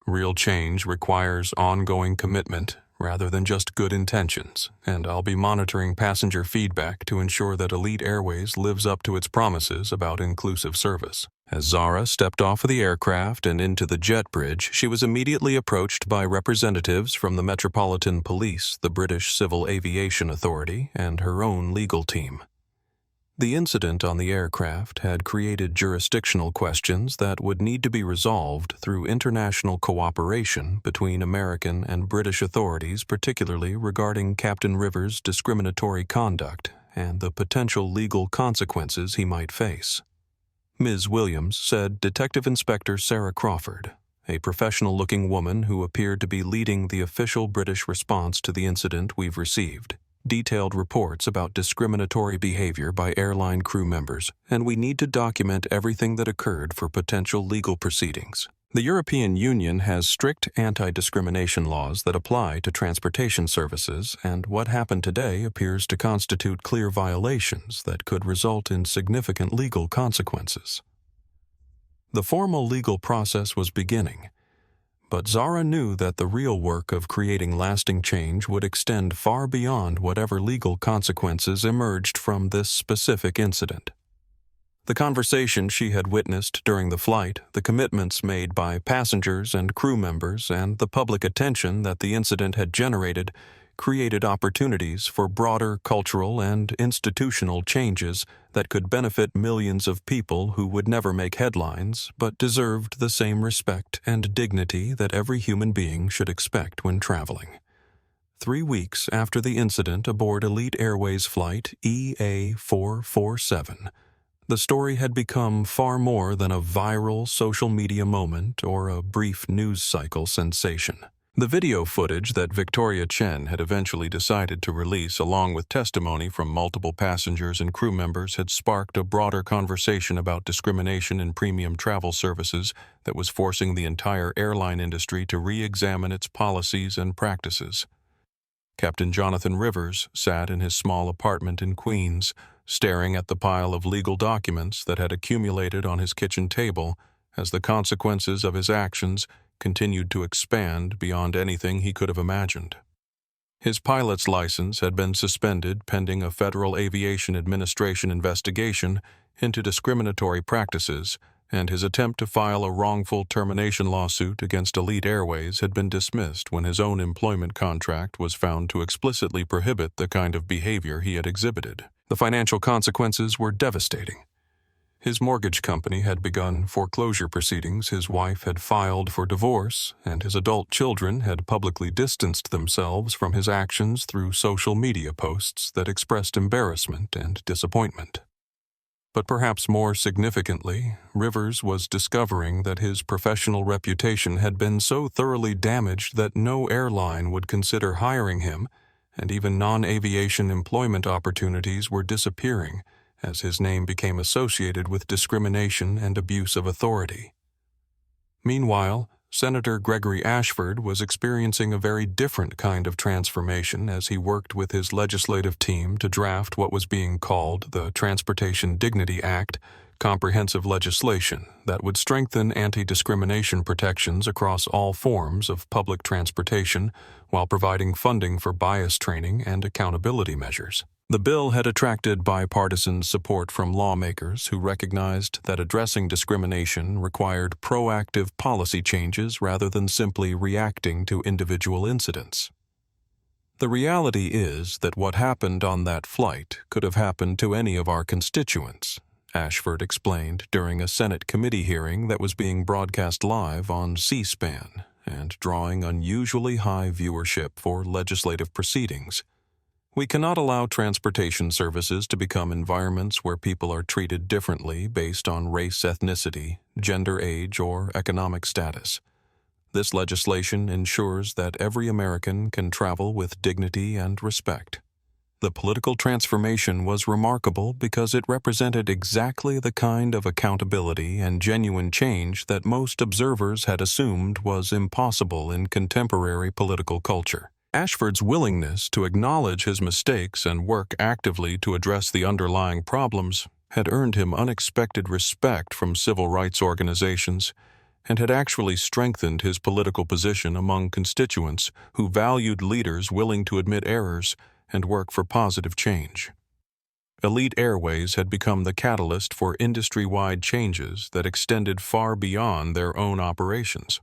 Real change requires ongoing commitment rather than just good intentions, and I'll be monitoring passenger feedback to ensure that Elite Airways lives up to its promises about inclusive service. As Zara stepped off of the aircraft and into the jet bridge, she was immediately approached by representatives from the Metropolitan Police, the British Civil Aviation Authority, and her own legal team. The incident on the aircraft had created jurisdictional questions that would need to be resolved through international cooperation between American and British authorities, particularly regarding Captain Rivers' discriminatory conduct and the potential legal consequences he might face. Ms. Williams said Detective Inspector Sarah Crawford, a professional-looking woman who appeared to be leading the official British response to the incident we've received, detailed reports about discriminatory behavior by airline crew members, and we need to document everything that occurred for potential legal proceedings. The European Union has strict anti-discrimination laws that apply to transportation services, and what happened today appears to constitute clear violations that could result in significant legal consequences. The formal legal process was beginning, but Zara knew that the real work of creating lasting change would extend far beyond whatever legal consequences emerged from this specific incident. The conversation she had witnessed during the flight, the commitments made by passengers and crew members, and the public attention that the incident had generated created opportunities for broader cultural and institutional changes that could benefit millions of people who would never make headlines but deserved the same respect and dignity that every human being should expect when traveling. 3 weeks after the incident aboard Elite Airways flight EA447, the story had become far more than a viral social media moment or a brief news cycle sensation. The video footage that Victoria Chen had eventually decided to release, along with testimony from multiple passengers and crew members, had sparked a broader conversation about discrimination in premium travel services that was forcing the entire airline industry to re-examine its policies and practices. Captain Jonathan Rivers sat in his small apartment in Queens, staring at the pile of legal documents that had accumulated on his kitchen table as the consequences of his actions continued to expand beyond anything he could have imagined. His pilot's license had been suspended pending a Federal Aviation Administration investigation into discriminatory practices, and his attempt to file a wrongful termination lawsuit against Elite Airways had been dismissed when his own employment contract was found to explicitly prohibit the kind of behavior he had exhibited. The financial consequences were devastating. His mortgage company had begun foreclosure proceedings, his wife had filed for divorce, and his adult children had publicly distanced themselves from his actions through social media posts that expressed embarrassment and disappointment. But perhaps more significantly, Rivers was discovering that his professional reputation had been so thoroughly damaged that no airline would consider hiring him, and even non-aviation employment opportunities were disappearing as his name became associated with discrimination and abuse of authority. Meanwhile, Senator Gregory Ashford was experiencing a very different kind of transformation as he worked with his legislative team to draft what was being called the Transportation Dignity Act, comprehensive legislation that would strengthen anti-discrimination protections across all forms of public transportation while providing funding for bias training and accountability measures. The bill had attracted bipartisan support from lawmakers who recognized that addressing discrimination required proactive policy changes rather than simply reacting to individual incidents. The reality is that what happened on that flight could have happened to any of our constituents, Ashford explained during a Senate committee hearing that was being broadcast live on C-SPAN and drawing unusually high viewership for legislative proceedings. We cannot allow transportation services to become environments where people are treated differently based on race, ethnicity, gender, age, or economic status. This legislation ensures that every American can travel with dignity and respect. The political transformation was remarkable because it represented exactly the kind of accountability and genuine change that most observers had assumed was impossible in contemporary political culture. Ashford's willingness to acknowledge his mistakes and work actively to address the underlying problems had earned him unexpected respect from civil rights organizations and had actually strengthened his political position among constituents who valued leaders willing to admit errors and work for positive change. Elite Airways had become the catalyst for industry-wide changes that extended far beyond their own operations.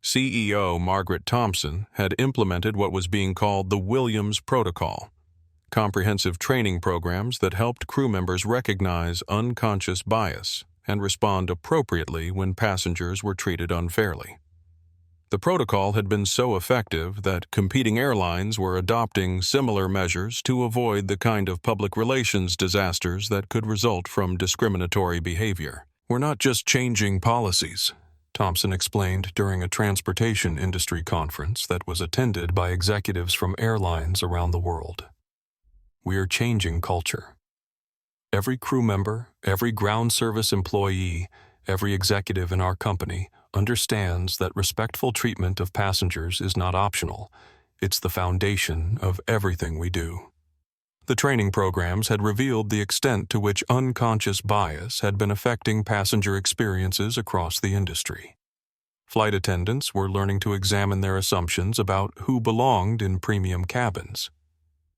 CEO Margaret Thompson had implemented what was being called the Williams Protocol, comprehensive training programs that helped crew members recognize unconscious bias and respond appropriately when passengers were treated unfairly. The protocol had been so effective that competing airlines were adopting similar measures to avoid the kind of public relations disasters that could result from discriminatory behavior. "We're not just changing policies," Thompson explained during a transportation industry conference that was attended by executives from airlines around the world. "We're changing culture. Every crew member, every ground service employee, every executive in our company understands that respectful treatment of passengers is not optional. It's the foundation of everything we do." The training programs had revealed the extent to which unconscious bias had been affecting passenger experiences across the industry. Flight attendants were learning to examine their assumptions about who belonged in premium cabins.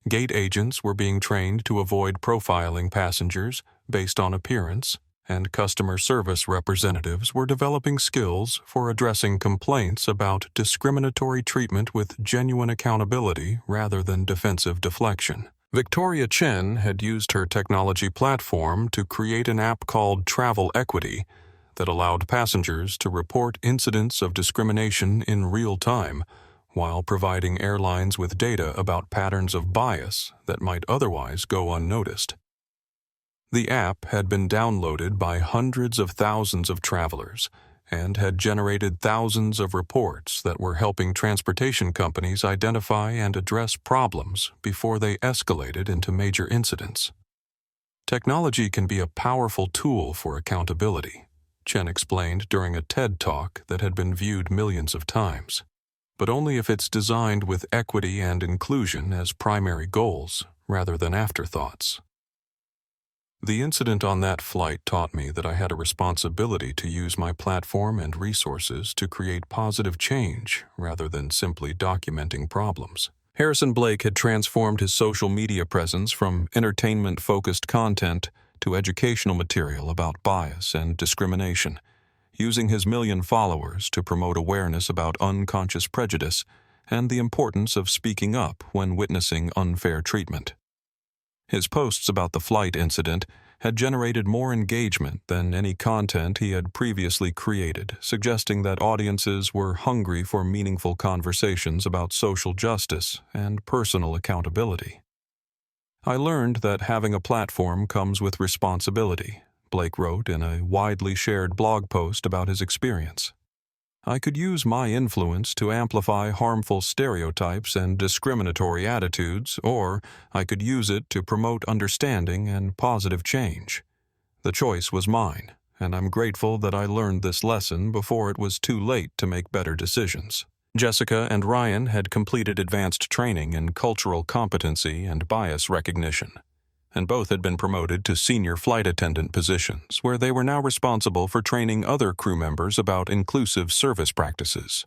Gate agents were being trained to avoid profiling passengers based on appearance, and customer service representatives were developing skills for addressing complaints about discriminatory treatment with genuine accountability rather than defensive deflection. Victoria Chen had used her technology platform to create an app called Travel Equity that allowed passengers to report incidents of discrimination in real time while providing airlines with data about patterns of bias that might otherwise go unnoticed. The app had been downloaded by hundreds of thousands of travelers, and had generated thousands of reports that were helping transportation companies identify and address problems before they escalated into major incidents. Technology can be a powerful tool for accountability, Chen explained during a TED Talk that had been viewed millions of times, but only if it's designed with equity and inclusion as primary goals rather than afterthoughts. The incident on that flight taught me that I had a responsibility to use my platform and resources to create positive change rather than simply documenting problems. Harrison Blake had transformed his social media presence from entertainment-focused content to educational material about bias and discrimination, using his 1 million followers to promote awareness about unconscious prejudice and the importance of speaking up when witnessing unfair treatment. His posts about the flight incident had generated more engagement than any content he had previously created, suggesting that audiences were hungry for meaningful conversations about social justice and personal accountability. I learned that having a platform comes with responsibility, Blake wrote in a widely shared blog post about his experience. I could use my influence to amplify harmful stereotypes and discriminatory attitudes, or I could use it to promote understanding and positive change. The choice was mine, and I'm grateful that I learned this lesson before it was too late to make better decisions. Jessica and Ryan had completed advanced training in cultural competency and bias recognition, and both had been promoted to senior flight attendant positions, where they were now responsible for training other crew members about inclusive service practices.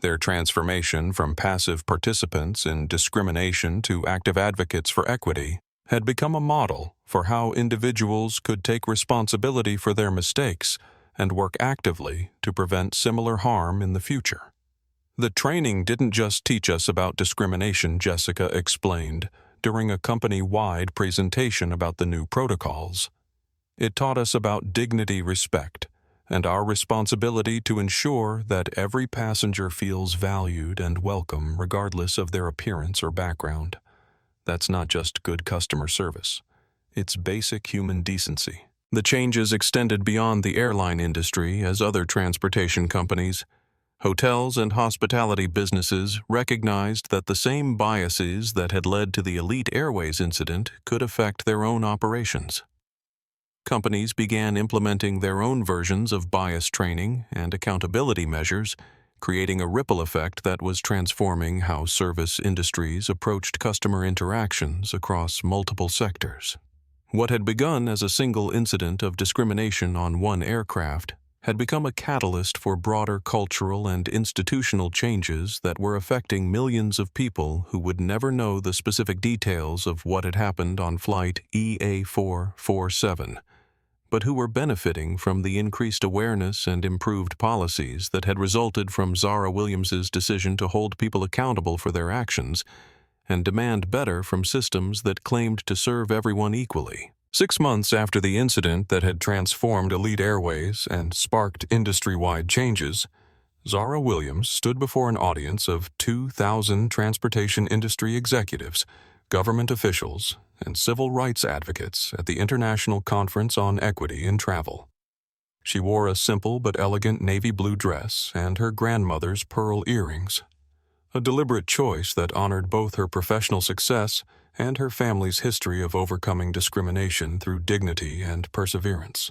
Their transformation from passive participants in discrimination to active advocates for equity had become a model for how individuals could take responsibility for their mistakes and work actively to prevent similar harm in the future. The training didn't just teach us about discrimination, Jessica explained during a company-wide presentation about the new protocols. It taught us about dignity, respect, and our responsibility to ensure that every passenger feels valued and welcome regardless of their appearance or background. That's not just good customer service. It's basic human decency. The changes extended beyond the airline industry as other transportation companies. Hotels and hospitality businesses recognized that the same biases that had led to the Elite Airways incident could affect their own operations. Companies began implementing their own versions of bias training and accountability measures, creating a ripple effect that was transforming how service industries approached customer interactions across multiple sectors. What had begun as a single incident of discrimination on one aircraft had become a catalyst for broader cultural and institutional changes that were affecting millions of people who would never know the specific details of what had happened on flight EA447, but who were benefiting from the increased awareness and improved policies that had resulted from Zara Williams's decision to hold people accountable for their actions and demand better from systems that claimed to serve everyone equally. 6 months after the incident that had transformed Elite Airways and sparked industry-wide changes, Zara Williams stood before an audience of 2,000 transportation industry executives, government officials, and civil rights advocates at the International Conference on Equity in Travel. She wore a simple but elegant navy blue dress and her grandmother's pearl earrings, a deliberate choice that honored both her professional success and her family's history of overcoming discrimination through dignity and perseverance.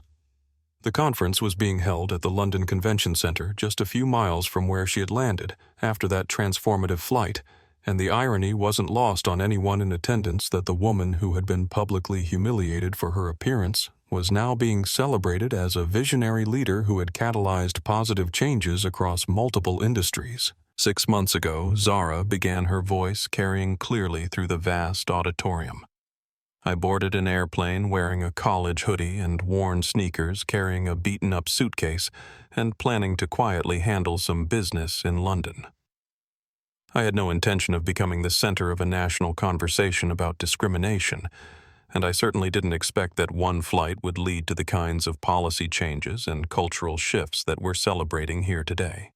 The conference was being held at the London Convention Centre just a few miles from where she had landed after that transformative flight, and the irony wasn't lost on anyone in attendance that the woman who had been publicly humiliated for her appearance was now being celebrated as a visionary leader who had catalyzed positive changes across multiple industries. 6 months ago, Zara began her voice carrying clearly through the vast auditorium. I boarded an airplane wearing a college hoodie and worn sneakers, carrying a beaten-up suitcase, and planning to quietly handle some business in London. I had no intention of becoming the center of a national conversation about discrimination, and I certainly didn't expect that one flight would lead to the kinds of policy changes and cultural shifts that we're celebrating here today.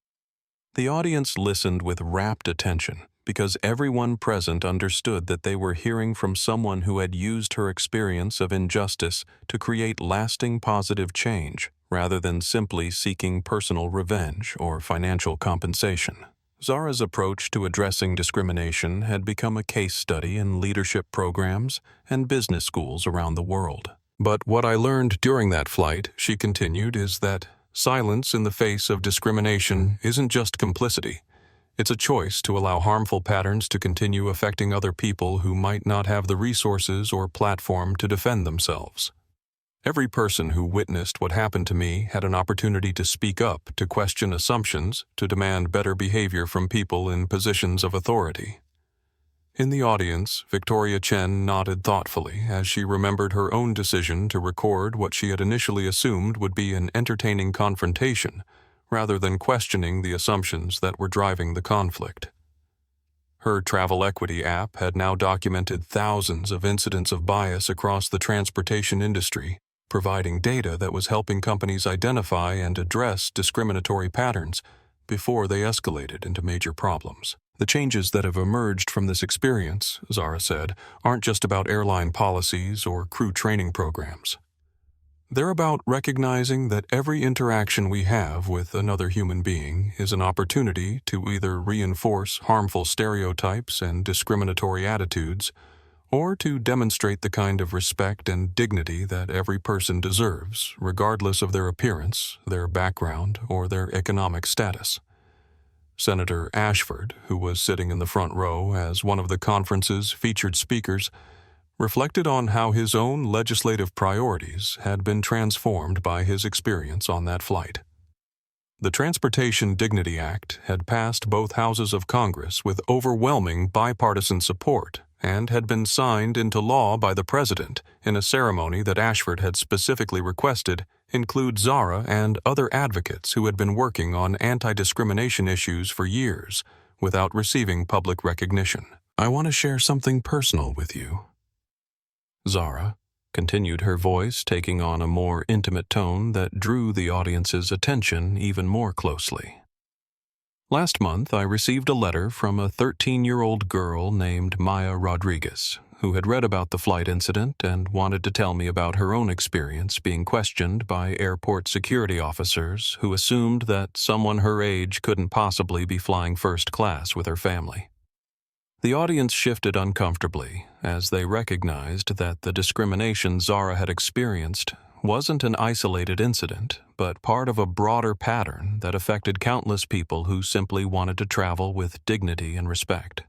The audience listened with rapt attention because everyone present understood that they were hearing from someone who had used her experience of injustice to create lasting positive change rather than simply seeking personal revenge or financial compensation. Zara's approach to addressing discrimination had become a case study in leadership programs and business schools around the world. But what I learned during that flight, she continued, is that silence in the face of discrimination isn't just complicity. It's a choice to allow harmful patterns to continue affecting other people who might not have the resources or platform to defend themselves. Every person who witnessed what happened to me had an opportunity to speak up, to question assumptions, to demand better behavior from people in positions of authority. In the audience, Victoria Chen nodded thoughtfully as she remembered her own decision to record what she had initially assumed would be an entertaining confrontation, rather than questioning the assumptions that were driving the conflict. Her travel equity app had now documented thousands of incidents of bias across the transportation industry, providing data that was helping companies identify and address discriminatory patterns before they escalated into major problems. The changes that have emerged from this experience, Zara said, aren't just about airline policies or crew training programs. They're about recognizing that every interaction we have with another human being is an opportunity to either reinforce harmful stereotypes and discriminatory attitudes, or to demonstrate the kind of respect and dignity that every person deserves, regardless of their appearance, their background, or their economic status. Senator Ashford, who was sitting in the front row as one of the conference's featured speakers, reflected on how his own legislative priorities had been transformed by his experience on that flight. The Transportation Dignity Act had passed both houses of Congress with overwhelming bipartisan support and had been signed into law by the president in a ceremony that Ashford had specifically requested include Zara and other advocates who had been working on anti-discrimination issues for years without receiving public recognition. "I want to share something personal with you," Zara continued, her voice taking on a more intimate tone that drew the audience's attention even more closely. "Last month, I received a letter from a 13-year-old girl named Maya Rodriguez, who had read about the flight incident and wanted to tell me about her own experience being questioned by airport security officers who assumed that someone her age couldn't possibly be flying first class with her family." The audience shifted uncomfortably as they recognized that the discrimination Zara had experienced wasn't an isolated incident, but part of a broader pattern that affected countless people who simply wanted to travel with dignity and respect.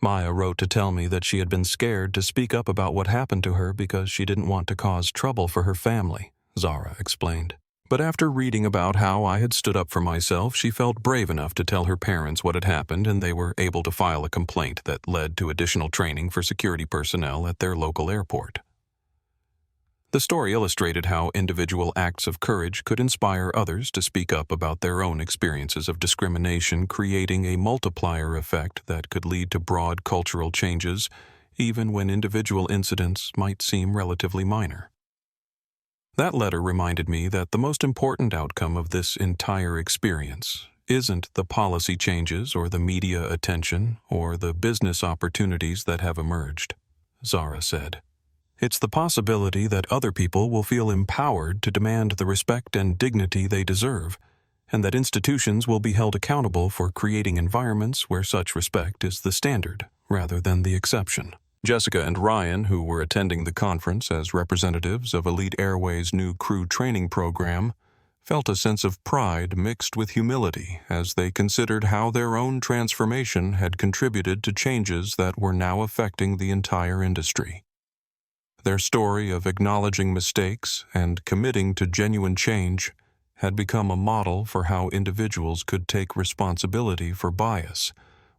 Maya wrote to tell me that she had been scared to speak up about what happened to her because she didn't want to cause trouble for her family, Zara explained. But after reading about how I had stood up for myself, she felt brave enough to tell her parents what had happened, and they were able to file a complaint that led to additional training for security personnel at their local airport. The story illustrated how individual acts of courage could inspire others to speak up about their own experiences of discrimination, creating a multiplier effect that could lead to broad cultural changes, even when individual incidents might seem relatively minor. That letter reminded me that the most important outcome of this entire experience isn't the policy changes or the media attention or the business opportunities that have emerged, Zara said. It's the possibility that other people will feel empowered to demand the respect and dignity they deserve, and that institutions will be held accountable for creating environments where such respect is the standard rather than the exception. Jessica and Ryan, who were attending the conference as representatives of Elite Airways' new crew training program, felt a sense of pride mixed with humility as they considered how their own transformation had contributed to changes that were now affecting the entire industry. Their story of acknowledging mistakes and committing to genuine change had become a model for how individuals could take responsibility for bias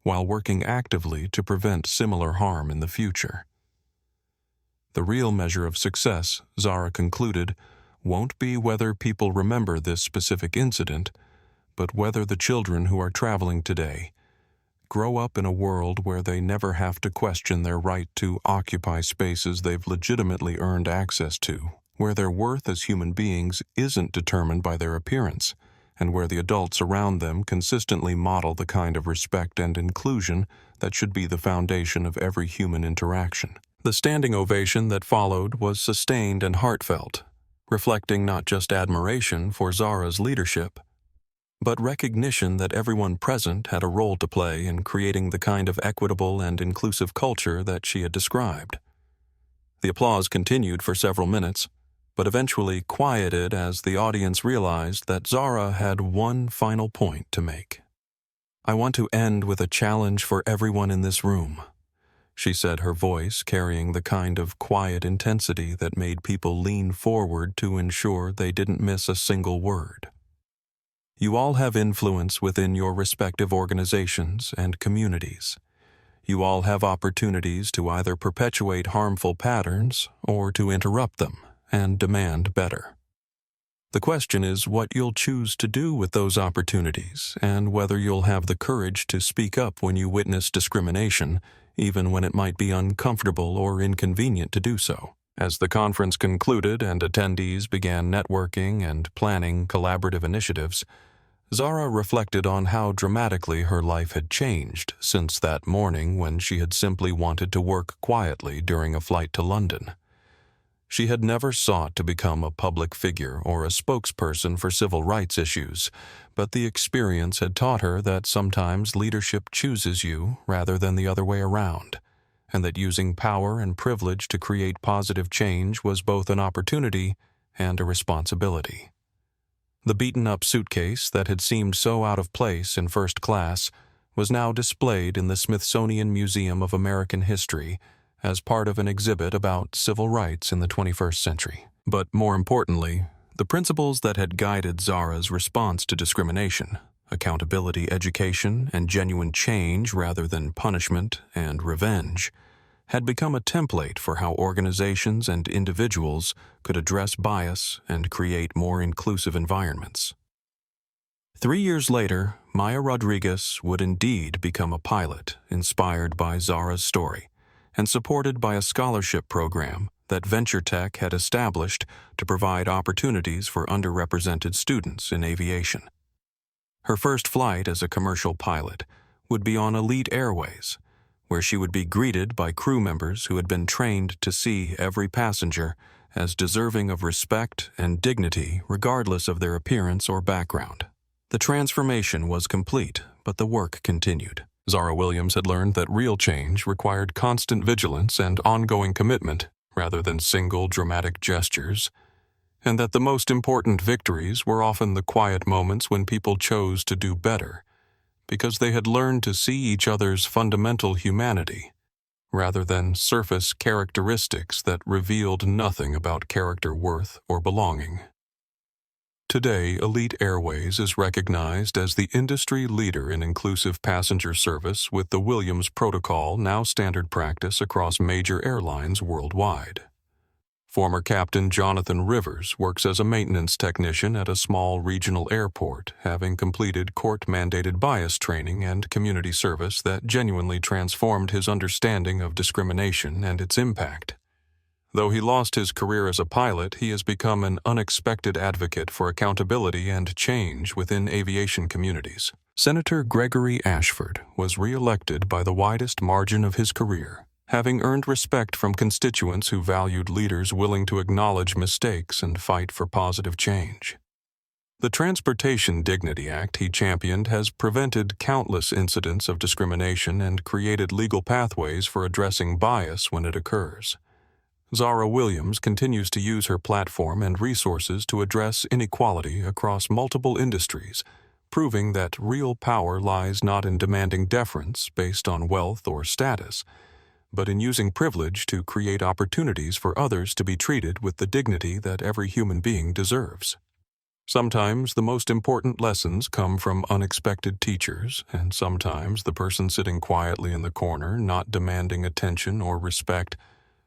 while working actively to prevent similar harm in the future. The real measure of success, Zara concluded, won't be whether people remember this specific incident, but whether the children who are traveling today grow up in a world where they never have to question their right to occupy spaces they've legitimately earned access to, where their worth as human beings isn't determined by their appearance, and where the adults around them consistently model the kind of respect and inclusion that should be the foundation of every human interaction. The standing ovation that followed was sustained and heartfelt, reflecting not just admiration for Zara's leadership, but recognition that everyone present had a role to play in creating the kind of equitable and inclusive culture that she had described. The applause continued for several minutes, but eventually quieted as the audience realized that Zara had one final point to make. "I want to end with a challenge for everyone in this room," she said, her voice carrying the kind of quiet intensity that made people lean forward to ensure they didn't miss a single word. "You all have influence within your respective organizations and communities. You all have opportunities to either perpetuate harmful patterns or to interrupt them and demand better. The question is what you'll choose to do with those opportunities and whether you'll have the courage to speak up when you witness discrimination, even when it might be uncomfortable or inconvenient to do so." As the conference concluded and attendees began networking and planning collaborative initiatives, Zara reflected on how dramatically her life had changed since that morning when she had simply wanted to work quietly during a flight to London. She had never sought to become a public figure or a spokesperson for civil rights issues, but the experience had taught her that sometimes leadership chooses you rather than the other way around, and that using power and privilege to create positive change was both an opportunity and a responsibility. The beaten-up suitcase that had seemed so out of place in first class was now displayed in the Smithsonian Museum of American History as part of an exhibit about civil rights in the 21st century. But more importantly, the principles that had guided Zara's response to discrimination, accountability, education, and genuine change rather than punishment and revenge, had become a template for how organizations and individuals could address bias and create more inclusive environments. 3 years later, Maya Rodriguez would indeed become a pilot inspired by Zara's story and supported by a scholarship program that Venture Tech had established to provide opportunities for underrepresented students in aviation. Her first flight as a commercial pilot would be on Elite Airways, where she would be greeted by crew members who had been trained to see every passenger as deserving of respect and dignity regardless of their appearance or background. The transformation was complete, but the work continued. Zara Williams had learned that real change required constant vigilance and ongoing commitment rather than single dramatic gestures, and that the most important victories were often the quiet moments when people chose to do better, because they had learned to see each other's fundamental humanity, rather than surface characteristics that revealed nothing about character worth or belonging. Today, Elite Airways is recognized as the industry leader in inclusive passenger service, with the Williams Protocol now standard practice across major airlines worldwide. Former Captain Jonathan Rivers works as a maintenance technician at a small regional airport, having completed court-mandated bias training and community service that genuinely transformed his understanding of discrimination and its impact. Though he lost his career as a pilot, he has become an unexpected advocate for accountability and change within aviation communities. Senator Gregory Ashford was re-elected by the widest margin of his career, having earned respect from constituents who valued leaders willing to acknowledge mistakes and fight for positive change. The Transportation Dignity Act he championed has prevented countless incidents of discrimination and created legal pathways for addressing bias when it occurs. Zara Williams continues to use her platform and resources to address inequality across multiple industries, proving that real power lies not in demanding deference based on wealth or status, but in using privilege to create opportunities for others to be treated with the dignity that every human being deserves. Sometimes the most important lessons come from unexpected teachers, and sometimes the person sitting quietly in the corner, not demanding attention or respect,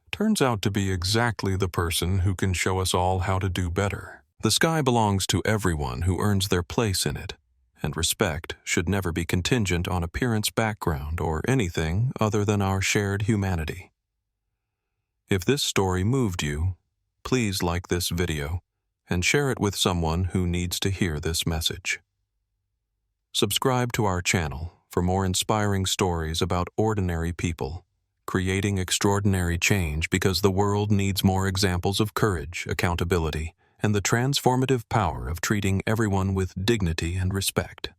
turns out to be exactly the person who can show us all how to do better. The sky belongs to everyone who earns their place in it, and respect should never be contingent on appearance, background, or anything other than our shared humanity. If this story moved you, please like this video and share it with someone who needs to hear this message. Subscribe to our channel for more inspiring stories about ordinary people creating extraordinary change, because the world needs more examples of courage, accountability, and the transformative power of treating everyone with dignity and respect.